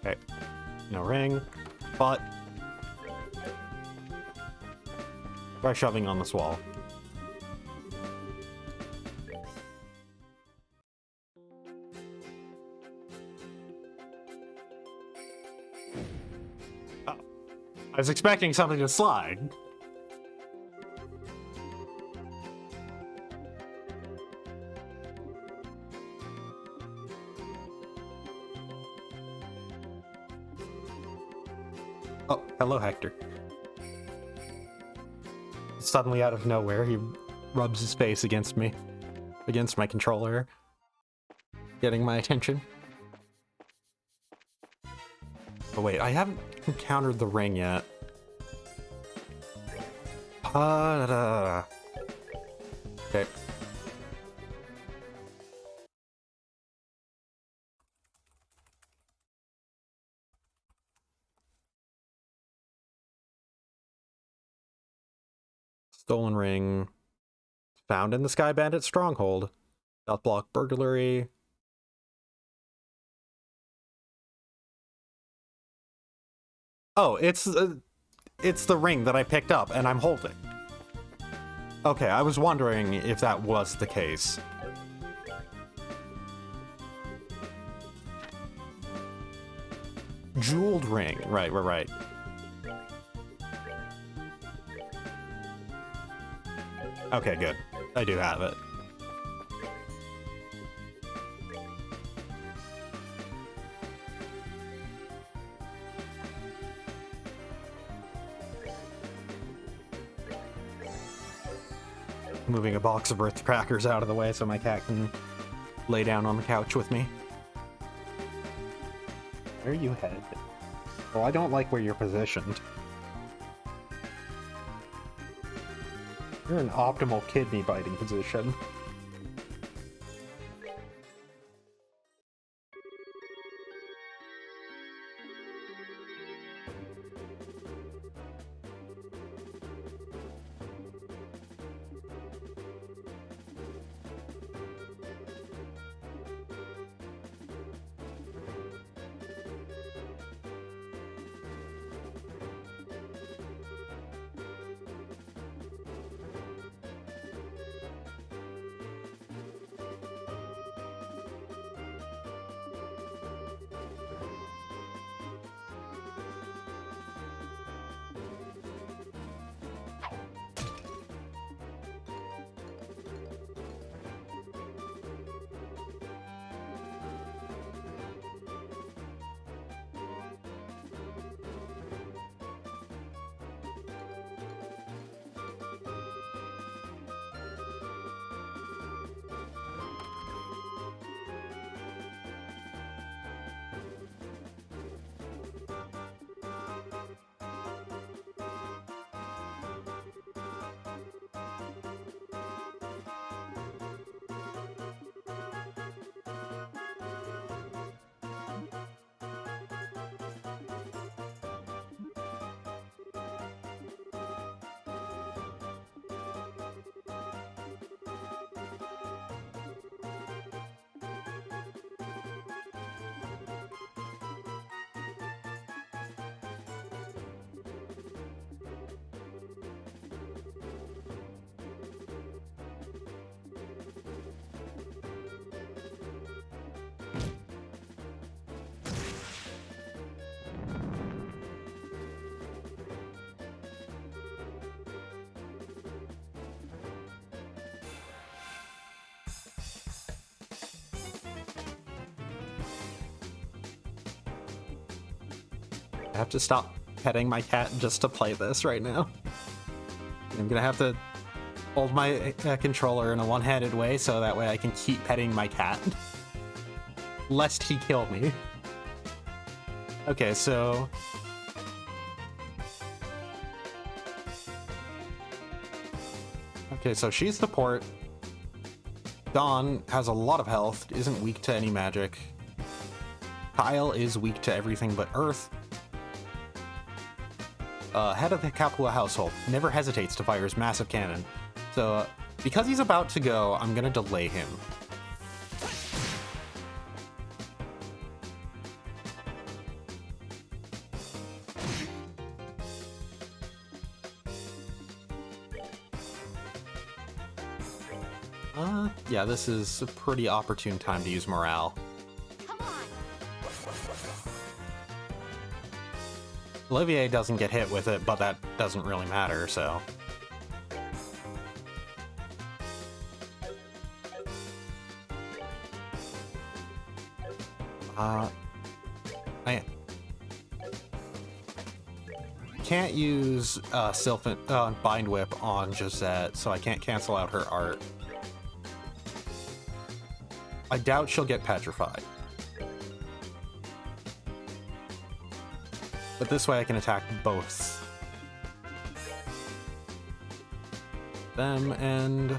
Okay, no ring, but try shoving on this wall. Oh, I was expecting something to slide. Oh, hello, Hector. Suddenly, out of nowhere, he rubs his face against me, against my controller, getting my attention. Oh wait, I haven't encountered the ring yet. Okay. Stolen ring. Found in the Sky Bandit stronghold. Stealth block burglary. Oh, it's the ring that I picked up and I'm holding. Okay, I was wondering if that was the case. Jeweled ring. Right. Okay, good. I do have it. Moving a box of Earth crackers out of the way so my cat can lay down on the couch with me. Where are you headed? Oh, I don't like where you're positioned. You're in optimal kidney biting position. I have to stop petting my cat just to play this right now. I'm gonna have to hold my controller in a one-handed way so that way I can keep petting my cat. Lest he kill me. Okay, so... Okay, so she's the port. Dawn has a lot of health, isn't weak to any magic. Kyle is weak to everything but Earth. Head of the Capua household never hesitates to fire his massive cannon. So, because he's about to go, I'm gonna delay him. Yeah, this is a pretty opportune time to use morale. Come on. Olivier doesn't get hit with it, but that doesn't really matter, so... I can't use Bind Whip on Josette, so I can't cancel out her art. I doubt she'll get petrified. But this way I can attack both them and...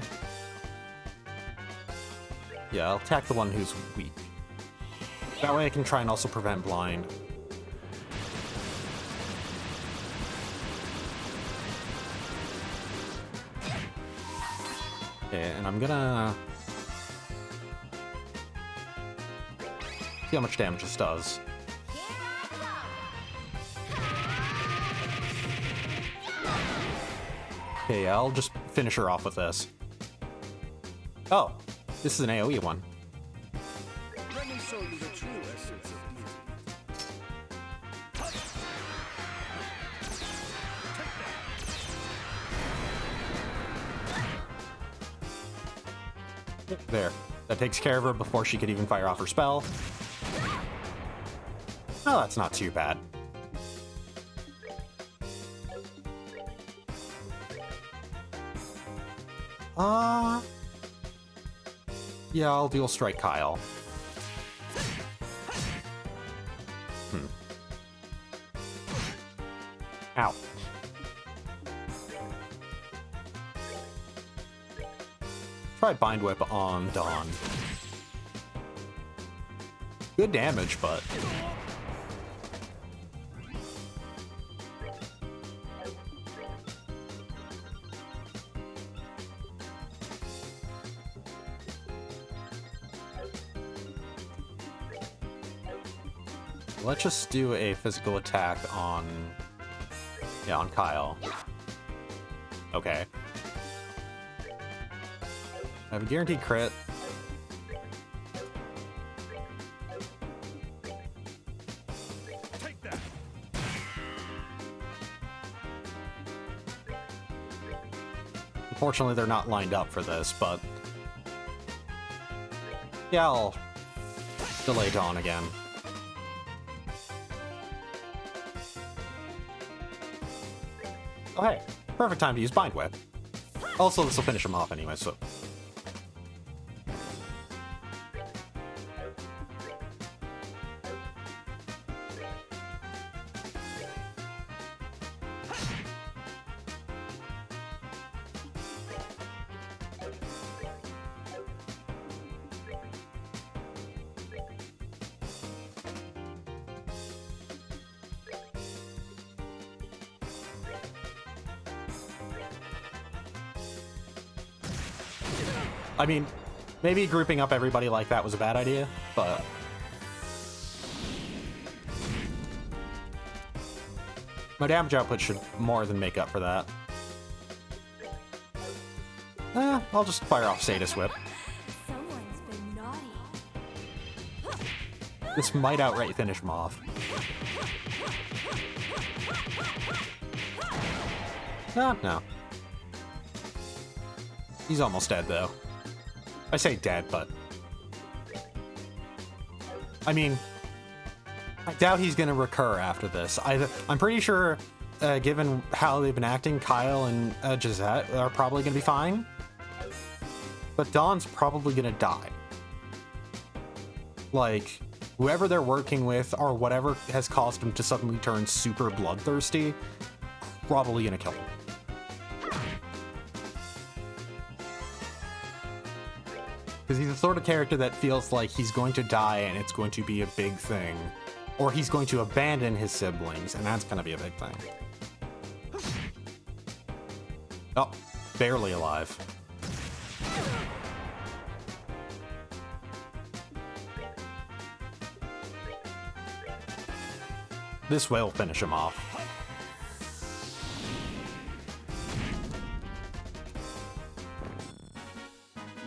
yeah, I'll attack the one who's weak. That way I can try and also prevent blind. Okay, and I'm gonna... see how much damage this does. Okay, yeah, I'll just finish her off with this. Oh, this is an AoE one. Let me show you the true essence of beauty. There. That takes care of her before she could even fire off her spell. Oh, that's not too bad. Yeah, I'll dual strike Kyle. Ow. Try Bind Whip on Dawn. Good damage, but... let's just do a physical attack on... yeah, on Kyle. Okay. I have a guaranteed crit. Take that. Unfortunately, they're not lined up for this, but... yeah, I'll delay Dawn again. Oh, hey, perfect time to use Bind Whip. Also, this will finish him off anyway, so... I mean, maybe grouping up everybody like that was a bad idea, but... my damage output should more than make up for that. I'll just fire off Sadist Whip. Someone's been naughty. This might outright finish him off. No. He's almost dead, though. I say dead, but... I mean... I doubt he's gonna recur after this. I'm pretty sure, given how they've been acting, Kyle and Gisette are probably gonna be fine. But Dawn's probably gonna die. Like, whoever they're working with or whatever has caused him to suddenly turn super bloodthirsty, probably gonna kill him. Because he's the sort of character that feels like he's going to die and it's going to be a big thing. Or he's going to abandon his siblings, and that's going to be a big thing. Oh, barely alive. This will finish him off.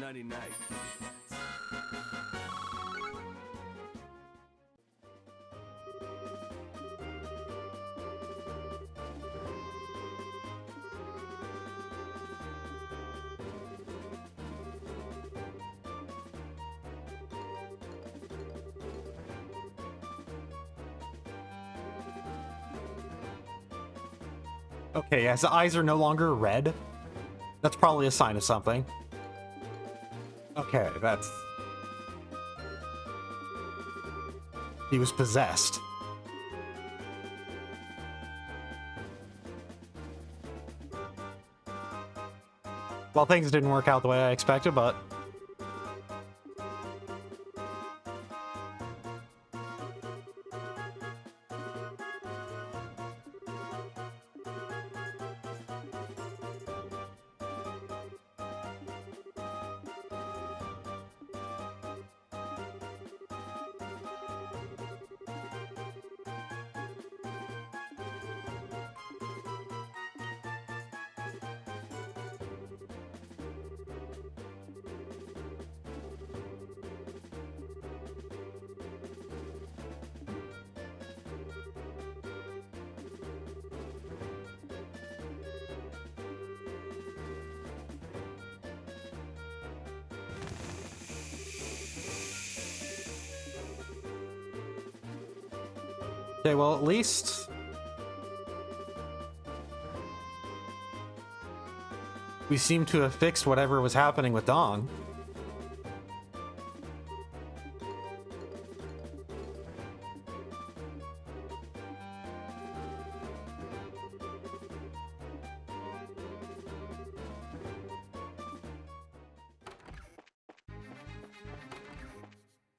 Nighty-night. Okay, his eyes are no longer red. That's probably a sign of something. Okay, that's... He was possessed. Well, things didn't work out the way I expected, but... Okay, well, at least... we seem to have fixed whatever was happening with Dawn.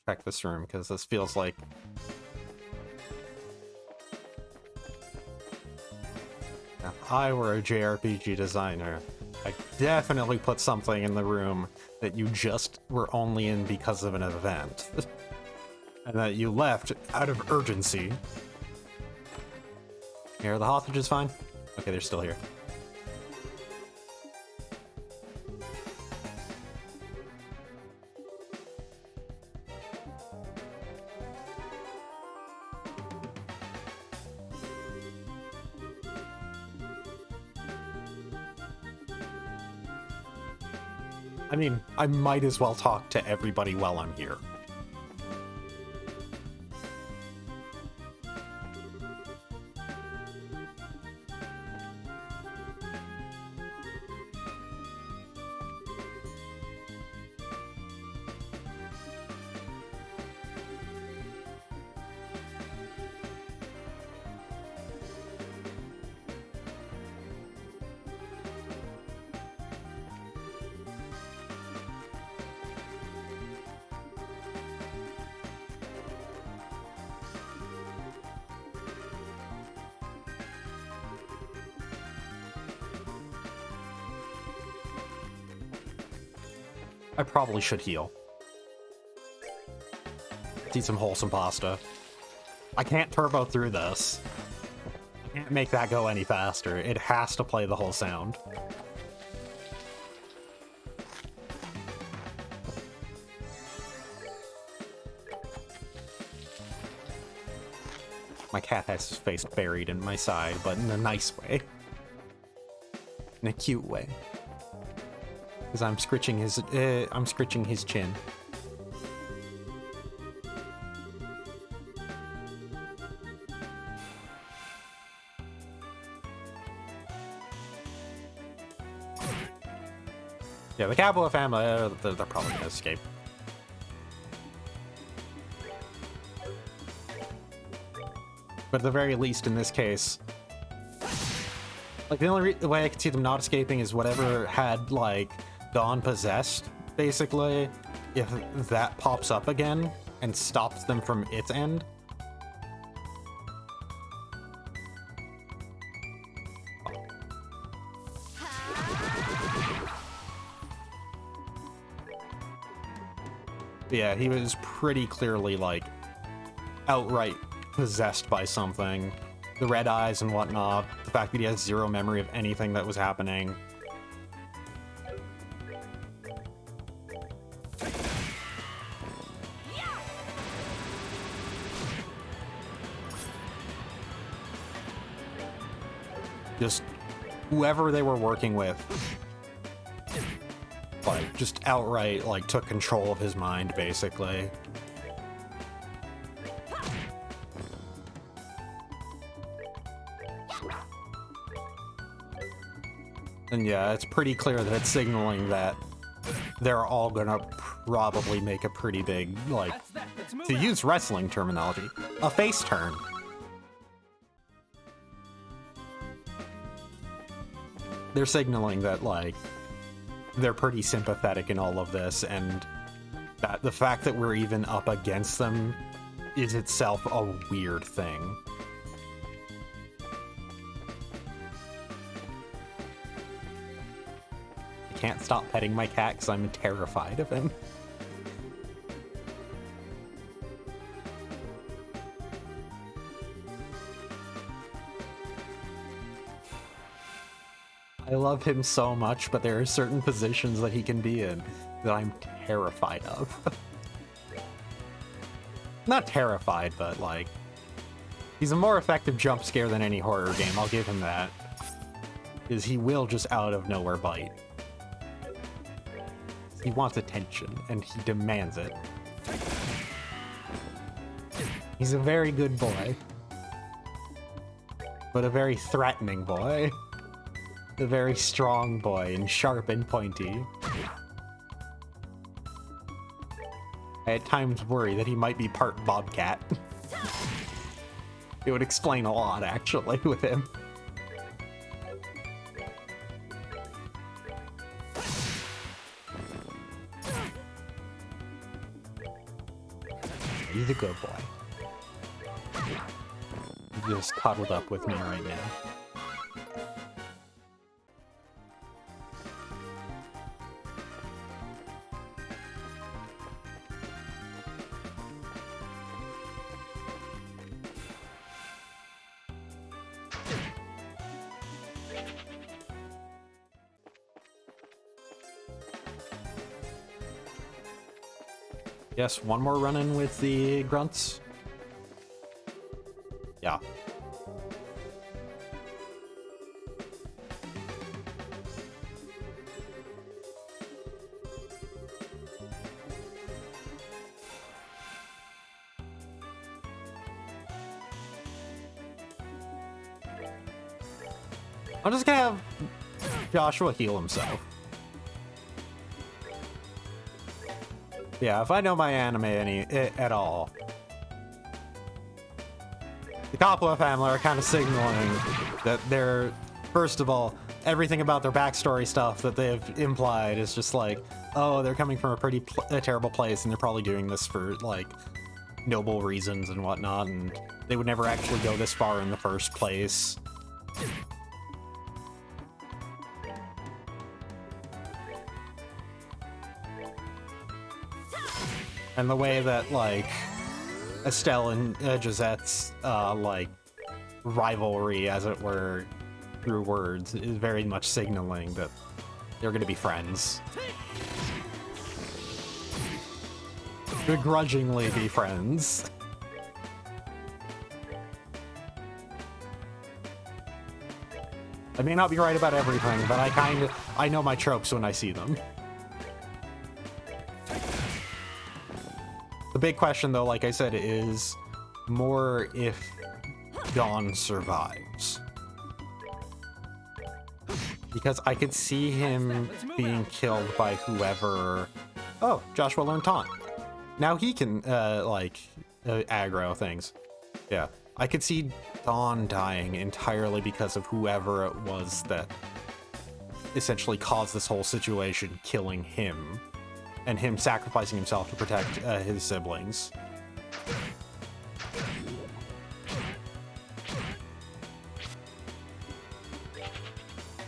Check this room, because this feels like... If I were a JRPG designer, I'd definitely put something in the room that you just were only in because of an event. And that you left out of urgency. Here, are the hostages fine? Okay, they're still here. I mean, I might as well talk to everybody while I'm here. I probably should heal. Let's eat some wholesome pasta. I can't turbo through this. I can't make that go any faster. It has to play the whole sound. My cat has his face buried in my side, but in a nice way. In a cute way. Because I'm scritching his chin. Yeah, the Capua family, they're probably gonna escape. But at the very least, in this case, like, the only way I could see them not escaping is whatever had, like, Dawn possessed, basically, if that pops up again and stops them from its end. Yeah, he was pretty clearly, like, outright possessed by something. The red eyes and whatnot, the fact that he has zero memory of anything that was happening. Just whoever they were working with, like, just outright, like, took control of his mind, basically. And yeah, it's pretty clear that it's signaling that they're all gonna probably make a pretty big, like, to use wrestling terminology, a face turn. They're signaling that, like, they're pretty sympathetic in all of this, and that the fact that we're even up against them is itself a weird thing. I can't stop petting my cat because I'm terrified of him. I love him so much, but there are certain positions that he can be in that I'm terrified of. Not terrified, but, like, he's a more effective jump scare than any horror game, I'll give him that. Because he will just out of nowhere bite. He wants attention, and he demands it. He's a very good boy. But a very threatening boy. A very strong boy, and sharp and pointy. I at times worry that he might be part bobcat. It would explain a lot, actually, with him. He's a good boy. He's just cuddled up with me right now. Yes, one more run-in with the grunts. Yeah. I'm just gonna have Joshua heal himself. Yeah, if I know my anime at all, the Coppola family are kind of signaling that they're, first of all, everything about their backstory stuff that they've implied is just like, oh, they're coming from a terrible place, and they're probably doing this for, like, noble reasons and whatnot, and they would never actually go this far in the first place. And the way that, like, Estelle and Josette's, like, rivalry, as it were, through words, is very much signaling that they're gonna be friends. Begrudgingly be friends. I may not be right about everything, but I know my tropes when I see them. The big question, though, like I said, is more if Dawn survives. Because I could see him being killed by whoever... Oh, Joshua learned taunt. Now he can, aggro things. Yeah. I could see Dawn dying entirely because of whoever it was that essentially caused this whole situation, killing him. And him sacrificing himself to protect his siblings.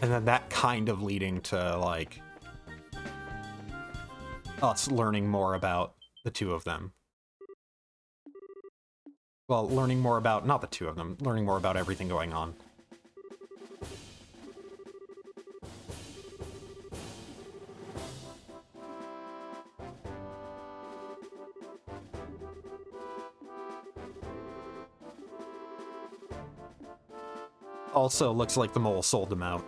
And then that kind of leading to, like, us learning more about the two of them. Well, learning more about, not the two of them, learning more about everything going on. Also, looks like the mole sold them out.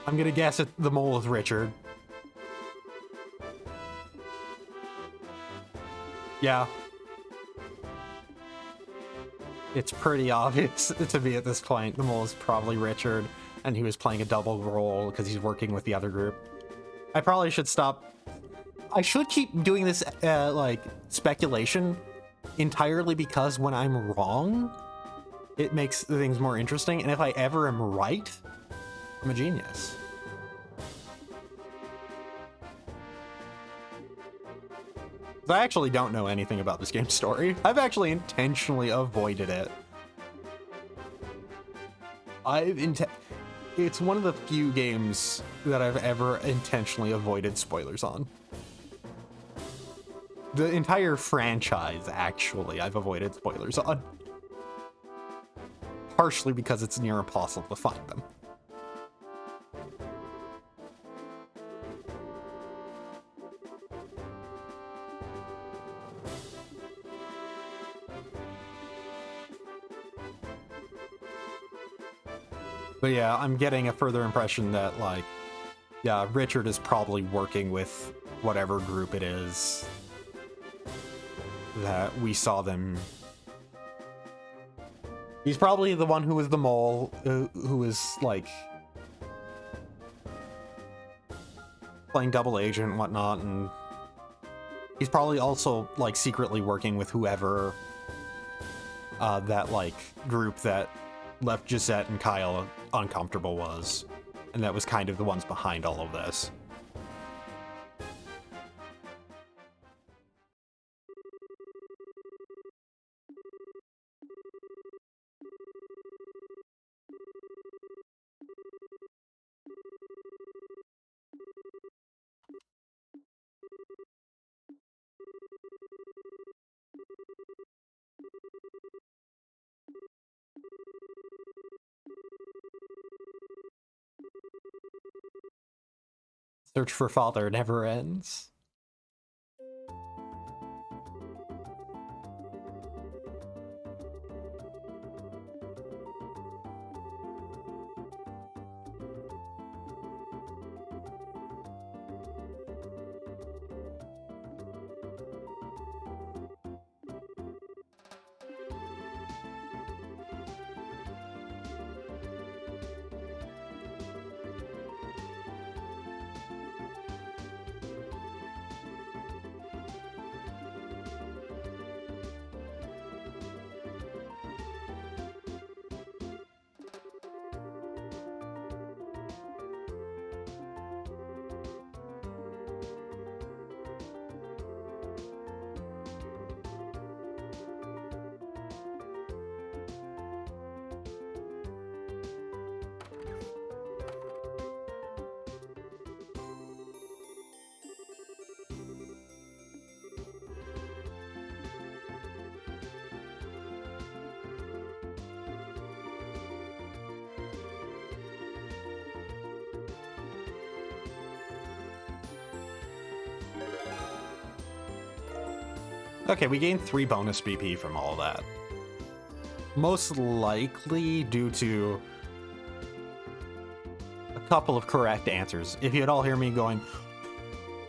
I'm gonna guess it, the mole is Richard. Yeah. It's pretty obvious to me at this point. The mole is probably Richard, and he was playing a double role because he's working with the other group. I probably should stop. I should keep doing this, speculation entirely because when I'm wrong, it makes things more interesting, and if I ever am right, I'm a genius. I actually don't know anything about this game's story. I've actually intentionally avoided it. It's one of the few games that I've ever intentionally avoided spoilers on. The entire franchise, actually, I've avoided spoilers on. Partially because it's near impossible to find them. But yeah, I'm getting a further impression that, like, yeah, Richard is probably working with whatever group it is that we saw them. He's probably the one who was the mole, who was, like, playing double agent and whatnot, and he's probably also, like, secretly working with whoever that, like, group that left Gisette and Kyle uncomfortable was, and that was kind of the ones behind all of this. Search for father never ends. Okay, we gained 3 bonus BP from all that. Most likely due to a couple of correct answers. If you'd all hear me going,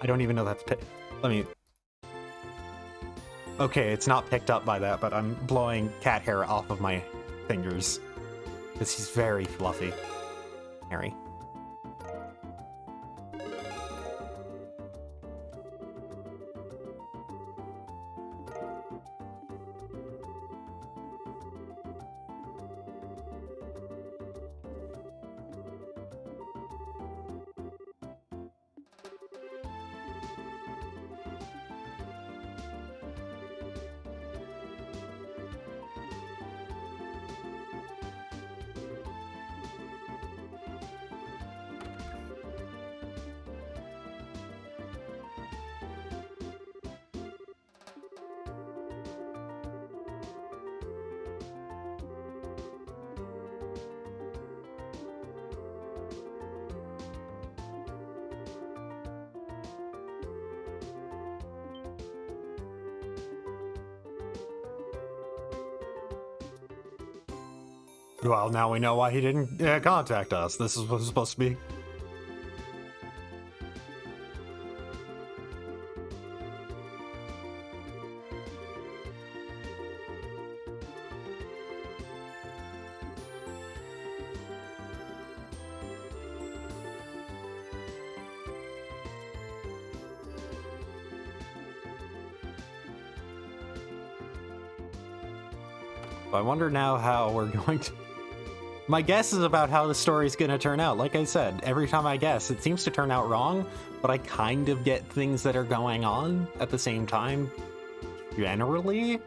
I don't even know that's let me... Okay, it's not picked up by that, but I'm blowing cat hair off of my fingers. Because he's very fluffy. Harry. Well, now we know why he didn't contact us. This is what it's supposed to be. I wonder now how we're going to... My guess is about how the story's going to turn out. Like I said, every time I guess, it seems to turn out wrong, but I kind of get things that are going on at the same time, generally.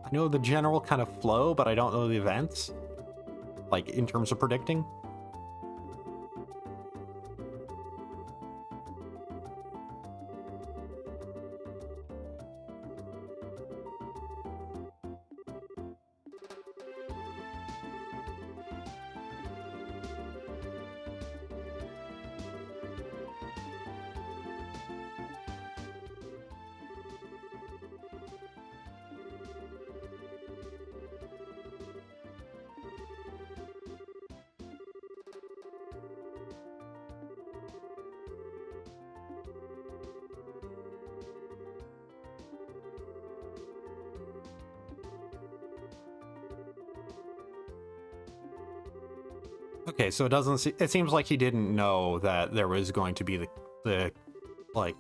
I know the general kind of flow, but I don't know the events, like, in terms of predicting. Okay, so it seems like he didn't know that there was going to be the like,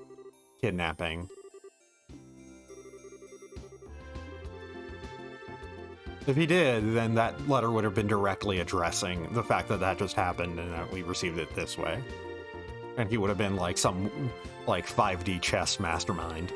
kidnapping. If he did, then that letter would have been directly addressing the fact that that just happened and that we received it this way. And he would have been like some, like, 5D chess mastermind.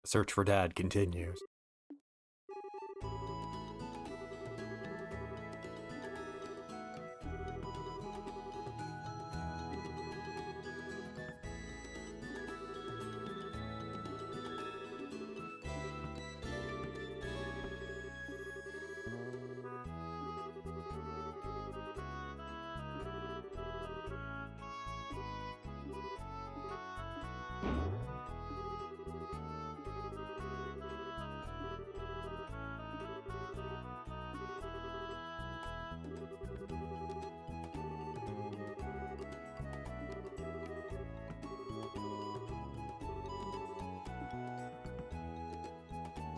The search for Dad continues.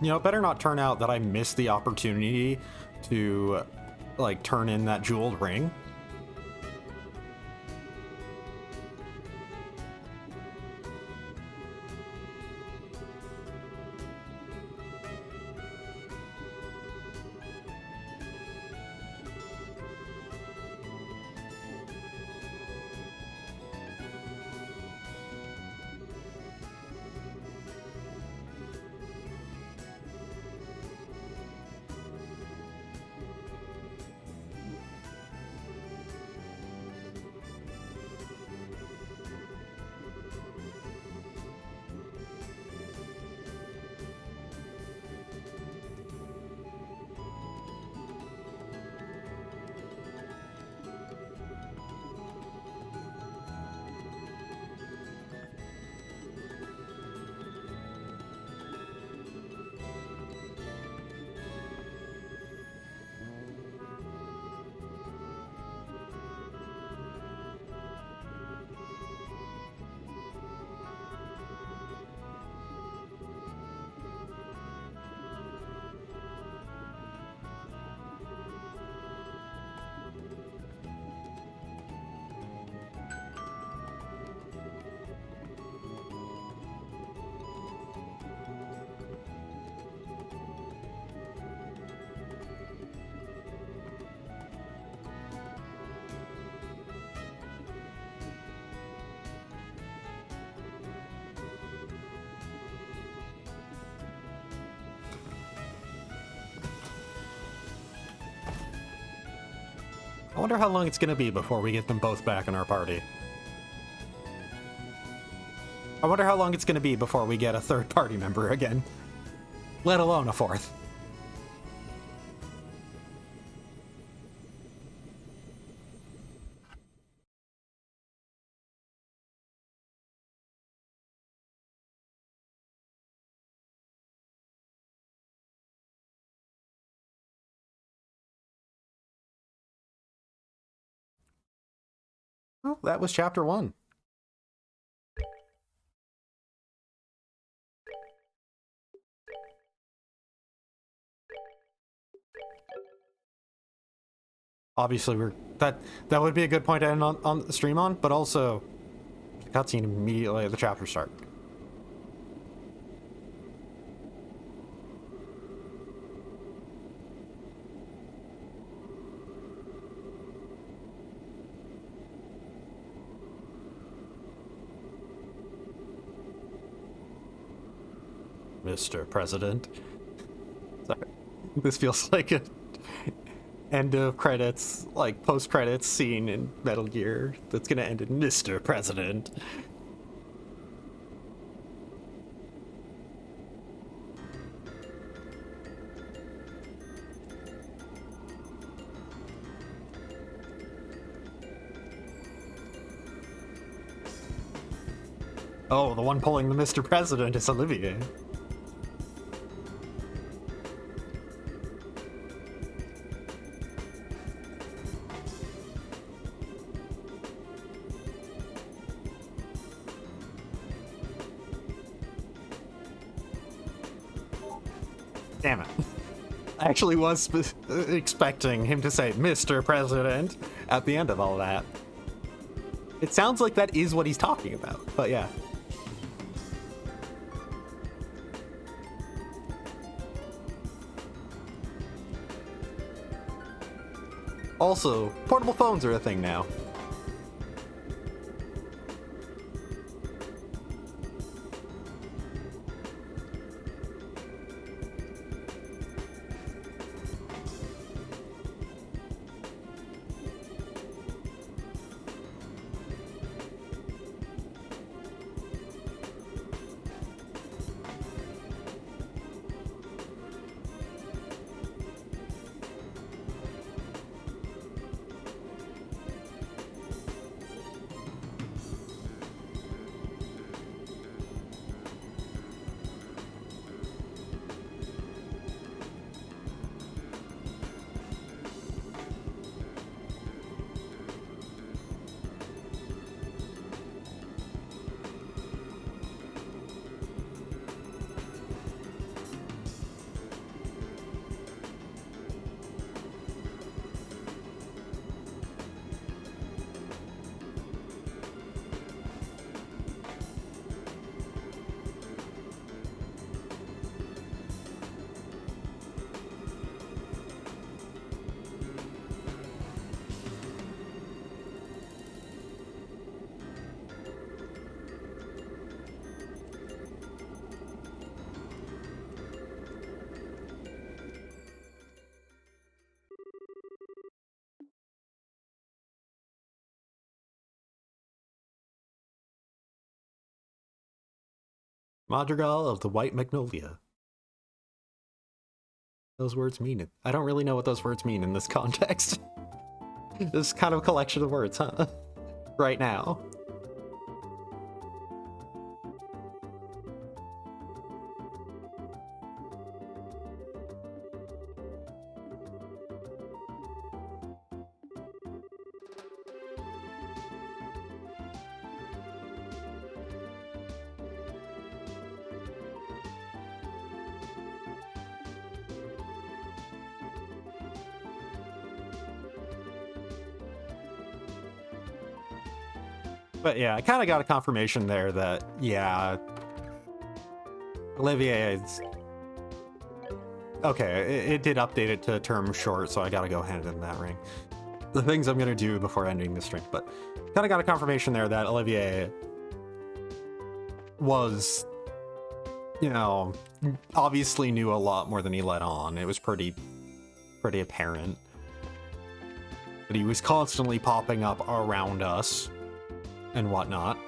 You know, it better not turn out that I missed the opportunity to, like, turn in that jeweled ring. I wonder how long it's gonna be before we get them both back in our party. I wonder how long it's gonna be before we get a third party member again. Let alone a fourth. Well, that was chapter 1. Obviously, that would be a good point to end on the stream on, but also cutscene immediately at the chapter start. Mr. President. Sorry. This feels like a end of credits, like post-credits scene in Metal Gear that's gonna end in Mr. President. Oh, the one pulling the Mr. President is Olivier. Damn it. I actually was expecting him to say Mr. President at the end of all that. It sounds like that is what he's talking about, but yeah. Also, portable phones are a thing now. Madrigal of the White Magnolia. Those words mean it. I don't really know what those words mean in this context. This is kind of a collection of words, huh? Right now. But yeah, I kind of got a confirmation there that, yeah, Olivier is... Okay, it did update it to term short, so I gotta go hand in that ring. The things I'm gonna do before ending the stream, but kind of got a confirmation there that Olivier was, you know, obviously knew a lot more than he let on. It was pretty apparent that he was constantly popping up around us and whatnot,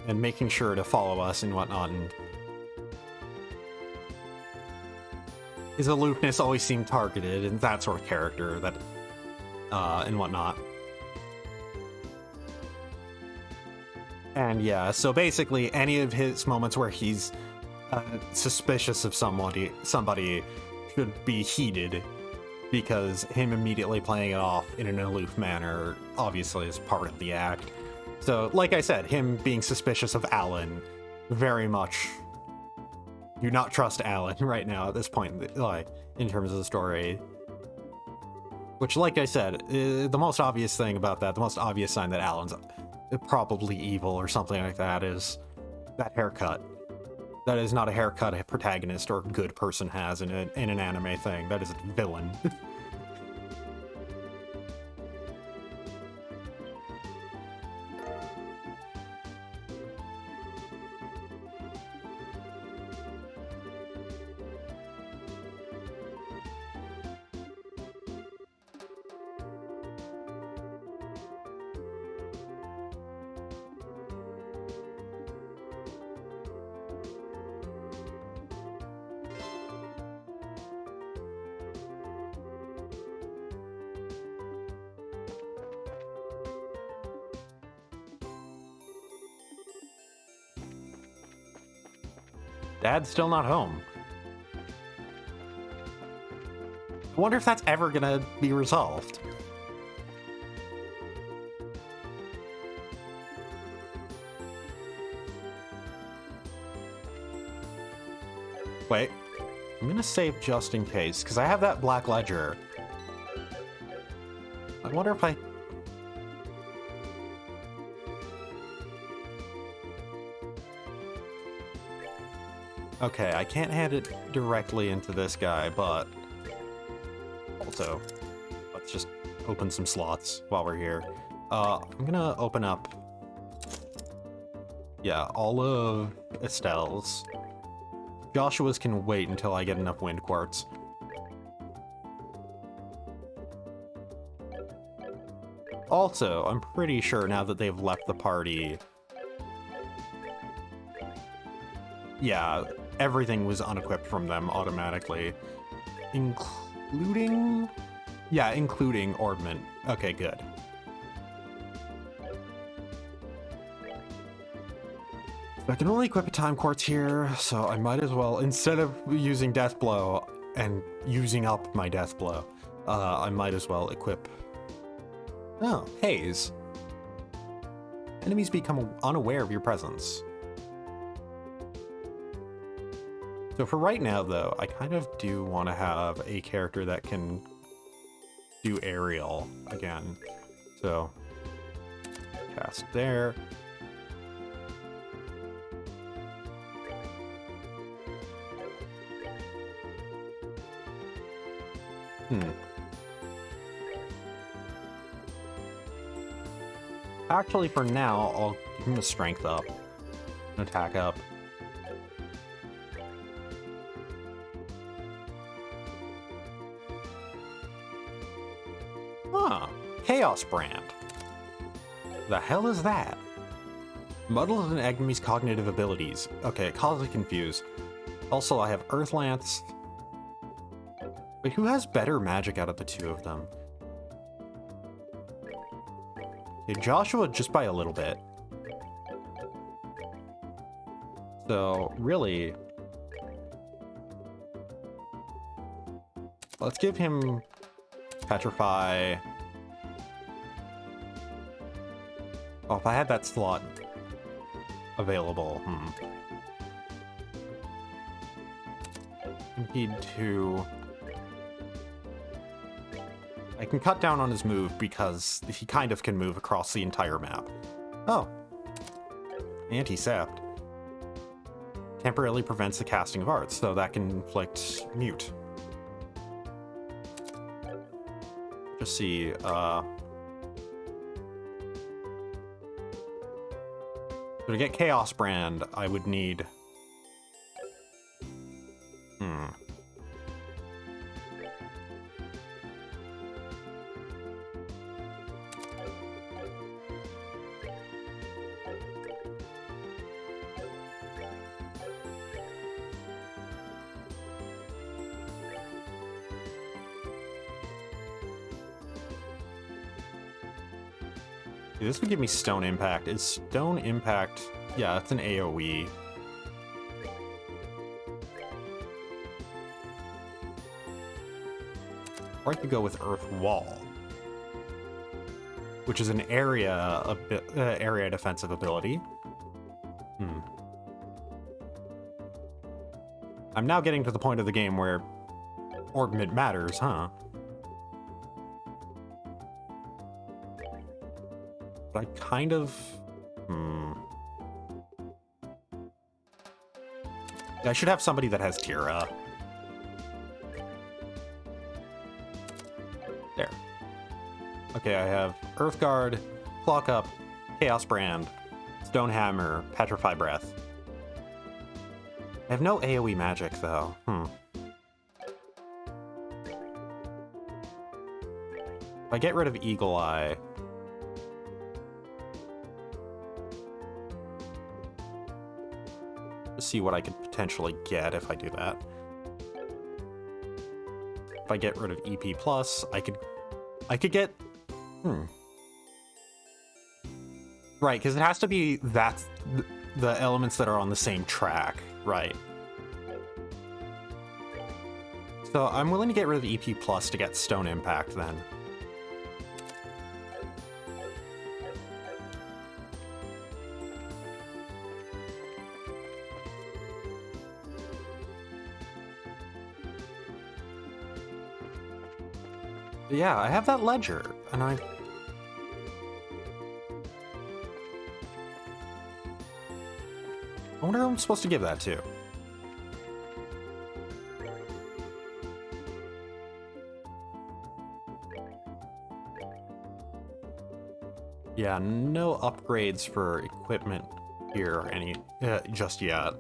and making sure to follow us and whatnot, and his aloofness always seemed targeted and that sort of character, that and whatnot. And yeah, so basically any of his moments where he's suspicious of somebody should be heeded, because him immediately playing it off in an aloof manner obviously is part of the act. So, like I said, him being suspicious of Alan, very much do not trust Alan right now at this point, like, in terms of the story. Which, like I said, the most obvious thing about that, the most obvious sign that Alan's probably evil or something like that, is that haircut. That is not a haircut a protagonist or good person has in an anime thing. That is a villain. Dad's still not home. I wonder if that's ever gonna be resolved. Wait, I'm gonna save just in case, because I have that Black Ledger. I wonder if I... Okay, I can't hand it directly into this guy, but also, let's just open some slots while we're here. I'm gonna open up, yeah, all of Estelle's. Joshua's can wait until I get enough wind quartz. Also, I'm pretty sure now that they've left the party, yeah, everything was unequipped from them automatically. Including... Yeah, including Orbment. Okay, good. I can only equip a time quartz here, so I might as well, instead of using Death Blow and using up my Death Blow, I might as well equip... Oh, Haze. Enemies become unaware of your presence. So for right now, though, I kind of do want to have a character that can do aerial again. So, cast there. Actually, for now, I'll give him a strength up. An attack up. Huh. Chaos Brand. The hell is that? Muddles an enemy's cognitive abilities. Okay, it causes me confused. Also, I have Earth Lance. Wait, who has better magic out of the two of them? Okay, Joshua just by a little bit. So, really... let's give him Petrify. Oh, if I had that slot available, Impede 2. I can cut down on his move because he kind of can move across the entire map. Oh. Anti-sapped. Temporarily prevents the casting of arts, so that can inflict mute. Just see, so to get Chaos Brand, I would need... This would give me Stone Impact. Is Stone Impact... yeah, it's an AoE. Or I could go with Earth Wall, which is an area defensive ability. I'm now getting to the point of the game where Orbment matters, huh? But I kind of... I should have somebody that has Tira. There. Okay, I have Earthguard, Clock Up, Chaos Brand, Stone Hammer, Petrify Breath. I have no AoE magic, though. If I get rid of Eagle Eye... see what I could potentially get if I do that. If I get rid of EP+, I could get... Right, because it has to be that the elements that are on the same track, right? So I'm willing to get rid of EP+ to get Stone Impact then. Yeah, I have that ledger, and I wonder who I'm supposed to give that to. Yeah, no upgrades for equipment here just yet.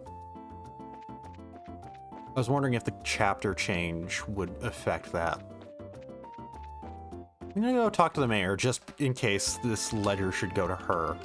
I was wondering if the chapter change would affect that. I'm gonna go talk to the mayor, just in case this ledger should go to her.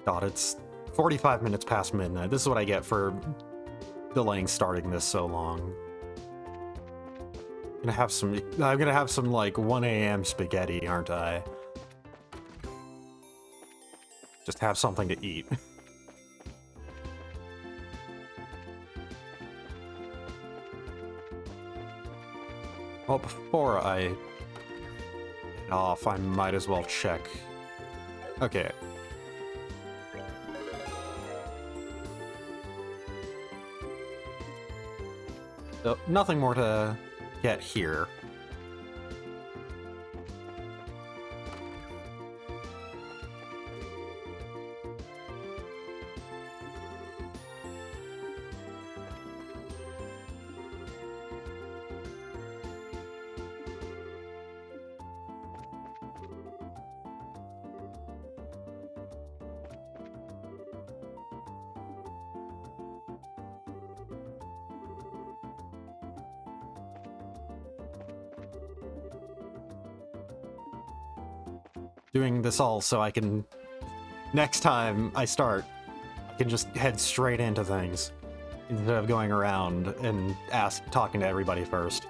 God, it's 45 minutes past midnight. This is what I get for delaying starting this so long. I'm gonna have some like 1 a.m. spaghetti, aren't I? Just have something to eat. Well, before I head off, I might as well check. Okay. So, nothing more to get here. doing this all so I can, next time I start, I can just head straight into things instead of going around and talking to everybody first.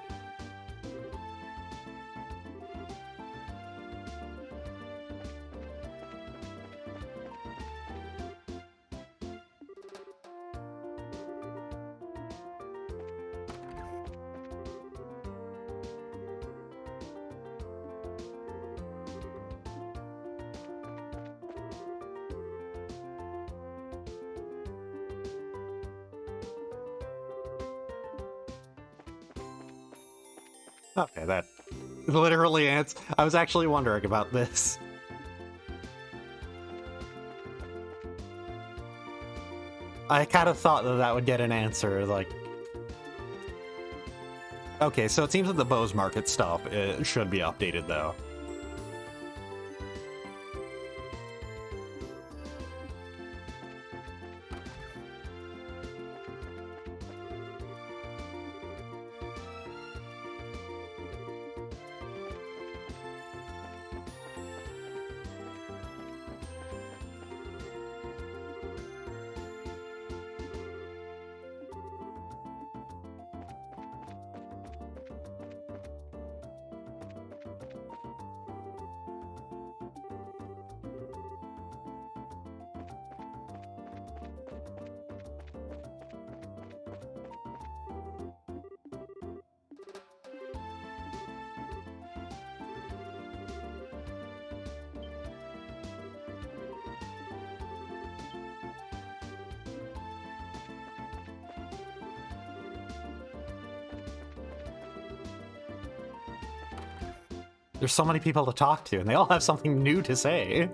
Okay, that literally answers. I was actually wondering about this. I kind of thought that that would get an answer, like... Okay, so it seems that the Bose Market stuff should be updated, though. There's so many people to talk to, and they all have something new to say.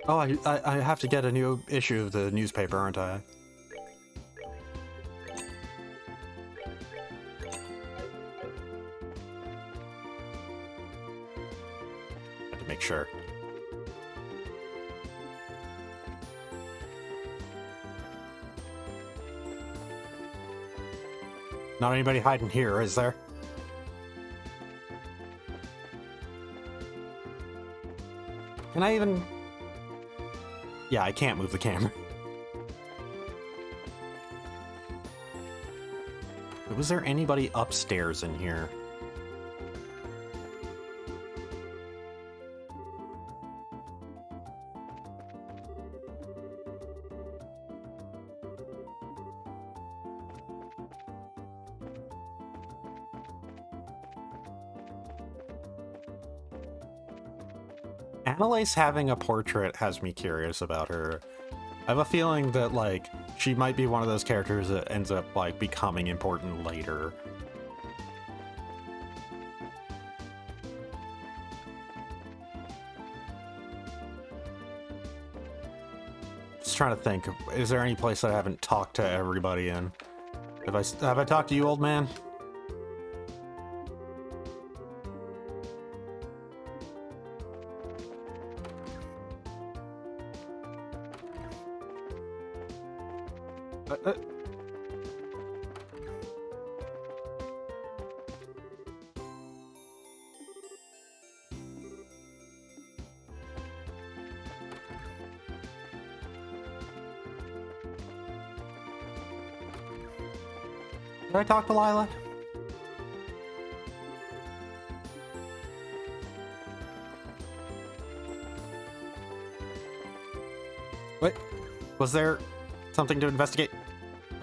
Oh, I have to get a new issue of the newspaper, aren't I? Make sure. Not anybody hiding here, is there? Can I even... Yeah, I can't move the camera. Was there anybody upstairs in here? Annalise having a portrait has me curious about her. I have a feeling that, like, she might be one of those characters that ends up, like, becoming important later. Just trying to think, is there any place that I haven't talked to everybody in? Have I talked to you, old man? Did I talk to Lila? What? Was there something to investigate?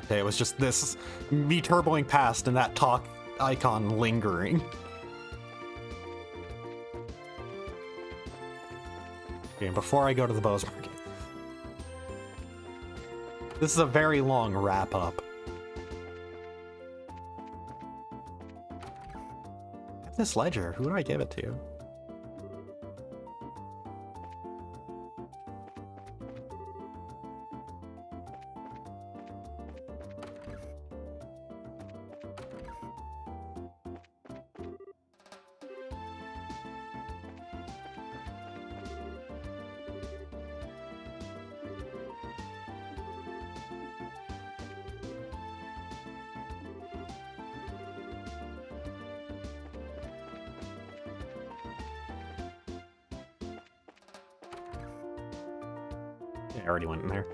Okay, it was just this, me turboing past and that talk icon lingering. Okay, and before I go to the Bose Market. This is a very long wrap-up. This ledger, who do I give it to? Yeah, I already went in there.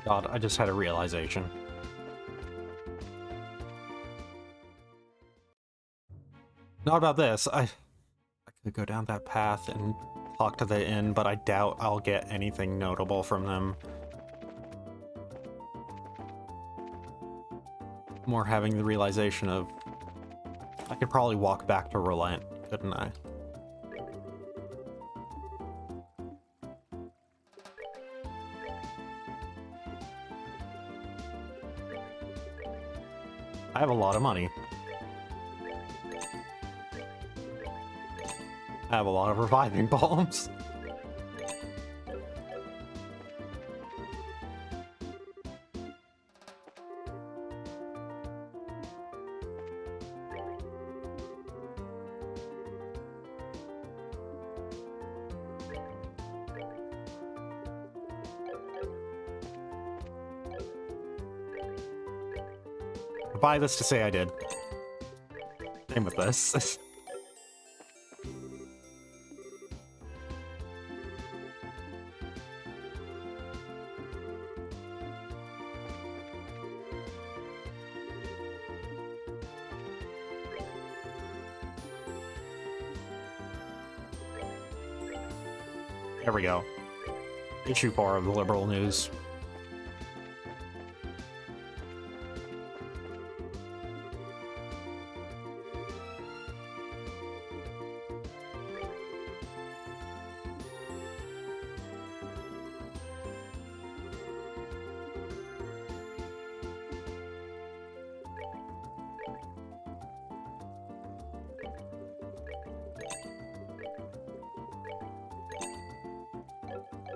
God, I just had a realization. Not about this. I could go down that path and talk to the inn, but I doubt I'll get anything notable from them. More having the realization of I could probably walk back to Relent, couldn't I? I have a lot of money. I have a lot of reviving bombs. Buy this to say I did. Same with this. There we go. Issue 4 of the Liberal News.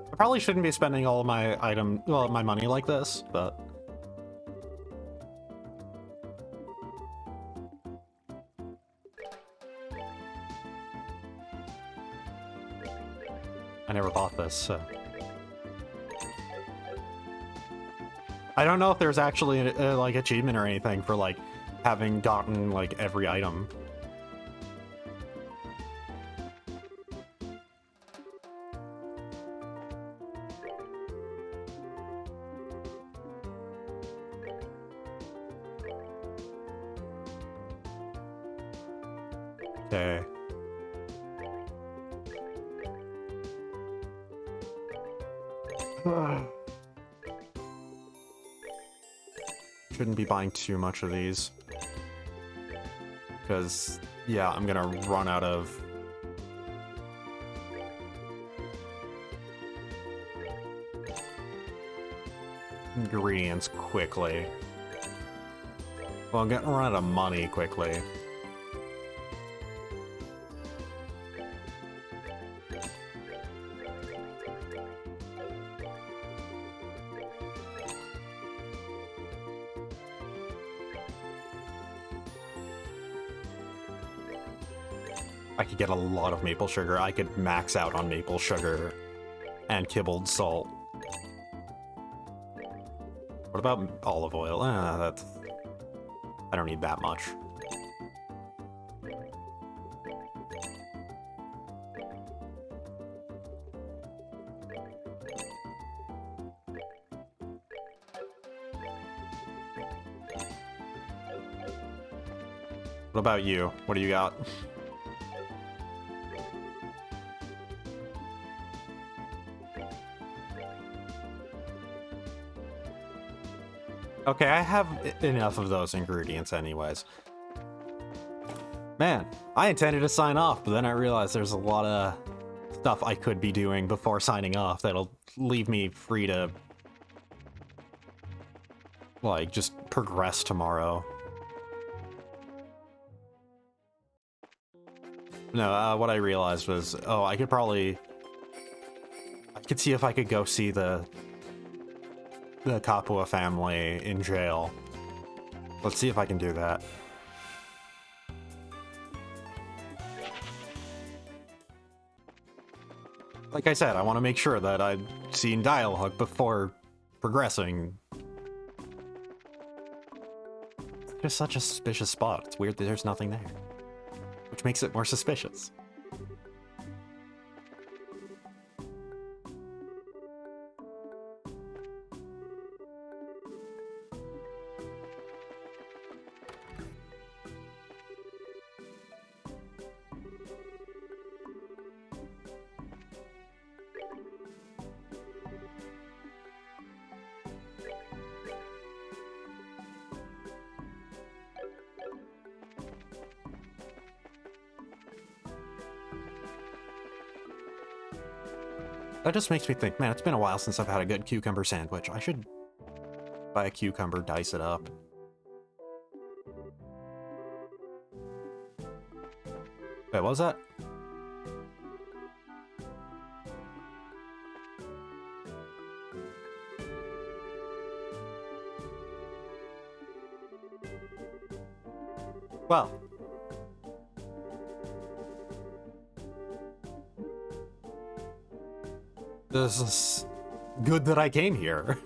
I probably shouldn't be spending all of my my money like this, but I never bought this, so I don't know if there's actually a like achievement or anything for like having gotten like every item. Okay. Shouldn't be buying too much of these. Because, yeah, I'm gonna run out of... ingredients quickly. Well, I'm gonna run out of money quickly. I could get a lot of maple sugar. I could max out on maple sugar and kibbled salt. What about olive oil? That's... I don't need that much. What about you? What do you got? Okay, I have enough of those ingredients anyways. Man, I intended to sign off, but then I realized there's a lot of stuff I could be doing before signing off that'll leave me free to, like, just progress tomorrow. No, what I realized was, oh, I could see if I could go see the Kapua family in jail. Let's see if I can do that. like I said, I want to make sure that I've seen dialogue before progressing. It's just such a suspicious spot. It's weird that there's nothing there, which makes it more suspicious. That just makes me think, man, it's been a while since I've had a good cucumber sandwich. I should buy a cucumber, dice it up. Wait, what was that? Well. This is good that I came here.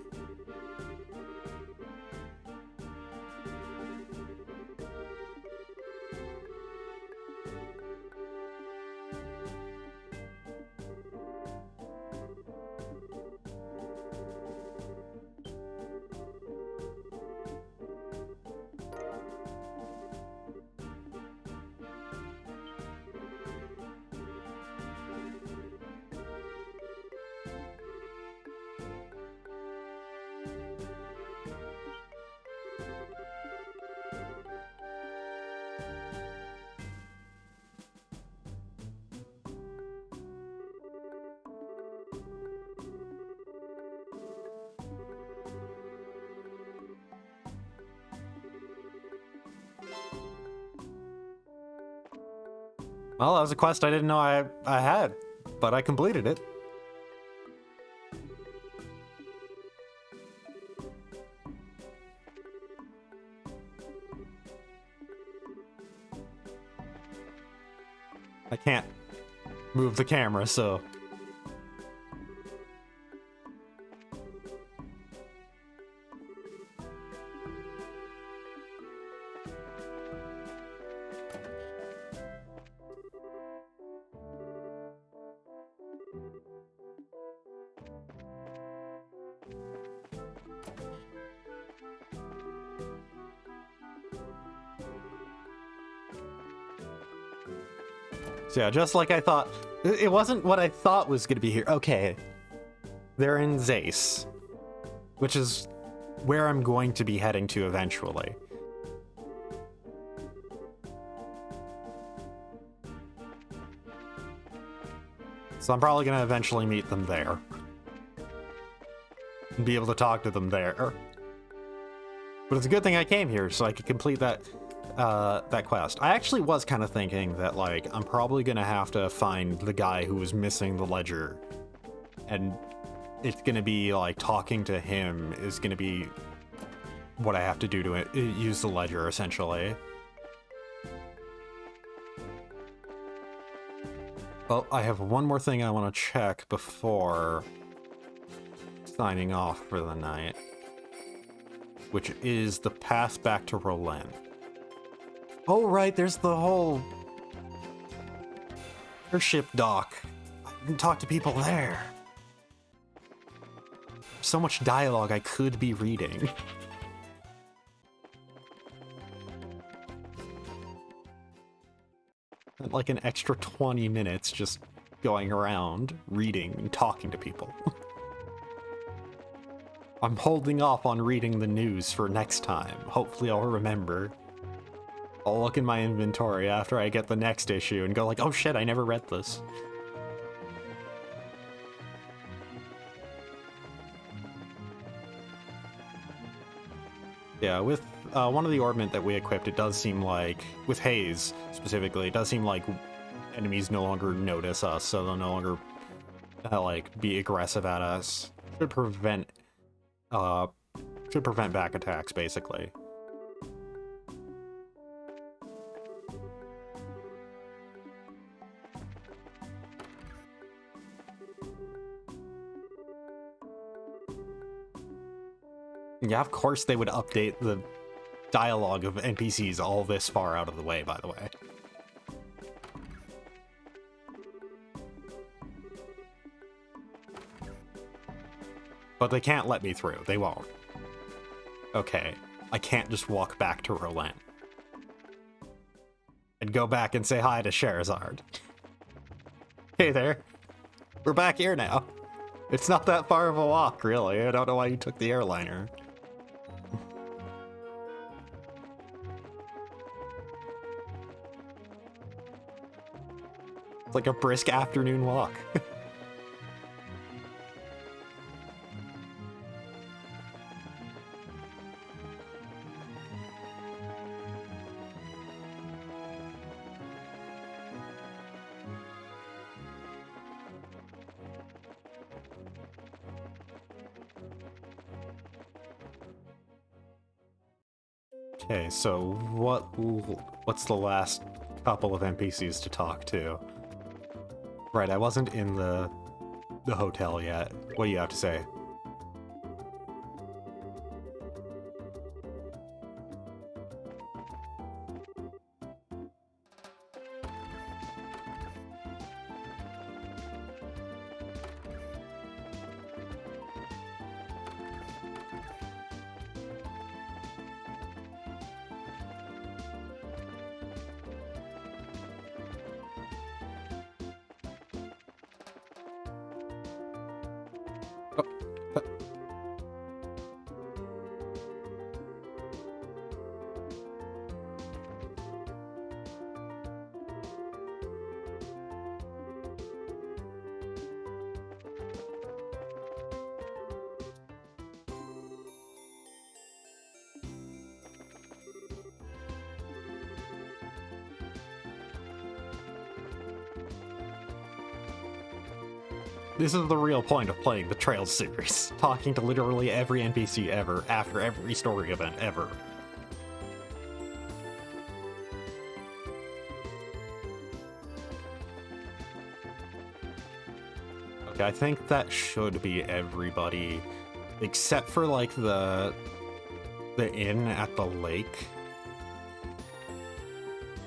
Well, that was a quest I didn't know I had, but I completed it. I can't move the camera, so... So yeah, just like I thought. It wasn't what I thought was going to be here. Okay. They're in Zace, which is where I'm going to be heading to eventually. So I'm probably going to eventually meet them there. And be able to talk to them there. But it's a good thing I came here so I could complete that that quest. I actually was kind of thinking that, like, I'm probably gonna have to find the guy who was missing the ledger, and it's gonna be like talking to him is gonna be what I have to do to use the ledger, essentially. Well, I have one more thing I want to check before signing off for the night, which is the path back to Roland. Oh, right, there's the whole airship dock. I can talk to people there. So much dialogue I could be reading. Like an extra 20 minutes just going around, reading and talking to people. I'm holding off on reading the news for next time. Hopefully I'll remember. I'll look in my inventory after I get the next issue and go like, oh shit, I never read this. Yeah, with one of the ornament that we equipped, it does seem like, with Haze specifically, it does seem like enemies no longer notice us, so they'll no longer like be aggressive at us. Should prevent back attacks, basically. Yeah, of course they would update the dialogue of NPCs all this far out of the way, by the way. But they can't let me through. They won't. Okay, I can't just walk back to Roland. And go back and say hi to Charizard. Hey there. We're back here now. It's not that far of a walk, really. I don't know why you took the airliner. It's like a brisk afternoon walk. Okay, so what's the last couple of NPCs to talk to? Right, I wasn't in the hotel yet. What do you have to say? This is the real point of playing the Trails series. Talking to literally every NPC ever, after every story event ever. Okay, I think that should be everybody, except for, like, the inn at the lake.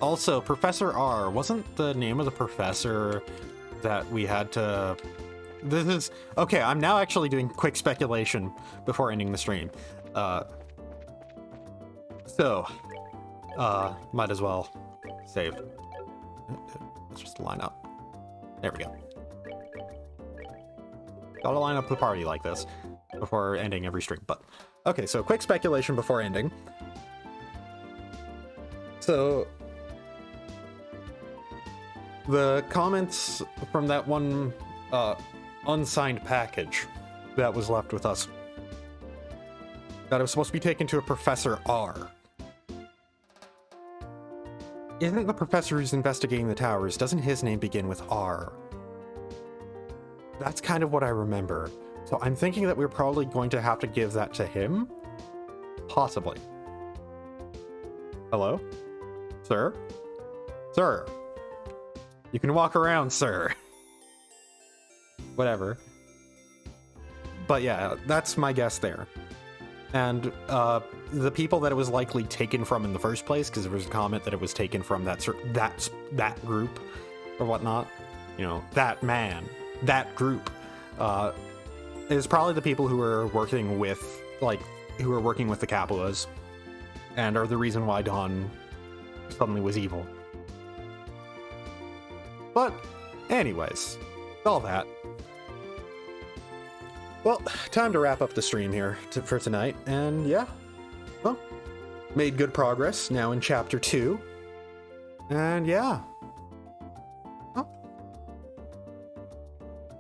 Also, Professor R, wasn't the name of the professor that we had to... This is... Okay, I'm now actually doing quick speculation before ending the stream. Might as well save. Let's just line up. There we go. Gotta line up the party like this before ending every stream, but... Okay, so quick speculation before ending. So... The comments from that one, unsigned package that was left with us, that it was supposed to be taken to a Professor R. Isn't the professor who's investigating the towers, doesn't his name begin with R? That's kind of what I remember. So I'm thinking that we're probably going to have to give that to him? Possibly. Hello? Sir? Sir? You can walk around, sir. Whatever. But yeah, that's my guess there. And the people that it was likely taken from in the first place, because there was a comment that it was taken from that group or whatnot, you know, that man, that group, is probably the people who are working with, who are working with the Capulas, and are the reason why Dawn suddenly was evil. But, anyways, all that. Well, time to wrap up the stream here for tonight, and yeah, well, made good progress now in Chapter 2, and yeah. Well,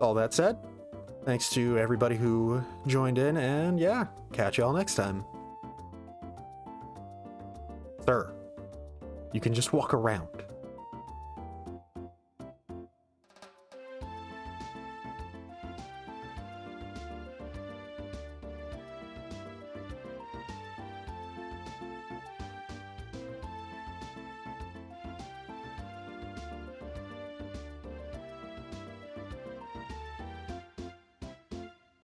all that said, thanks to everybody who joined in, and yeah, catch y'all next time. Sir, you can just walk around.